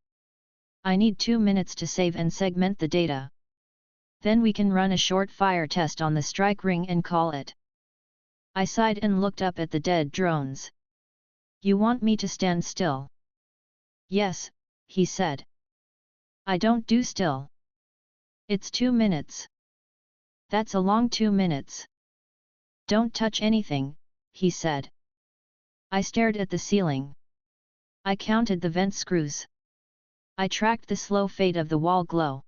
I need 2 minutes to save and segment the data. Then we can run a short fire test on the strike ring and call it. I sighed and looked up at the dead drones. You want me to stand still? Yes, he said. I don't do still. It's 2 minutes. That's a long 2 minutes. Don't touch anything, he said. I stared at the ceiling. I counted the vent screws. I tracked the slow fade of the wall glow.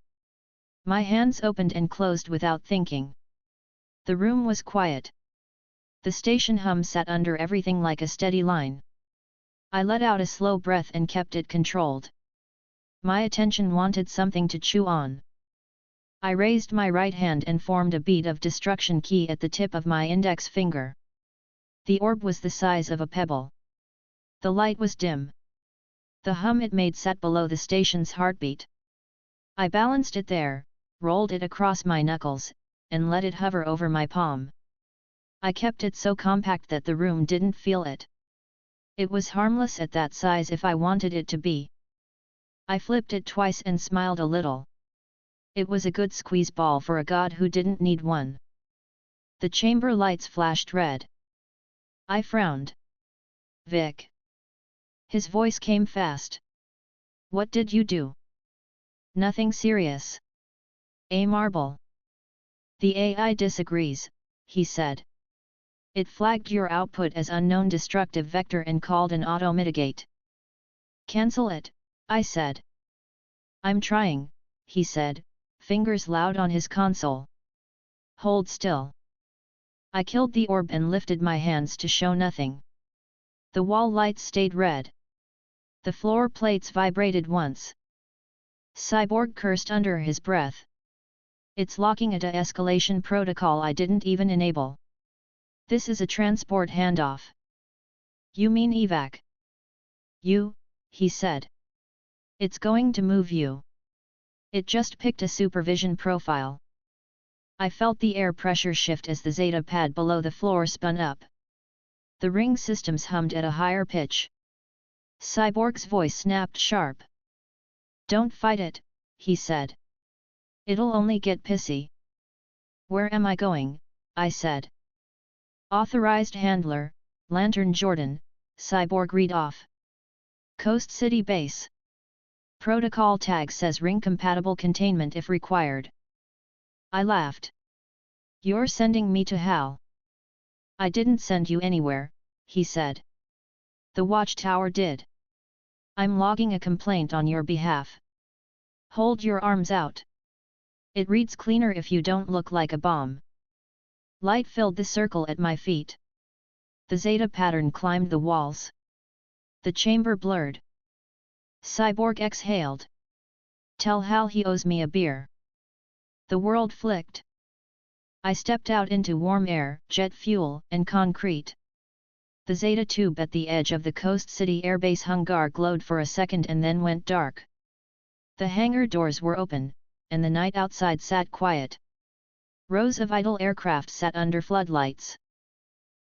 My hands opened and closed without thinking. The room was quiet. The station hum sat under everything like a steady line. I let out a slow breath and kept it controlled. My attention wanted something to chew on. I raised my right hand and formed a bead of destruction key at the tip of my index finger. The orb was the size of a pebble. The light was dim. The hum it made sat below the station's heartbeat. I balanced it there, rolled it across my knuckles, and let it hover over my palm. I kept it so compact that the room didn't feel it. It was harmless at that size if I wanted it to be. I flipped it twice and smiled a little. It was a good squeeze ball for a god who didn't need one. The chamber lights flashed red. I frowned. Vic. His voice came fast. What did you do? Nothing serious. A marble. The AI disagrees, he said. It flagged your output as unknown destructive vector and called an auto-mitigate. Cancel it, I said. I'm trying, he said, fingers loud on his console. Hold still. I killed the orb and lifted my hands to show nothing. The wall lights stayed red. The floor plates vibrated once. Cyborg cursed under his breath. It's locking a de-escalation protocol I didn't even enable. This is a transport handoff. You mean evac? You, he said. It's going to move you. It just picked a supervision profile. I felt the air pressure shift as the Zeta pad below the floor spun up. The ring systems hummed at a higher pitch. Cyborg's voice snapped sharp. Don't fight it, he said. It'll only get pissy. Where am I going? I said. Authorized handler, Lantern Jordan, Cyborg read off. Coast City Base. Protocol tag says ring-compatible containment if required. I laughed. You're sending me to Hal. I didn't send you anywhere, he said. The watchtower did. I'm logging a complaint on your behalf. Hold your arms out. It reads cleaner if you don't look like a bomb. Light filled the circle at my feet. The Zeta pattern climbed the walls. The chamber blurred. Cyborg exhaled. Tell Hal he owes me a beer. The world flicked. I stepped out into warm air, jet fuel, and concrete. The Zeta tube at the edge of the Coast City Airbase hangar glowed for a second and then went dark. The hangar doors were open, and the night outside sat quiet. Rows of idle aircraft sat under floodlights.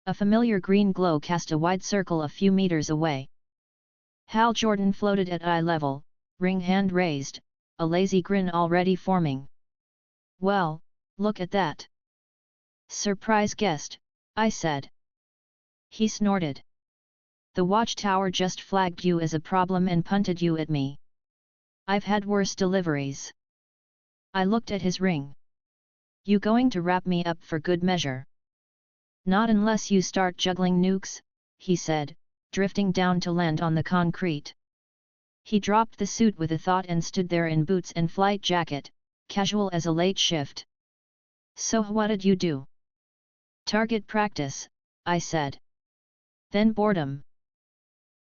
A familiar green glow cast a wide circle a few meters away. Hal Jordan floated at eye level, ring hand raised, a lazy grin already forming. Well, look at that. Surprise guest, I said. He snorted. The watchtower just flagged you as a problem and punted you at me. I've had worse deliveries. I looked at his ring. You going to wrap me up for good measure? Not unless you start juggling nukes, he said, drifting down to land on the concrete. He dropped the suit with a thought and stood there in boots and flight jacket, casual as a late shift. So what did you do? Target practice, I said. Then boredom.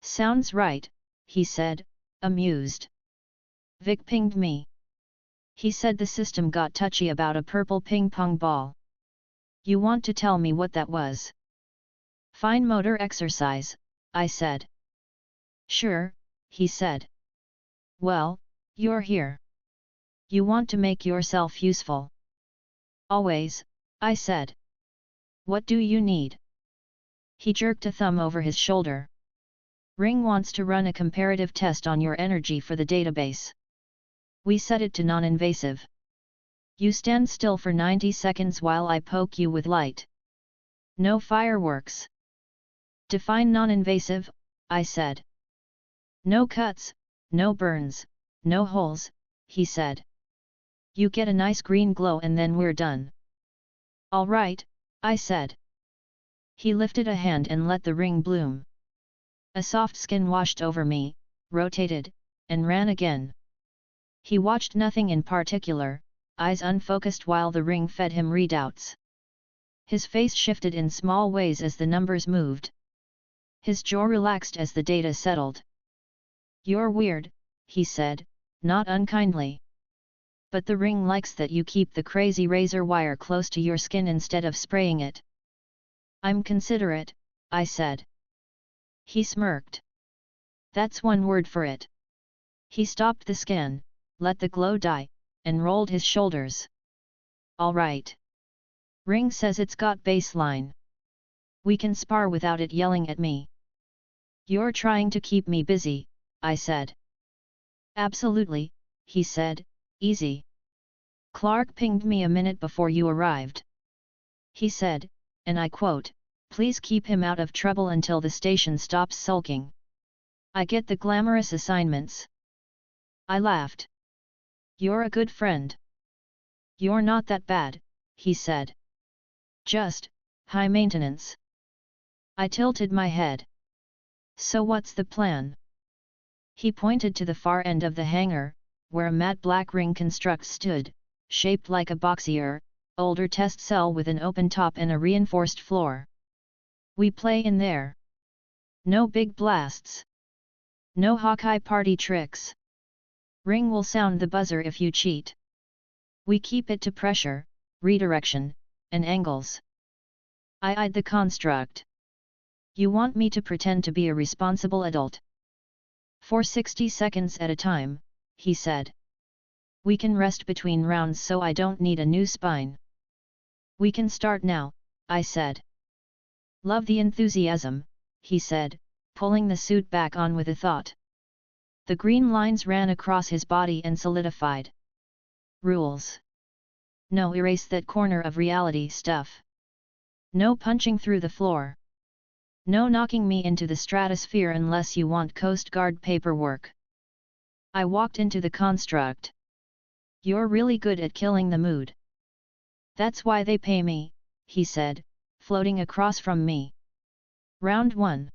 Sounds right, he said, amused. Vic pinged me. He said the system got touchy about a purple ping-pong ball. You want to tell me what that was? Fine motor exercise, I said. Sure, he said. Well, you're here. You want to make yourself useful. Always, I said. What do you need? He jerked a thumb over his shoulder. Ring wants to run a comparative test on your energy for the database. We set it to non-invasive. You stand still for 90 seconds while I poke you with light. No fireworks. Define non-invasive, I said. No cuts, no burns, no holes, he said. You get a nice green glow and then we're done. All right, I said. He lifted a hand and let the ring bloom. A soft skin washed over me, rotated, and ran again. He watched nothing in particular, eyes unfocused while the ring fed him readouts. His face shifted in small ways as the numbers moved. His jaw relaxed as the data settled. You're weird, he said, not unkindly. But the ring likes that you keep the crazy razor wire close to your skin instead of spraying it. I'm considerate, I said. He smirked. That's one word for it. He stopped the scan, let the glow die, and rolled his shoulders. All right. Ring says it's got baseline. We can spar without it yelling at me. You're trying to keep me busy, I said. Absolutely, he said, easy. Clark pinged me a minute before you arrived. He said, and I quote, please keep him out of trouble until the station stops sulking. I get the glamorous assignments. I laughed. You're a good friend. You're not that bad, he said. Just, high maintenance. I tilted my head. So what's the plan? He pointed to the far end of the hangar, where a matte black ring construct stood, shaped like a boxier, older test cell with an open top and a reinforced floor. We play in there. No big blasts. No Hawkeye party tricks. Ring will sound the buzzer if you cheat. We keep it to pressure, redirection, and angles. I eyed the construct. You want me to pretend to be a responsible adult? For 60 seconds at a time, he said. We can rest between rounds so I don't need a new spine. We can start now, I said. Love the enthusiasm, he said, pulling the suit back on with a thought. The green lines ran across his body and solidified. Rules. No erase that corner of reality stuff. No punching through the floor. No knocking me into the stratosphere unless you want Coast Guard paperwork. I walked into the construct. You're really good at killing the mood. That's why they pay me, he said, floating across from me. Round 1.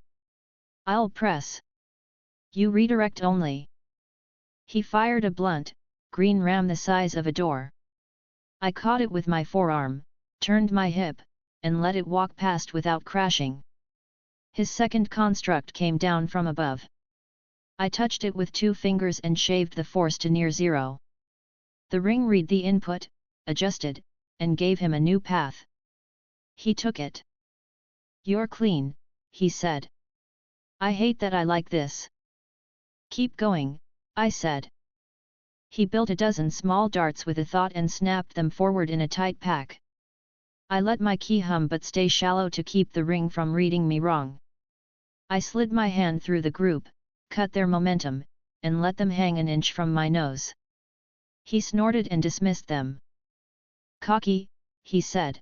I'll press. You redirect only. He fired a blunt, green ram the size of a door. I caught it with my forearm, turned my hip, and let it walk past without crashing. His second construct came down from above. I touched it with 2 fingers and shaved the force to near zero. The ring read the input, adjusted, and gave him a new path. He took it. You're clean, he said. I hate that I like this. Keep going, I said. He built a dozen small darts with a thought and snapped them forward in a tight pack. I let my key hum but stay shallow to keep the ring from reading me wrong. I slid my hand through the group, cut their momentum, and let them hang an inch from my nose. He snorted and dismissed them. Cocky, he said.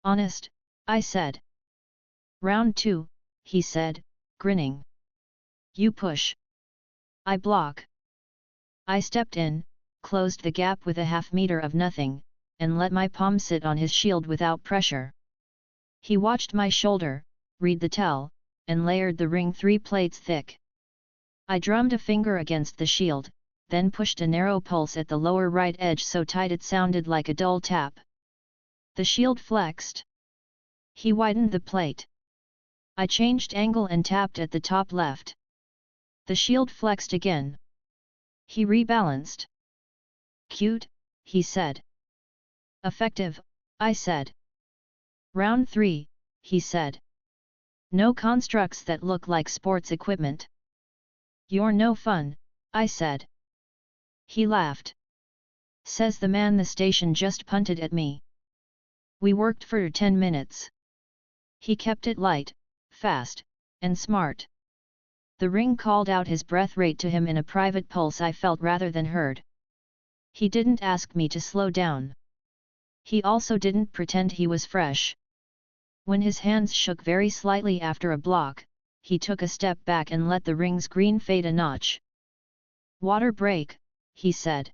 Honest, I said. Round 2, he said, grinning. You push. I block. I stepped in, closed the gap with a half meter of nothing, and let my palm sit on his shield without pressure. He watched my shoulder, read the tell, and layered the ring 3 plates thick. I drummed a finger against the shield, then pushed a narrow pulse at the lower right edge so tight it sounded like a dull tap. The shield flexed. He widened the plate. I changed angle and tapped at the top left. The shield flexed again. He rebalanced. Cute, he said. Effective, I said. Round 3, he said. No constructs that look like sports equipment. You're no fun, I said. He laughed. Says the man the station just punted at me. We worked for 10 minutes. He kept it light, fast, and smart. The ring called out his breath rate to him in a private pulse I felt rather than heard. He didn't ask me to slow down. He also didn't pretend he was fresh. When his hands shook very slightly after a block, he took a step back and let the ring's green fade a notch. Water break, he said.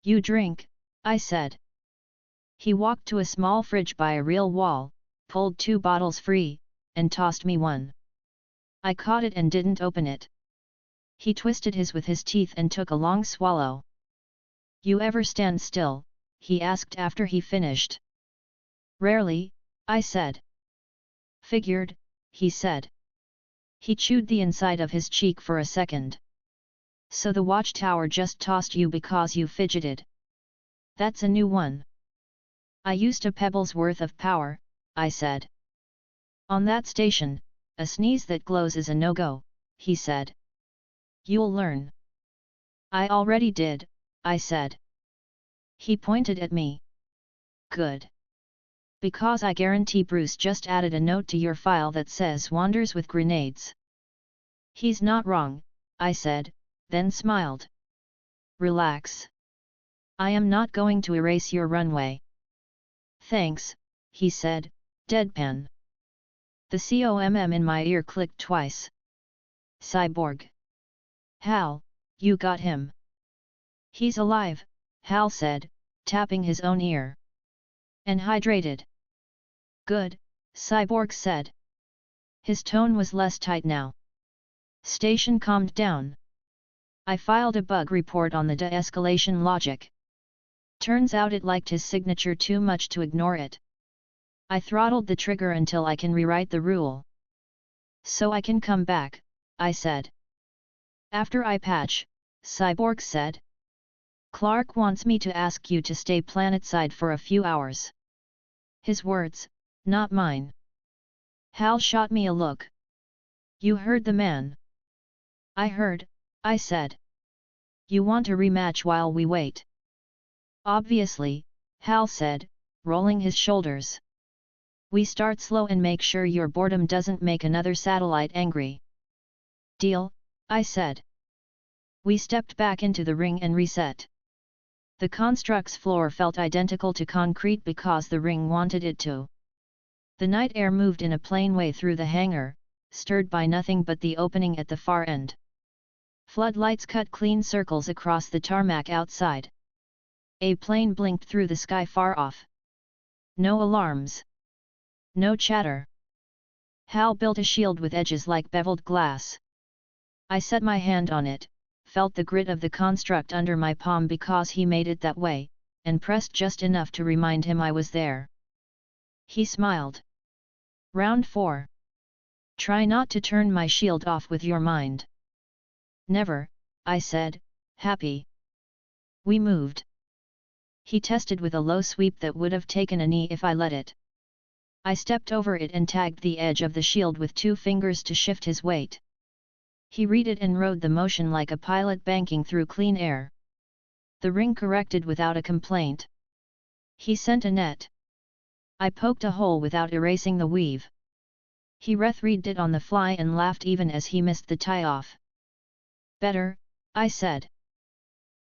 You drink, I said. He walked to a small fridge by a real wall, pulled 2 bottles free, and tossed me one. I caught it and didn't open it. He twisted his with his teeth and took a long swallow. You ever stand still? He asked after he finished. Rarely, I said. Figured, he said. He chewed the inside of his cheek for a second. So the watchtower just tossed you because you fidgeted. That's a new one. I used a pebble's worth of power, I said. On that station, a sneeze that glows is a no-go, he said. You'll learn. I already did, I said. He pointed at me. Good. Because I guarantee Bruce just added a note to your file that says wanders with grenades. He's not wrong, I said, then smiled. Relax. I am not going to erase your runway. Thanks, he said, deadpan. The COMM in my ear clicked twice. Cyborg. Hal, you got him. He's alive, Hal said, tapping his own ear. And hydrated. Good, Cyborg said. His tone was less tight now. Station calmed down. I filed a bug report on the de-escalation logic. Turns out it liked his signature too much to ignore it. I throttled the trigger until I can rewrite the rule. So I can come back, I said. After I patch, Cyborg said. Clark wants me to ask you to stay planetside for a few hours. His words, not mine. Hal shot me a look. You heard the man. I heard, I said. You want a rematch while we wait? Obviously, Hal said, rolling his shoulders. We start slow and make sure your boredom doesn't make another satellite angry. Deal, I said. We stepped back into the ring and reset. The construct's floor felt identical to concrete because the ring wanted it to. The night air moved in a plain way through the hangar, stirred by nothing but the opening at the far end. Floodlights cut clean circles across the tarmac outside. A plane blinked through the sky far off. No alarms. No chatter. Hal built a shield with edges like beveled glass. I set my hand on it, felt the grit of the construct under my palm because he made it that way, and pressed just enough to remind him I was there. He smiled. Round 4. Try not to turn my shield off with your mind. Never, I said, happy. We moved. He tested with a low sweep that would have taken a knee if I let it. I stepped over it and tagged the edge of the shield with 2 fingers to shift his weight. He read it and rode the motion like a pilot banking through clean air. The ring corrected without a complaint. He sent a net. I poked a hole without erasing the weave. He read it on the fly and laughed even as he missed the tie-off. Better, I said.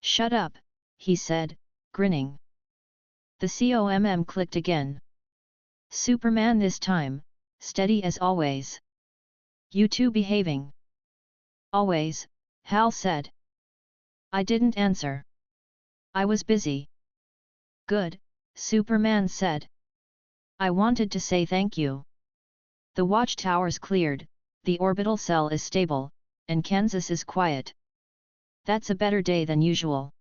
Shut up, he said, grinning. The COMM clicked again. Superman this time, steady as always. You two behaving? Always, Hal said. I didn't answer. I was busy. Good, Superman said. I wanted to say thank you. The watchtower's cleared, the orbital cell is stable, and Kansas is quiet. That's a better day than usual.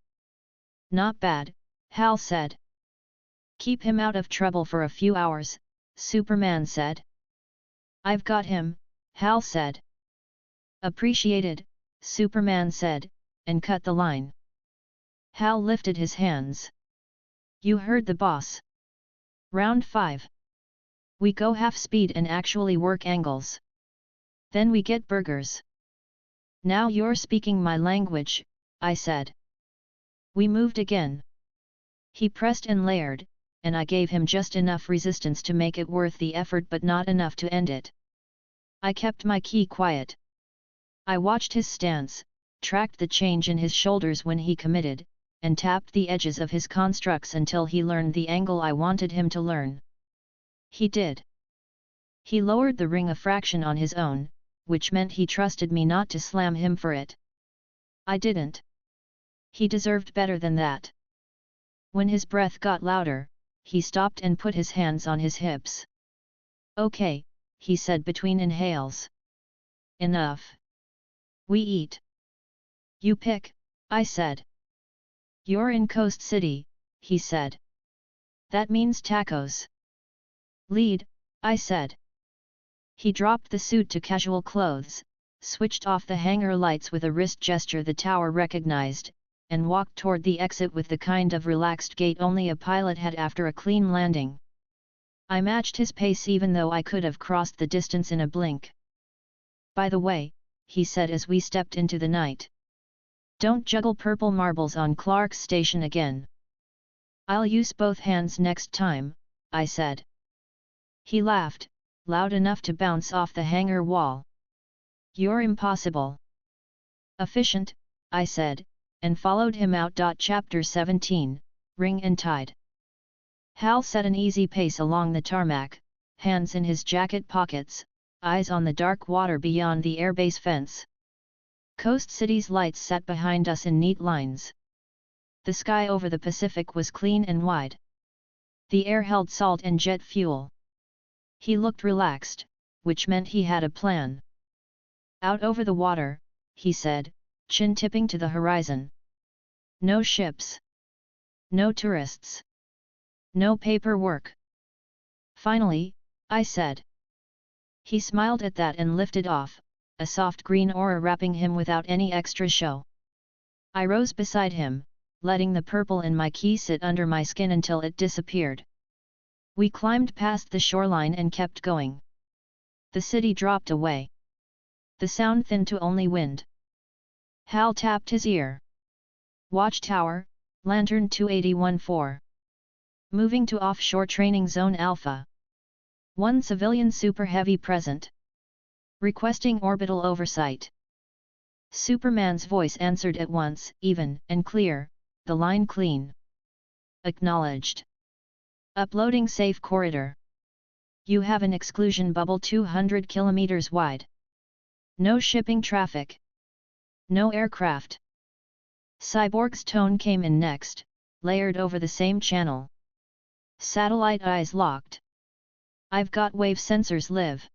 Not bad, Hal said. Keep him out of trouble for a few hours, Superman said. I've got him, Hal said. Appreciated, Superman said, and cut the line. Hal lifted his hands. You heard the boss. Round 5. We go half speed and actually work angles. Then we get burgers. Now you're speaking my language, I said. We moved again. He pressed and layered, and I gave him just enough resistance to make it worth the effort but not enough to end it. I kept my key quiet. I watched his stance, tracked the change in his shoulders when he committed, and tapped the edges of his constructs until he learned the angle I wanted him to learn. He did. He lowered the ring a fraction on his own, which meant he trusted me not to slam him for it. I didn't. He deserved better than that. When his breath got louder, he stopped and put his hands on his hips. Okay, he said between inhales. Enough. We eat. You pick, I said. You're in Coast City, he said. That means tacos. Lead, I said. He dropped the suit to casual clothes, switched off the hangar lights with a wrist gesture the tower recognized, and walked toward the exit with the kind of relaxed gait only a pilot had after a clean landing. I matched his pace even though I could have crossed the distance in a blink. By the way, he said as we stepped into the night. Don't juggle purple marbles on Clark's station again. I'll use both hands next time, I said. He laughed, loud enough to bounce off the hangar wall. You're impossible. Efficient, I said, and followed him out. Chapter 17, Ring and Tide. Hal set an easy pace along the tarmac, hands in his jacket pockets, eyes on the dark water beyond the airbase fence. Coast City's lights sat behind us in neat lines. The sky over the Pacific was clean and wide. The air held salt and jet fuel. He looked relaxed, which meant he had a plan. Out over the water, he said, chin tipping to the horizon. No ships. No tourists. No paperwork. Finally, I said. He smiled at that and lifted off, a soft green aura wrapping him without any extra show. I rose beside him, letting the purple in my key sit under my skin until it disappeared. We climbed past the shoreline and kept going. The city dropped away. The sound thinned to only wind. Hal tapped his ear. Watchtower, Lantern 281-4. Moving to Offshore Training Zone Alpha. 1 civilian Super Heavy present. Requesting orbital oversight. Superman's voice answered at once, even and clear, the line clean. Acknowledged. Uploading safe corridor. You have an exclusion bubble 200 kilometers wide. No shipping traffic. No aircraft. Cyborg's tone came in next, layered over the same channel. Satellite eyes locked. I've got wave sensors live.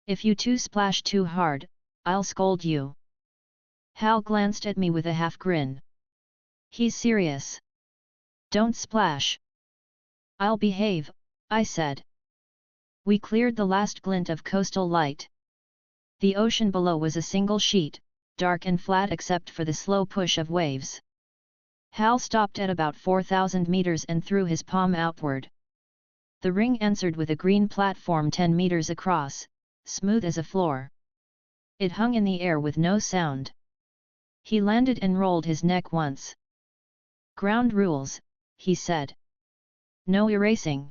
If you two splash too hard, I'll scold you. Hal glanced at me with a half grin. He's serious. Don't splash. I'll behave, I said. We cleared the last glint of coastal light. The ocean below was a single sheet, dark and flat except for the slow push of waves. Hal stopped at about 4,000 meters and threw his palm outward. The ring answered with a green platform 10 meters across, smooth as a floor. It hung in the air with no sound. He landed and rolled his neck once. Ground rules, he said. No erasing.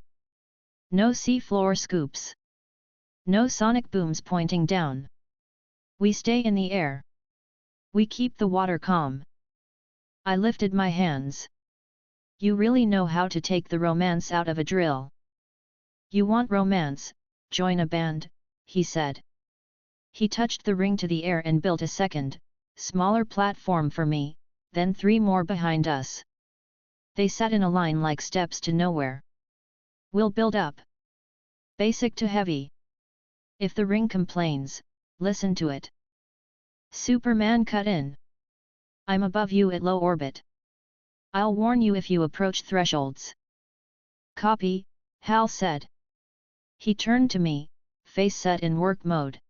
No sea-floor scoops. No sonic booms pointing down. We stay in the air. We keep the water calm. I lifted my hands. You really know how to take the romance out of a drill. You want romance, join a band, he said. He touched the ring to the air and built a second, smaller platform for me, then 3 more behind us. They sat in a line like steps to nowhere. We'll build up. Basic to heavy. If the ring complains, listen to it. Superman cut in. I'm above you at low orbit. I'll warn you if you approach thresholds. Copy, Hal said. He turned to me, face set in work mode.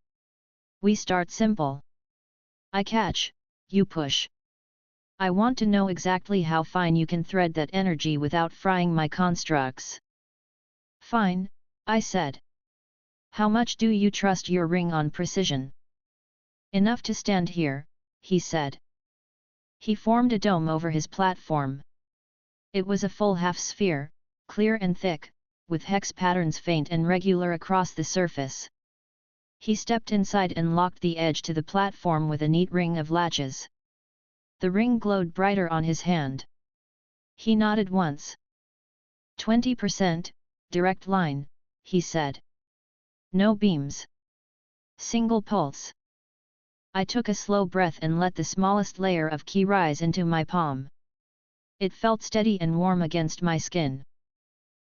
We start simple. I catch, you push. I want to know exactly how fine you can thread that energy without frying my constructs. Fine, I said. How much do you trust your ring on precision? Enough to stand here, he said. He formed a dome over his platform. It was a full half-sphere, clear and thick, with hex patterns faint and regular across the surface. He stepped inside and locked the edge to the platform with a neat ring of latches. The ring glowed brighter on his hand. He nodded once. 20%, direct line, he said. No beams. Single pulse. I took a slow breath and let the smallest layer of ki rise into my palm. It felt steady and warm against my skin.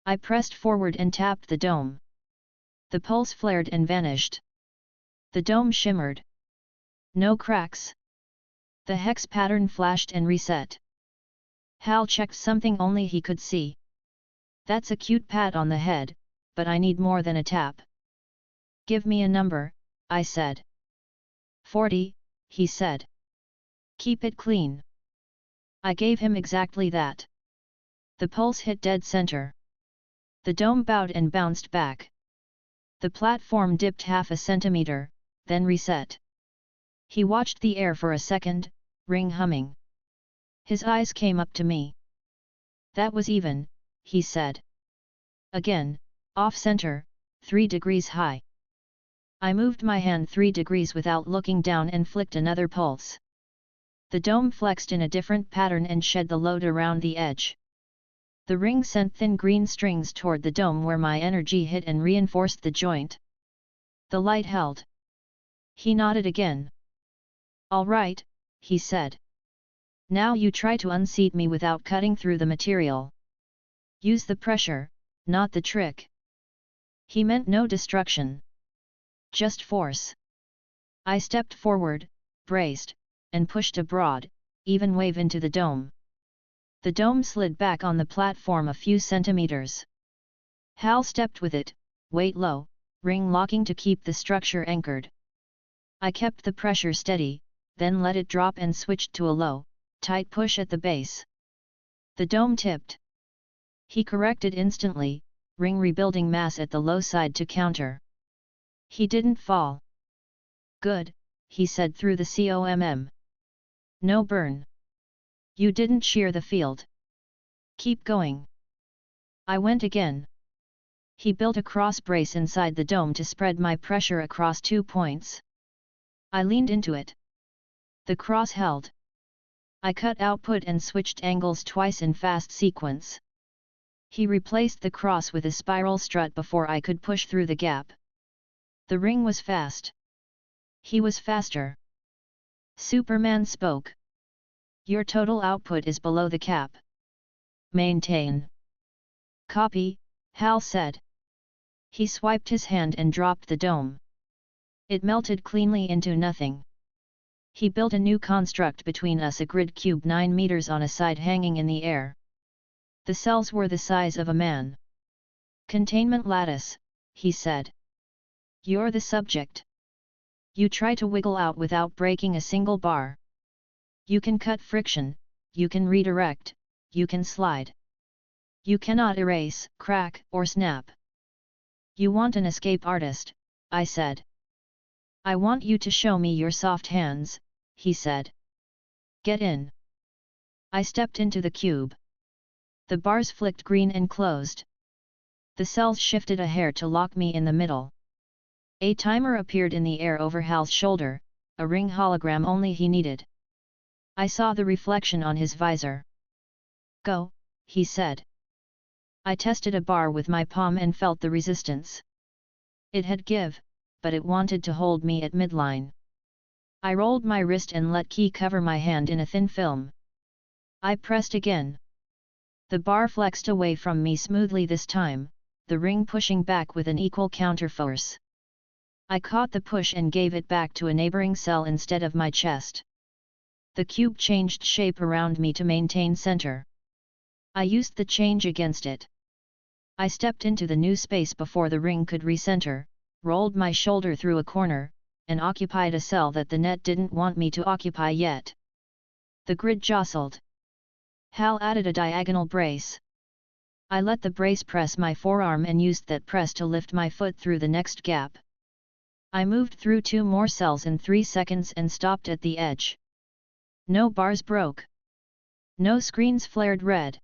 I pressed forward and tapped the dome. The pulse flared and vanished. The dome shimmered. No cracks. The hex pattern flashed and reset. Hal checked something only he could see. That's a cute pat on the head, but I need more than a tap. Give me a number, I said. 40, he said. Keep it clean. I gave him exactly that. The pulse hit dead center. The dome bowed and bounced back. The platform dipped half a centimeter, then reset. He watched the air for a second, ring humming. His eyes came up to me. That was even, he said. Again, off-center, 3 degrees high. I moved my hand 3 degrees without looking down and flicked another pulse. The dome flexed in a different pattern and shed the load around the edge. The ring sent thin green strings toward the dome where my energy hit and reinforced the joint. The light held. He nodded again. All right, he said. Now you try to unseat me without cutting through the material. Use the pressure, not the trick. He meant no destruction. Just force. I stepped forward, braced, and pushed a broad, even wave into the dome. The dome slid back on the platform a few centimeters. Hal stepped with it, weight low, ring locking to keep the structure anchored. I kept the pressure steady, then let it drop and switched to a low, tight push at the base. The dome tipped. He corrected instantly, ring rebuilding mass at the low side to counter. He didn't fall. Good, he said through the COMM. No burn. You didn't shear the field. Keep going. I went again. He built a cross brace inside the dome to spread my pressure across 2 points. I leaned into it. The cross held. I cut output and switched angles twice in fast sequence. He replaced the cross with a spiral strut before I could push through the gap. The ring was fast. He was faster. Superman spoke. Your total output is below the cap. Maintain. Copy, Hal said. He swiped his hand and dropped the dome. It melted cleanly into nothing. He built a new construct between us, a grid cube 9 meters on a side hanging in the air. The cells were the size of a man. Containment lattice, he said. You're the subject. You try to wiggle out without breaking a single bar. You can cut friction, you can redirect, you can slide. You cannot erase, crack, or snap. You want an escape artist, I said. I want you to show me your soft hands, he said. Get in. I stepped into the cube. The bars flicked green and closed. The cells shifted a hair to lock me in the middle. A timer appeared in the air over Hal's shoulder, a ring hologram only he needed. I saw the reflection on his visor. Go, he said. I tested a bar with my palm and felt the resistance. It had give, but it wanted to hold me at midline. I rolled my wrist and let key cover my hand in a thin film. I pressed again. The bar flexed away from me smoothly this time, the ring pushing back with an equal counterforce. I caught the push and gave it back to a neighboring cell instead of my chest. The cube changed shape around me to maintain center. I used the change against it. I stepped into the new space before the ring could recenter, rolled my shoulder through a corner, and occupied a cell that the net didn't want me to occupy yet. The grid jostled. Hal added a diagonal brace. I let the brace press my forearm and used that press to lift my foot through the next gap. I moved through 2 more cells in 3 seconds and stopped at the edge. No bars broke. No screens flared red.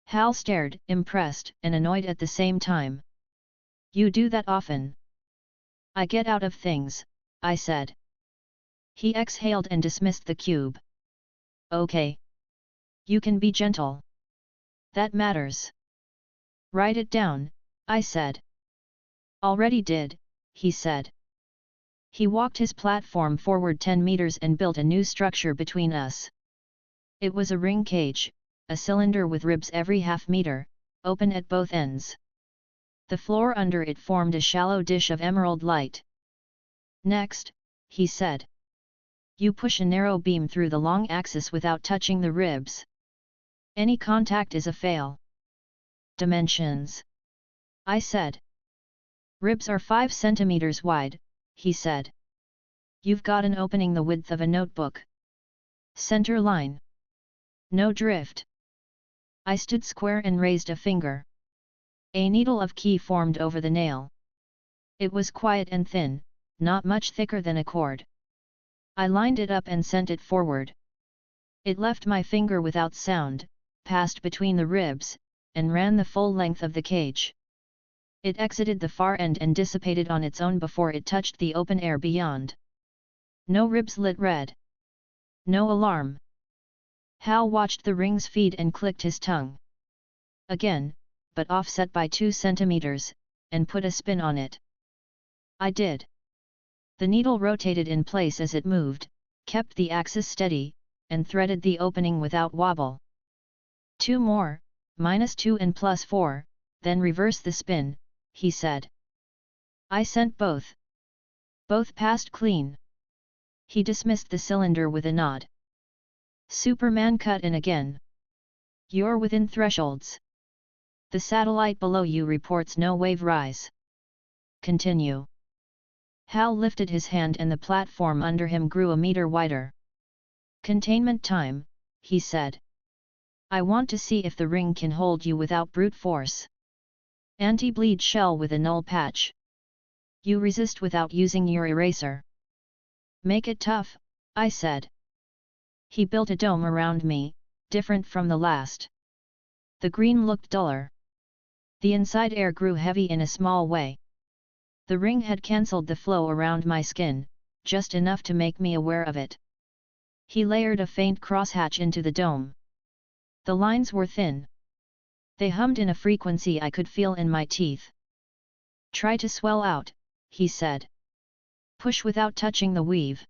Hal stared, impressed and annoyed at the same time. You do that often. I get out of things, I said. He exhaled and dismissed the cube. Okay. You can be gentle. That matters. Write it down, I said. Already did, he said. He walked his platform forward 10 meters and built a new structure between us. It was a ring cage, a cylinder with ribs every half-meter, open at both ends. The floor under it formed a shallow dish of emerald light. Next, he said. You push a narrow beam through the long axis without touching the ribs. Any contact is a fail. Dimensions. I said. Ribs are 5 centimeters wide, he said. You've got an opening the width of a notebook. Center line. No drift. I stood square and raised a finger. A needle of key formed over the nail. It was quiet and thin, not much thicker than a cord. I lined it up and sent it forward. It left my finger without sound, passed between the ribs, and ran the full length of the cage. It exited the far end and dissipated on its own before it touched the open air beyond. No ribs lit red. No alarm. Hal watched the rings feed and clicked his tongue. Again, but offset by 2 centimeters, and put a spin on it. I did. The needle rotated in place as it moved, kept the axis steady, and threaded the opening without wobble. 2 more, -2 and +4, then reverse the spin, he said. I sent both. Both passed clean. He dismissed the cylinder with a nod. Superman cut in again. You're within thresholds. The satellite below you reports no wave rise. Continue. Hal lifted his hand and the platform under him grew a meter wider. Containment time, he said. I want to see if the ring can hold you without brute force. Anti-bleed shell with a null patch. You resist without using your eraser. Make it tough, I said. He built a dome around me, different from the last. The green looked duller. The inside air grew heavy in a small way. The ring had cancelled the flow around my skin, just enough to make me aware of it. He layered a faint crosshatch into the dome. The lines were thin. They hummed in a frequency I could feel in my teeth. Try to swell out, he said. Push without touching the weave.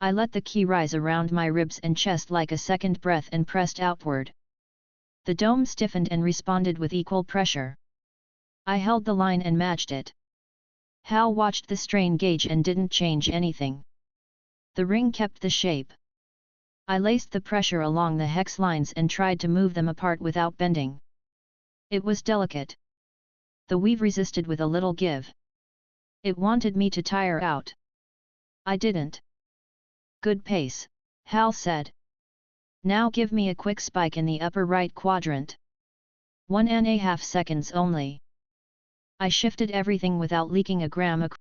I let the key rise around my ribs and chest like a second breath and pressed outward. The dome stiffened and responded with equal pressure. I held the line and matched it. Hal watched the strain gauge and didn't change anything. The ring kept the shape. I laced the pressure along the hex lines and tried to move them apart without bending. It was delicate. The weave resisted with a little give. It wanted me to tire out. I didn't. Good pace, Hal said. Now give me a quick spike in the upper right quadrant. 1.5 seconds only. I shifted everything without leaking a gram across.